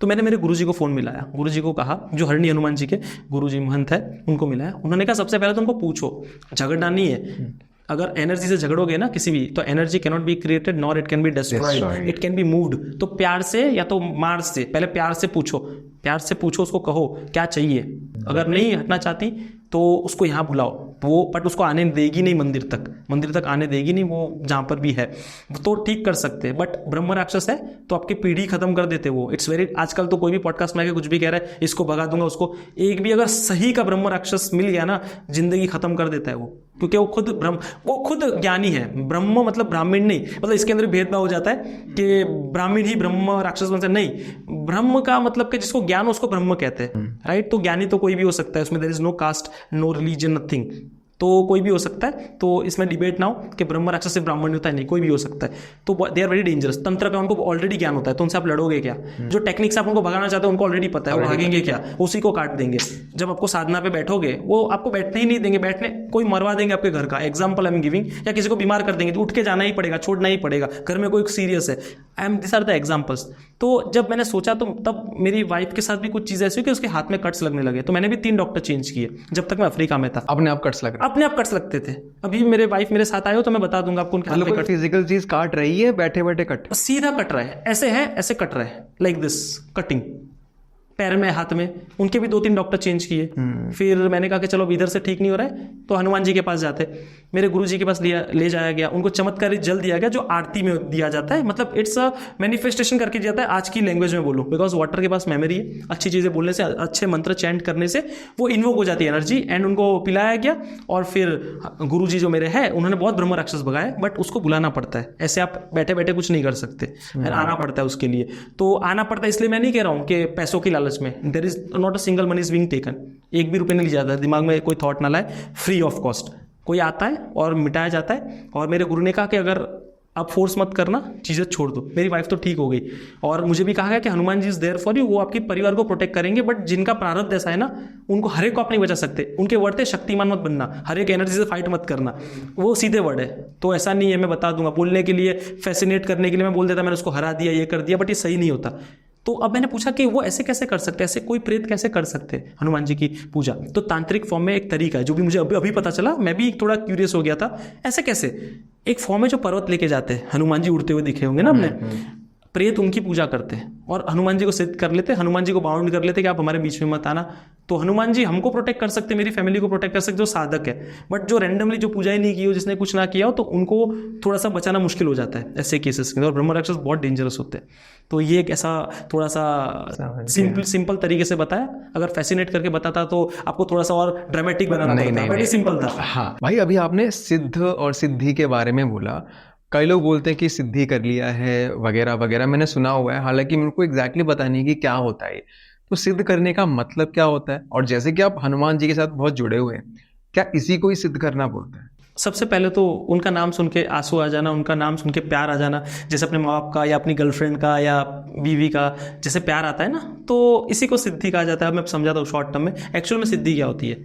तो मैंने मेरे गुरुजी को फोन मिलाया, गुरुजी को कहा, जो हरणी हनुमान जी के गुरुजी महंत है, उनको मिलाया। उन्होंने कहा सबसे पहले तो उनको पूछो, झगड़ना नहीं है। अगर एनर्जी से झगड़ोगे ना किसी भी, तो energy cannot be created nor it can be destroyed, it can be moved. तो प्यार से या तो मार से, पहले प्यार से पूछो, उसको कहो क्या चाहिए। अगर नहीं हटना चाहती तो उसको यहाँ बुलाओ, वो बट उसको आने देगी नहीं मंदिर तक आने देगी नहीं, वो जहाँ पर भी है तो ठीक कर सकते हैं। बट ब्रह्म राक्षस है तो आपकी पीढ़ी खत्म कर देते वो। इट्स वेरी, आजकल तो कोई भी पॉडकास्ट में आके कुछ भी कह रहा है, इसको भगा दूंगा उसको, एक भी अगर सही का ब्रह्म राक्षस मिल गया ना, जिंदगी खत्म कर देता है वो, क्योंकि वो खुद ज्ञानी है। ब्रह्म मतलब ब्राह्मण नहीं, मतलब इसके अंदर भेदभाव हो जाता है कि ब्राह्मण ही ब्रह्म राक्षस बन सकते, नहीं, ब्रह्म का मतलब कि जिसको ज्ञान उसको ब्रह्म कहते हैं, राइट। तो ज्ञानी तो कोई भी हो सकता है, उसमें there is no caste, no religion, nothing, तो कोई भी हो सकता है। तो इसमें डिबेट ना हो कि ब्रह्म राक्षस से ब्राह्मण होता है, नहीं, कोई भी हो सकता है। तो दे आर वेरी डेंजरस। तंत्र का उनको ऑलरेडी ज्ञान होता है, तो उनसे आप लड़ोगे क्या? जो टेक्निक्स आप उनको भगाना चाहते हो उनको ऑलरेडी पता है, वो भागेंगे क्या? उसी को काट देंगे। जब आपको साधना पे बैठोगे वो आपको बैठने ही नहीं देंगे, बैठने कोई मरवा देंगे आपके घर का, एग्जाम्पल आई एम गिविंग, या किसी को बीमार कर देंगे तो उठ के जाना ही पड़ेगा, छोड़ना ही पड़ेगा, घर में कोई सीरियस है। This are the examples. तो जब मैंने सोचा तो तब मेरी वाइफ के साथ भी कुछ चीज़ ऐसी हुई कि उसके हाथ में कट्स लगने लगे, तो मैंने भी 3 डॉक्टर चेंज किए जब तक मैं अफ्रीका में था। अपने आप कट्स लग रहे अपने आप कट्स लगते थे। अभी मेरे वाइफ मेरे साथ आए हो तो मैं बता दूंगा आपको उनके हाथ में मतलब फिजिकल चीज काट रही है, बैठे बैठे कट सीधा कट रहा है, ऐसे है, ऐसे कट रहा है, लाइक दिस कटिंग, पैर में, हाथ में। उनके भी 2-3 डॉक्टर चेंज किए। फिर मैंने कहा कि चलो इधर से ठीक नहीं हो रहा है तो हनुमान जी के पास जाते। मेरे गुरु जी के पास ले जाया गया, उनको चमत्कारी जल दिया गया जो आरती में दिया जाता है, मतलब इट्स अ मैनिफेस्टेशन करके दिया जाता है। आज की लैंग्वेज में बोलूँ, बिकॉज वाटर के पास मेमोरी है, अच्छी चीज़ें बोलने से, अच्छे मंत्र चैंट करने से वो इन्वोक हो जाती है एनर्जी, एंड उनको पिलाया गया। और फिर गुरु जी जो मेरे हैं उन्होंने बहुत ब्रह्म राक्षस भगाए, बट उसको बुलाना पड़ता है, ऐसे आप बैठे बैठे कुछ नहीं कर सकते, आना पड़ता है उसके लिए। तो आना पड़ता है, इसलिए मैं नहीं कह रहा हूँ कि पैसों की लालच में, there is not a single money is being taken, एक भी रुपये नहीं लिया जाता, दिमाग में कोई थॉट ना लाए, फ्री ऑफ कॉस्ट कोई आता है और मिटाया जाता है। और मेरे गुरु ने कहा कि अगर आप फोर्स मत करना, चीज़ें छोड़ दो। मेरी वाइफ तो ठीक हो गई। और मुझे भी कहा गया कि Hanuman ji is there for you, वो आपके परिवार को प्रोटेक्ट करेंगे, बट जिनका प्रारब्ध ऐसा है ना, उनको हर एक को आप नहीं बचा सकते। उनके वर्ड थे शक्तिमान मत बनना, हर एक एनर्जी से फाइट मत करना, वो सीधे वर्ड है। तो ऐसा नहीं है, मैं बता दूंगा, बोलने के लिए, फैसिनेट करने के लिए मैं बोल देता मैंने उसको हरा दिया, ये कर दिया, बट ये सही नहीं होता। तो अब मैंने पूछा कि वो ऐसे कैसे कर सकते, ऐसे कोई प्रेत कैसे कर सकते हनुमान जी की पूजा? तो तांत्रिक फॉर्म में एक तरीका है जो भी मुझे अभी पता चला, मैं भी थोड़ा क्यूरियस हो गया था, ऐसे कैसे? एक फॉर्म है जो पर्वत लेके जाते हैं, हनुमान जी उड़ते हुए दिखे होंगे ना आपने, प्रेत उनकी पूजा करते हैं और हनुमान जी को सिद्ध कर लेते, हनुमान जी को बाउंड कर लेते कि आप हमारे बीच में मत आना। तो हनुमान जी हमको प्रोटेक्ट कर सकते, मेरी फैमिली को प्रोटेक्ट कर सकते जो साधक है, बट जो रैंडमली जो पूजा ही नहीं की हो, जिसने कुछ ना किया हो, तो उनको थोड़ा सा बचाना मुश्किल हो जाता है ऐसे केसेस के अंदर। और ब्रह्म राक्षस बहुत डेंजरस होते हैं। तो ये एक ऐसा थोड़ा सा सिंपल तरीके से बताया। अगर फैसिनेट करके बताता तो आपको थोड़ा सा और ड्रामेटिक बनाना पड़ता, बट ये सिंपल था। हाँ भाई, अभी आपने सिद्ध और सिद्धि के बारे में बोला। कई लोग बोलते हैं कि सिद्धि कर लिया है वगैरह वगैरह, मैंने सुना हुआ है, हालांकि मेरे को एग्जैक्टली पता नहीं कि क्या होता है। तो सिद्ध करने का मतलब क्या होता है? और जैसे कि आप हनुमान जी के साथ बहुत जुड़े हुए हैं, क्या इसी को ही सिद्ध करना बोलते हैं? सबसे पहले तो उनका नाम सुन के आंसू आ जाना, उनका नाम सुन के प्यार आ जाना, जैसे अपने माँ बाप का या अपनी गर्लफ्रेंड का या बीवी का जैसे प्यार आता है ना, तो इसी को सिद्धि कहा जाता है। मैं समझाता हूँ शॉर्ट टर्म में। एक्चुअल में सिद्धि क्या होती है?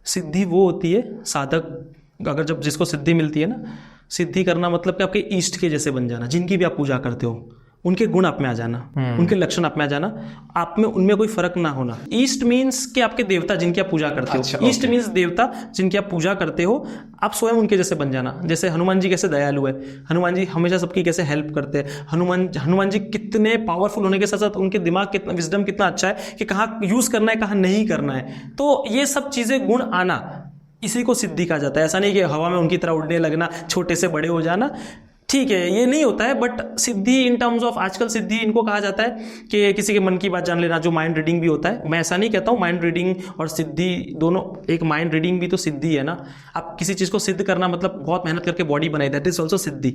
सिद्धि वो होती है, साधक अगर जब जिसको सिद्धि मिलती है ना, सिद्धि करना मतलब कि आपके ईष्ट के जैसे बन जाना, जिनकी भी आप पूजा करते हो उनके गुण आप में आ जाना, उनके लक्षण आप में आ जाना, आप में उनमें कोई फर्क ना होना। ईस्ट मीन्स कि आपके देवता जिनकी आप पूजा करते हो, ईस्ट मीन्स देवता जिनकी आप पूजा करते हो, आप स्वयं उनके जैसे बन जाना। जैसे हनुमान जी कैसे दयालु है, हनुमान जी हमेशा सबकी कैसे हेल्प करते हैं, हनुमान जी कितने पावरफुल होने के साथ साथ उनके दिमाग कितना, विजडम कितना अच्छा है कि कहाँ यूज करना है कहाँ नहीं करना है। तो ये सब चीजें गुण आना, इसी को सिद्धि कहा जाता है। ऐसा नहीं कि हवा में उनकी तरह उड़ने लगना, छोटे से बड़े हो जाना, ठीक है, ये नहीं होता है। But Siddhi in terms of, आजकल सिद्धि इनको कहा जाता है कि किसी के मन की बात जान लेना, जो माइंड रीडिंग भी होता है। मैं ऐसा नहीं कहता हूँ, माइंड रीडिंग और सिद्धि दोनों एक, माइंड रीडिंग भी तो सिद्धि है ना। आप किसी चीज को सिद्ध करना मतलब बहुत मेहनत करके बॉडी बनाई, दैट इज ऑल्सो सिद्धि।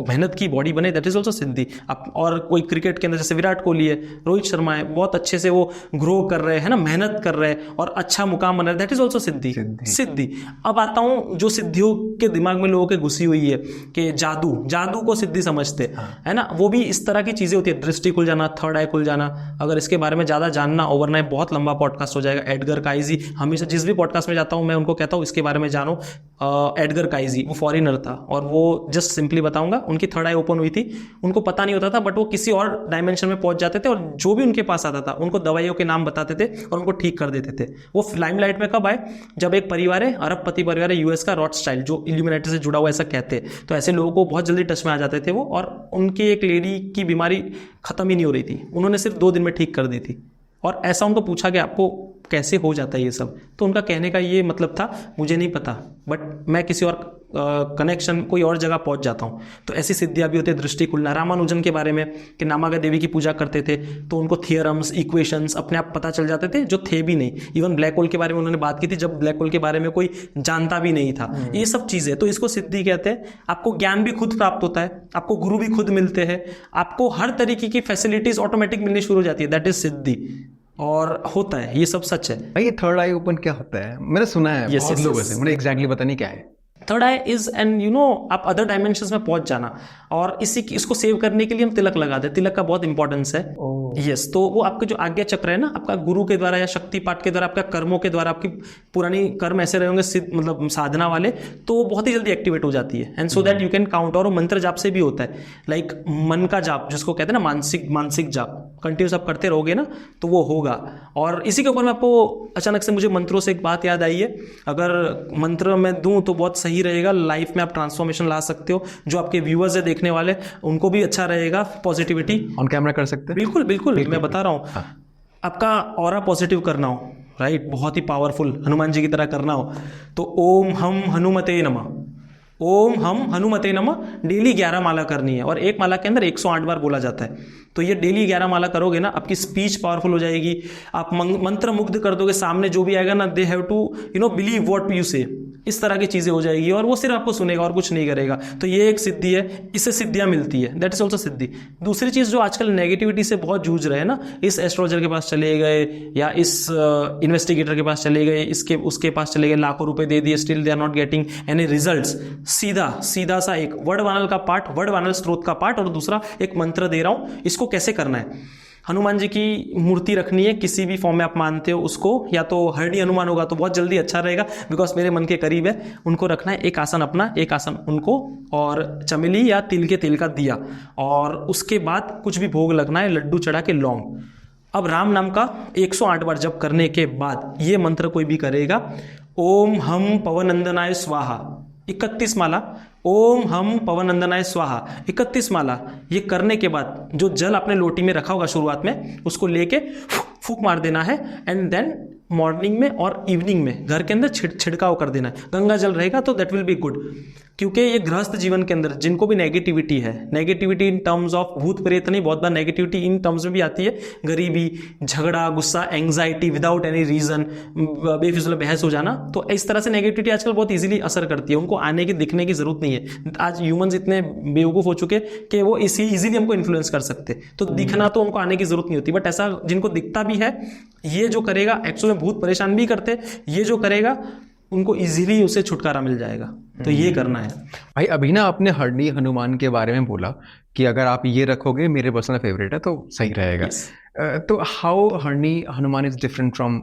मेहनत की बॉडी बने, दैट इज ऑल्सो सिद्धि। आप और कोई क्रिकेट के अंदर जैसे विराट कोहली है, रोहित शर्मा है, बहुत अच्छे से वो ग्रो कर रहे हैं ना, मेहनत कर रहे हैं और अच्छा मुकाम बना रहे, दैट इज ऑल्सो सिद्धि। सिद्धि। अब आता हूँ जो सिद्धियों के दिमाग में लोगों के घुसी हुई है कि जादू को सिद्धि समझते है ना, वो भी इस तरह की चीजें होती है। दृष्टि खुल जाना, थर्ड आई खुल जाना। अगर इसके बारे में ज्यादा जानना, ओवरनाइट बहुत लंबा पॉडकास्ट हो जाएगा। एडगर काइजी, हमेशा जिस भी पॉडकास्ट में जाता हूं मैं उनको कहता हूं इसके बारे में जानो। एडगर काइजी वो फॉरेनर था और वो जस्ट सिंपली बताऊंगा, उनकी थर्ड आई ओपन हुई थी, उनको पता नहीं होता था, बट वो किसी और डायमेंशन में पहुंच जाते थे और जो भी उनके पास आता था उनको दवाइयों के नाम बताते थे और उनको ठीक कर देते थे। वो लाइमलाइट में कब आए? जब एक परिवार है, अरबपति परिवार है, यूएस का, रॉथस्चाइल्ड, जो इल्यूमिनेटी से जुड़ा हुआ ऐसा कहते हैं। तो ऐसे लोगों को बहुत जल्दी टच में आ जाते थे वो, और उनकी एक लेडी की बीमारी खत्म ही नहीं हो रही थी, उन्होंने सिर्फ 2 दिन में ठीक कर दी थी। और ऐसा उनको पूछा कि आपको कैसे हो जाता है ये सब। तो उनका कहने का ये मतलब था, मुझे नहीं पता बट मैं किसी और कनेक्शन कोई और जगह पहुंच जाता हूँ। तो ऐसी सिद्धियाँ भी होती है, दृष्टि खुलना। रामानुजन के बारे में कि नामागा देवी की पूजा करते थे तो उनको थियरम्स, इक्वेशंस अपने आप पता चल जाते थे जो थे भी नहीं। इवन ब्लैक होल के बारे में उन्होंने बात की थी जब ब्लैक होल के बारे में कोई जानता भी नहीं था। ये सब चीज़ें, तो इसको सिद्धि कहते हैं। आपको ज्ञान भी खुद प्राप्त होता है, आपको गुरु भी खुद मिलते हैं, आपको हर तरीके की फैसिलिटीज ऑटोमेटिक मिलनी शुरू हो जाती है। दैट इज सिद्धि, और होता है, ये सब सच है। भाई ये थर्ड आई ओपन क्या होता है? मैंने सुना है Yes, बहुत yes, लोगों yes. से, मुझे एग्जैक्टली पता नहीं क्या है। थर्ड आई इज एंड आप अदर डायमेंशंस में पहुंच जाना, और इसको सेव करने के लिए हम तिलक लगाते हैं। तिलक का बहुत इंपॉर्टेंस है। यस, तो वो आपके जो आज्ञा चक्र है ना, आपका गुरु के द्वारा या शक्ति पाठ के द्वारा, आपका कर्मों के द्वारा, आपकी पुरानी कर्म ऐसे रहे होंगे मतलब साधना वाले, तो वो बहुत ही जल्दी एक्टिवेट हो जाती है। And so that you can count. और मंत्र जाप से भी होता है, लाइक मन का जाप जिसको कहते हैं ना, मानसिक जाप, कंटिन्यूस आप करते रहोगे ना तो वो होगा। और इसी के ऊपर में आपको अचानक से मुझे मंत्रों से एक बात याद आई है, अगर मंत्र मैं दूं तो बहुत सही रहेगा, लाइफ में आप ट्रांसफॉर्मेशन ला सकते हो। जो आपके व्यूअर्स है, देखने वाले, उनको भी अच्छा रहेगा, पॉजिटिविटी ऑन कैमरा कर सकते हैं? बिल्कुल बिल्कुल, मैं बता रहा हूँ। आपका ऑरा पॉजिटिव करना हो, राइट, बहुत ही पावरफुल हनुमान जी की तरह करना हो, तो ओम हम हनुमते नमः, ओम हम हनुमते नमः डेली 11 माला करनी है। और एक माला के अंदर 108 बार बोला जाता है। तो ये डेली 11 माला करोगे ना, आपकी स्पीच पावरफुल हो जाएगी, आप मंत्र मुग्ध कर दोगे, सामने जो भी आएगा ना, they have to believe what you say, इस तरह की चीजें हो जाएगी, और वो सिर्फ आपको सुनेगा और कुछ नहीं करेगा। तो ये एक सिद्धि है, इससे सिद्धियां मिलती है, दैट इज ऑल्सो सिद्धि। दूसरी चीज, जो आजकल नेगेटिविटी से बहुत जूझ रहे हैं ना, इस एस्ट्रोलॉजर के पास चले गए या इस इन्वेस्टिगेटर के पास चले गए, उसके पास चले गए, लाखों रुपए दे दिए, still they are not getting any results. सीधा सा एक वर्ड वानल का पाठ, वर्ड वानल स्त्रोत का पाठ, और दूसरा एक मंत्र दे रहा हूं, इसको कैसे करना है। हनुमान जी की मूर्ति रखनी है, किसी भी फॉर्म में आप मानते हो उसको, या तो हरणी हनुमान होगा तो बहुत जल्दी अच्छा रहेगा, बिकॉज मेरे मन के करीब है। उनको रखना है, एक आसन अपना, एक आसन उनको, और चमेली या तिल के तेल का दिया, और उसके बाद कुछ भी भोग लगना है, लड्डू चढ़ा के लौंग। अब राम नाम का 108 बार जप करने के बाद ये मंत्र कोई भी करेगा, ओम हम पवनंदनाय स्वाहा 31 माला, ओम हम पवनंदनाय स्वाहा 31 माला। ये करने के बाद जो जल आपने लोटी में रखा होगा शुरुआत में, उसको लेके फूंक मार देना है, एंड देन मॉर्निंग में और इवनिंग में घर के अंदर छिड़काव कर देना है। गंगा जल रहेगा तो दैट विल बी गुड, क्योंकि ये गृहस्थ जीवन के अंदर जिनको भी नेगेटिविटी है, नेगेटिविटी इन टर्म्स ऑफ भूत प्रेत नहीं, बहुत बार नेगेटिविटी इन टर्म्स में भी आती है, गरीबी, झगड़ा, गुस्सा, एंग्जाइटी विदाउट एनी रीजन, बेफिजूल बहस हो जाना, तो इस तरह से नेगेटिविटी आजकल बहुत इजीली असर करती है। उनको आने की, दिखने की जरूरत नहीं है। आज ह्यूमंस इतने बेवकूफ हो चुके कि वो इजीली हमको इन्फ्लुएंस कर सकते, तो दिखना तो उनको आने की जरूरत नहीं होती। बट ऐसा जिनको दिखता भी है, ये जो करेगा, एक्चुअली में भूत परेशान भी करते, ये जो करेगा उनको इजीली उससे छुटकारा मिल जाएगा। तो ये करना है भाई। अभी ना आपने हरणी हनुमान के बारे में बोला कि अगर आप ये रखोगे, मेरे पर्सनल फेवरेट है, तो सही रहेगा। Yes. तो how Harni Hanuman is different from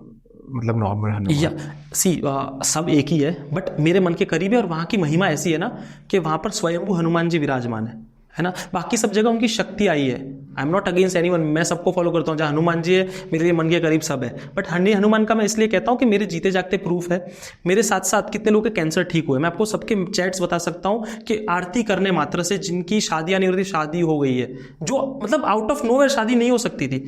मतलब नॉर्मल हनुमान? या सब एक ही है, बट मेरे मन के करीब है, और वहाँ की महिमा ऐसी है ना कि वहाँ पर स्वयंभू हनुमान जी विराजमान है ना। बाकी सब जगह उनकी शक्ति आई है। आई एम नॉट अगेंस्ट एनीवन, मैं सबको फॉलो करता हूँ, जहाँ हनुमान जी है मेरे लिए मन के करीब सब है। बट हरणी हनुमान का मैं इसलिए कहता हूँ कि मेरे जीते जागते प्रूफ है। मेरे साथ साथ कितने लोगों के कैंसर ठीक हुए, मैं आपको सबके चैट्स बता सकता हूँ कि आरती करने मात्र से जिनकी शादियाँ नहीं हो रही, शादी हो गई है, जो मतलब आउट ऑफ नोवेयर शादी नहीं हो सकती थी,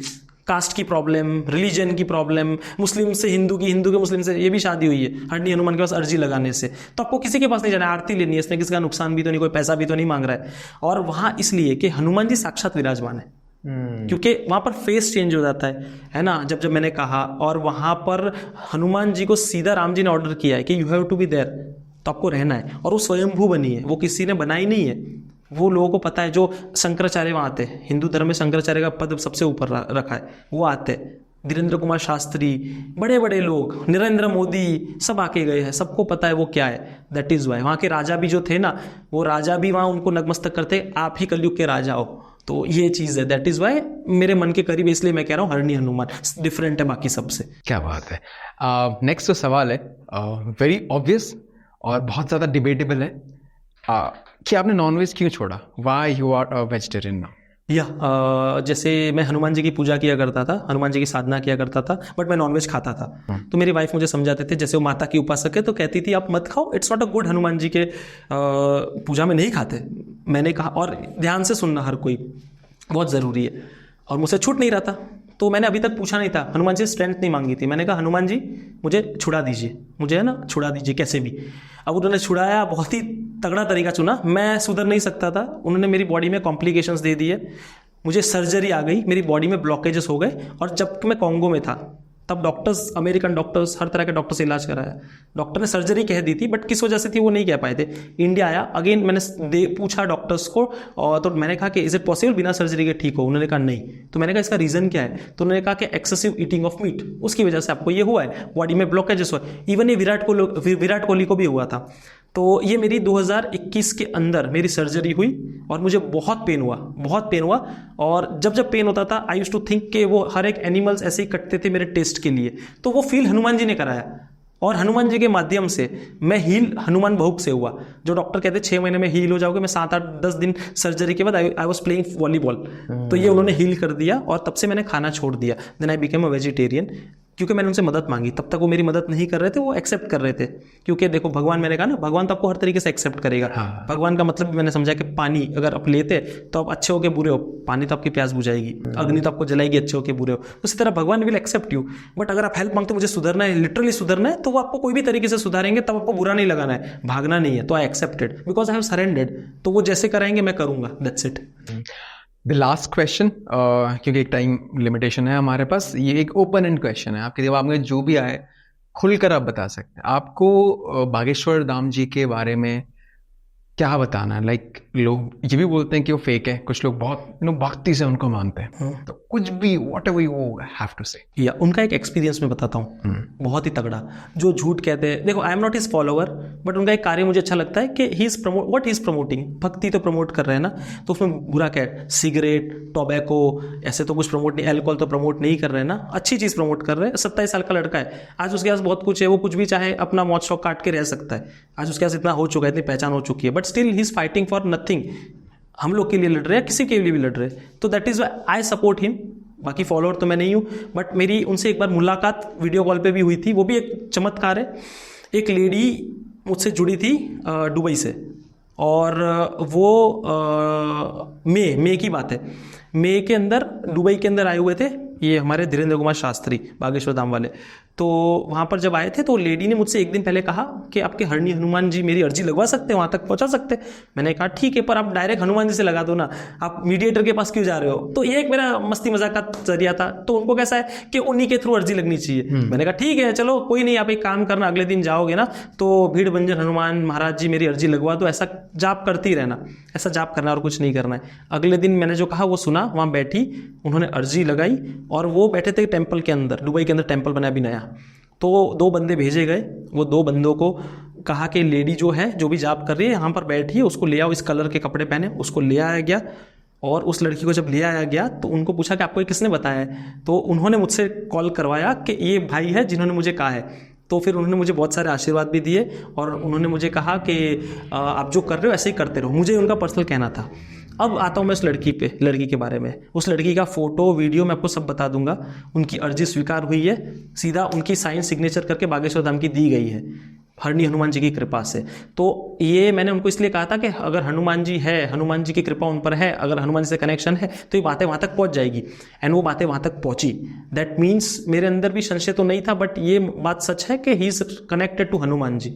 कास्ट की प्रॉब्लम, रिलीजन की प्रॉब्लम, मुस्लिम से हिंदू की, हिंदू के मुस्लिम से, ये भी शादी हुई है हरणी हनुमान के पास अर्जी लगाने से। तो आपको किसी के पास नहीं जाना, आरती लेनी है, इसमें किसी का नुकसान भी तो नहीं, कोई पैसा भी तो नहीं मांग रहा है। और वहाँ इसलिए कि हनुमान जी साक्षात विराजमान है, क्योंकि वहाँ पर फेस चेंज हो जाता है ना, जब मैंने कहा। और वहाँ पर हनुमान जी को सीधा राम जी ने ऑर्डर किया है कि you have to be there, तो आपको रहना है। और वो स्वयंभू बनी है, वो किसी ने बनाई नहीं है, वो लोगों को पता है। जो शंकराचार्य वहाँ आते हैं, हिंदू धर्म में शंकराचार्य का पद सबसे ऊपर रखा है, वो आते हैं। धीरेन्द्र कुमार शास्त्री, बड़े बड़े लोग, नरेंद्र मोदी, सब आके गए हैं, सबको पता है वो क्या है। दैट इज वाई वहाँ के राजा भी जो थे ना, वो राजा भी वहाँ उनको नतमस्तक करते, आप ही कलयुग के राजा हो। तो ये चीज़ है, दैट इज वाई मेरे मन के करीब, इसलिए मैं कह रहा हूँ हरणी हनुमान डिफरेंट है बाकी सबसे। क्या बात है। नेक्स्ट जो सवाल है वेरी ऑब्वियस और बहुत ज़्यादा डिबेटेबल है कि आपने नॉनवेज क्यों छोड़ा? Why you are a vegetarian now? जैसे मैं हनुमान जी की पूजा किया करता था, हनुमान जी की साधना किया करता था, बट मैं नॉनवेज खाता था। तो मेरी वाइफ मुझे समझाते थे, जैसे वो माता की उपासक है तो कहती थी आप मत खाओ, it's not a good, Hanuman ji के पूजा में नहीं खाते। मैंने कहा, और ध्यान से सुनना हर कोई, बहुत ज़रूरी है, और मुझसे छूट नहीं रहा था। तो मैंने अभी तक पूछा नहीं था, हनुमान जी से स्ट्रेंथ नहीं मांगी थी। मैंने कहा हनुमान जी मुझे छुड़ा दीजिए, मुझे है ना छुड़ा दीजिए कैसे भी। अब उन्होंने छुड़ाया, बहुत ही तगड़ा तरीका चुना, मैं सुधर नहीं सकता था। उन्होंने मेरी बॉडी में कॉम्प्लिकेशंस दे दिए, मुझे सर्जरी आ गई, मेरी बॉडी में ब्लॉकेजेस हो गए। और जब मैं कॉन्गो में था तब डॉक्टर्स, अमेरिकन डॉक्टर्स, हर तरह के डॉक्टर से इलाज कराया। डॉक्टर ने सर्जरी कह दी थी, बट किस वजह से थी वो नहीं कह पाए थे। इंडिया आया, अगेन मैंने पूछा डॉक्टर्स को, और तो मैंने कहा कि इज इट पॉसिबल बिना सर्जरी के ठीक हो? उन्होंने कहा नहीं। तो मैंने कहा इसका रीज़न क्या है? तो उन्होंने कहा कि एक्सेसिव ईटिंग ऑफ मीट, उसकी वजह से आपको ये हुआ है, बॉडी में ब्लॉकेजेस हुआ। इवन ये विराट कोहली को भी हुआ था। तो ये मेरी 2021 के अंदर मेरी सर्जरी हुई और मुझे बहुत पेन हुआ, बहुत पेन हुआ। और जब जब पेन होता था आई यूज्ड टू थिंक कि वो हर एक एनिमल्स ऐसे ही कटते थे मेरे टेस्ट के लिए। तो वो फील हनुमान जी ने कराया, और हनुमान जी के माध्यम से मैं हील हनुमान बहुक से हुआ। जो डॉक्टर कहते 6 महीने में हील हो जाओगे, मैं 7-8-10 दिन सर्जरी के बाद आई वॉज प्लेइंग वॉलीबॉल। तो ये उन्होंने हील कर दिया, और तब से मैंने खाना छोड़ दिया। Then I became a vegetarian, क्योंकि मैंने उनसे मदद मांगी। तब तक वो मेरी मदद नहीं कर रहे थे, वो एक्सेप्ट कर रहे थे। क्योंकि देखो भगवान, मैंने कहा ना, भगवान तो आपको हर तरीके से एक्सेप्ट करेगा। हाँ। भगवान का मतलब मैंने समझा कि पानी अगर आप लेते तो आप अच्छे हो के बुरे हो, पानी तो आपकी प्यास बुझाएगी, अग्नि तो आपको जलाएगी अच्छे हो के बुरे हो। उसी तरह भगवान विल एक्सेप्ट यू। बट अगर आप हेल्प मांगते मुझे सुधरना है, लिटरली सुधरना है, तो वो आपको कोई भी तरीके से सुधारेंगे, तब आपको बुरा नहीं लगाना है, भागना नहीं है। तो I accepted because I have surrendered. तो वो जैसे कराएंगे मैं करूंगा, that's it. The last question, क्योंकि एक टाइम लिमिटेशन है हमारे पास, ये एक ओपन एंड क्वेश्चन है, आपके दिमाग में जो भी आए खुलकर आप बता सकते हैं। आपको बागेश्वर धाम जी के बारे में क्या बताना है? लाइक लोग ये भी बोलते हैं कि वो फेक है, कुछ लोग बहुत भक्ति से उनको मानते हैं, तो कुछ भी whatever you have to say. या उनका एक एक्सपीरियंस मैं बताता हूँ, बहुत ही तगड़ा। जो झूठ कहते हैं, देखो आई am not his follower, but उनका एक कार्य मुझे अच्छा लगता है कि he is what he is promoting. भक्ति तो प्रमोट कर रहे हैं ना, तो उसमें बुरा क्या है? सिगरेट, टोबैको, ऐसे तो कुछ प्रमोट नहीं, एल्कोहल तो प्रमोट नहीं कर रहे हैं ना, अच्छी चीज़ प्रमोट कर रहे हैं। 27 साल का लड़का है, आज उसके पास बहुत कुछ है, वो कुछ भी चाहे अपना मौत शौक काट के रह सकता है। आज उसके पास इतना हो चुका है, इतनी पहचान हो चुकी है, but still he is fighting for nothing. हम लोग के लिए लड़ रहे हैं, किसी के लिए भी लड़ रहे हैं। तो that is I support him. बाकी फॉलोअर तो मैं नहीं हूँ, बट मेरी उनसे एक बार मुलाकात वीडियो कॉल पे भी हुई थी, वो भी एक चमत्कार है। एक लेडी मुझसे जुड़ी थी दुबई से, और वो मई की बात है, मई के अंदर दुबई के अंदर आए हुए थे ये हमारे धीरेन्द्र कुमार शास्त्री, बागेश्वर धाम वाले। तो वहाँ पर जब आए थे तो लेडी ने मुझसे एक दिन पहले कहा कि आपके हरणी हनुमान जी मेरी अर्जी लगवा सकते हैं, वहाँ तक पहुँचा सकते हैं। मैंने कहा ठीक है, पर आप डायरेक्ट हनुमान जी से लगा दो ना, आप मीडिएटर के पास क्यों जा रहे हो? तो ये एक मेरा मस्ती मजाक का जरिया था। तो उनको कैसा है कि उन्हीं के थ्रू अर्जी लगनी चाहिए। मैंने कहा ठीक है, चलो कोई नहीं, आप एक काम करना, अगले दिन जाओगे ना तो भीड़ बंजर हनुमान महाराज जी मेरी अर्जी लगवा दो, ऐसा जाप करती रहना, ऐसा जाप करना और कुछ नहीं करना है। अगले दिन मैंने जो कहा वो सुना, वहाँ बैठी, उन्होंने अर्जी लगाई, और वो बैठे थे टेम्पल के अंदर, दुबई के अंदर टेम्पल बना भी नया। तो 2 बंदे भेजे गए, वो 2 बंदों को कहा कि लेडी जो है, जो भी जाप कर रही है यहाँ पर बैठी है, उसको ले आओ, इस कलर के कपड़े पहने। उसको ले आया गया, और उस लड़की को जब ले आया गया तो उनको पूछा कि आपको ये किसने बताया है? तो उन्होंने मुझसे कॉल करवाया कि ये भाई है जिन्होंने मुझे कहा है। तो फिर उन्होंने मुझे बहुत सारे आशीर्वाद भी दिए, और उन्होंने मुझे कहा कि आप जो कर रहे हो ऐसे ही करते रहो। मुझे उनका पर्सनल कहना था। अब आता हूँ मैं उस लड़की के बारे में। उस लड़की का फोटो वीडियो मैं आपको सब बता दूंगा। उनकी अर्जी स्वीकार हुई है, सीधा उनकी साइन सिग्नेचर करके बागेश्वर धाम की दी गई है, हरणी हनुमान जी की कृपा से। तो ये मैंने उनको इसलिए कहा था कि अगर हनुमान जी है, हनुमान जी की कृपा उन पर है, अगर हनुमान जी से कनेक्शन है, तो ये बातें वहाँ तक पहुँच जाएगी। एंड वो बातें वहाँ तक पहुँची। दैट मीन्स मेरे अंदर भी संशय तो नहीं था, बट ये बात सच है कि he is connected to Hanuman ji,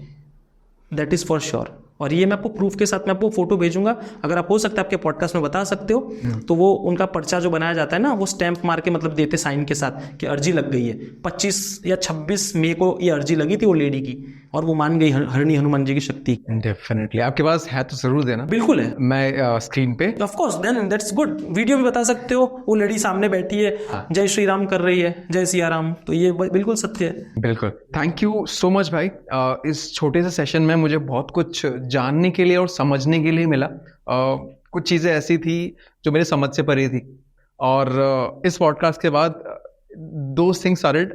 that is for sure. और ये मैं आपको प्रूफ के साथ मैं आपको फोटो भेजूंगा, अगर आप हो सकता है आपके पॉडकास्ट में बता सकते हो। तो वो उनका पर्चा जो बनाया जाता है ना, वो स्टैंप मार के मतलब देते साइन के साथ कि अर्जी लग गई है। 25 या 26 मई को ये अर्जी लगी थी वो लेडी की, और वो मान गई हरणी हनुमान जी की शक्ति। डेफिनेटली आपके पास है तो जरूर देना। बिल्कुल है, मैं स्क्रीन पे of course, then that's good. Video भी बता सकते हो, वो लेडी सामने बैठी है, जय श्री राम कर रही है, जय सिया राम। तो ये बिल्कुल सत्य है। बिल्कुल। थैंक यू सो मच भाई। इस छोटे से सेशन में मुझे बहुत कुछ जानने के लिए और समझने के लिए मिला। कुछ चीज़ें ऐसी थी जो मेरे समझ से परे थी, और इस पॉडकास्ट के बाद those things started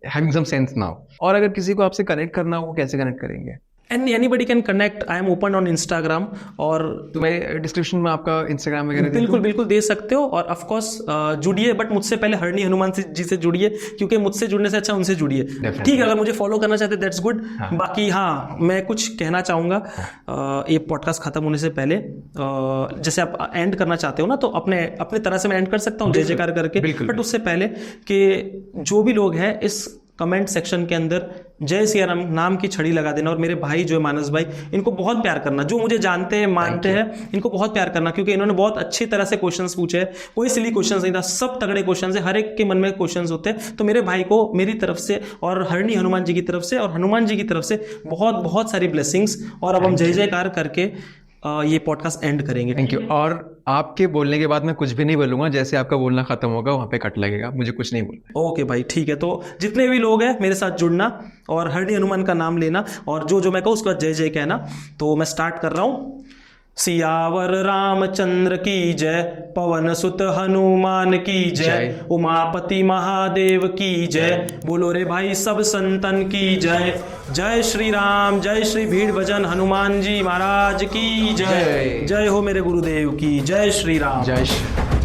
having some sense now। और अगर किसी को आपसे कनेक्ट करना हो, वो कैसे कनेक्ट करेंगे? Anybody can connect, I am open on Instagram. और तो मैं डिस्क्रिप्शन में आपका इंस्टाग्राम वगैरह दे बिल्कुल बिल्कुल दे सकते हो। और ऑफ कोर्स जुड़िए, बट मुझसे पहले हरणी हनुमान जी से जुड़िए, क्योंकि मुझसे जुड़ने से अच्छा उनसे जुड़िए। ठीक है, अगर मुझे फॉलो करना चाहते दैट्स गुड। बाकी हाँ, मैं कुछ कहना चाहूँगा ये पॉडकास्ट खत्म होने से पहले। जैसे आप एंड करना चाहते हो ना, तो अपने अपने तरह से मैं एंड कर सकता हूँ जय जयकार करके, बट उससे पहले कि जो भी लोग हैं इस कमेंट सेक्शन के अंदर जय सिया राम नाम की छड़ी लगा देना। और मेरे भाई जो है मानस भाई, इनको बहुत प्यार करना, जो मुझे जानते हैं मानते हैं, इनको बहुत प्यार करना, क्योंकि इन्होंने बहुत अच्छी तरह से क्वेश्चंस पूछे हैं। कोई सिली क्वेश्चंस नहीं था, सब तगड़े क्वेश्चंस है, हर एक के मन में क्वेश्चंस होते हैं। तो मेरे भाई को मेरी तरफ से और हरणी हनुमान जी की तरफ से और हनुमान जी की तरफ से बहुत बहुत सारी ब्लेसिंग्स। और अब हम जय जयकार करके ये पॉडकास्ट एंड करेंगे। Thank you. और आपके बोलने के बाद मैं कुछ भी नहीं बोलूंगा, जैसे आपका बोलना खत्म होगा वहां पे कट लगेगा, मुझे कुछ नहीं बोलना। ओके भाई, ठीक है। तो जितने भी लोग हैं मेरे साथ जुड़ना और हरणी हनुमान का नाम लेना, और जो जो मैं कहूँ उसके बाद जय जय कहना। तो मैं स्टार्ट कर रहा हूँ। सियावर रामचंद्र की जय, पवन सुत हनुमान की जय, उमापति महादेव की जय, बोलो रे भाई सब संतन की जय। जय श्री राम, जय श्री भीड़ भजन हनुमान जी महाराज की जय। जय हो मेरे गुरुदेव की, जय श्री राम। जय श्री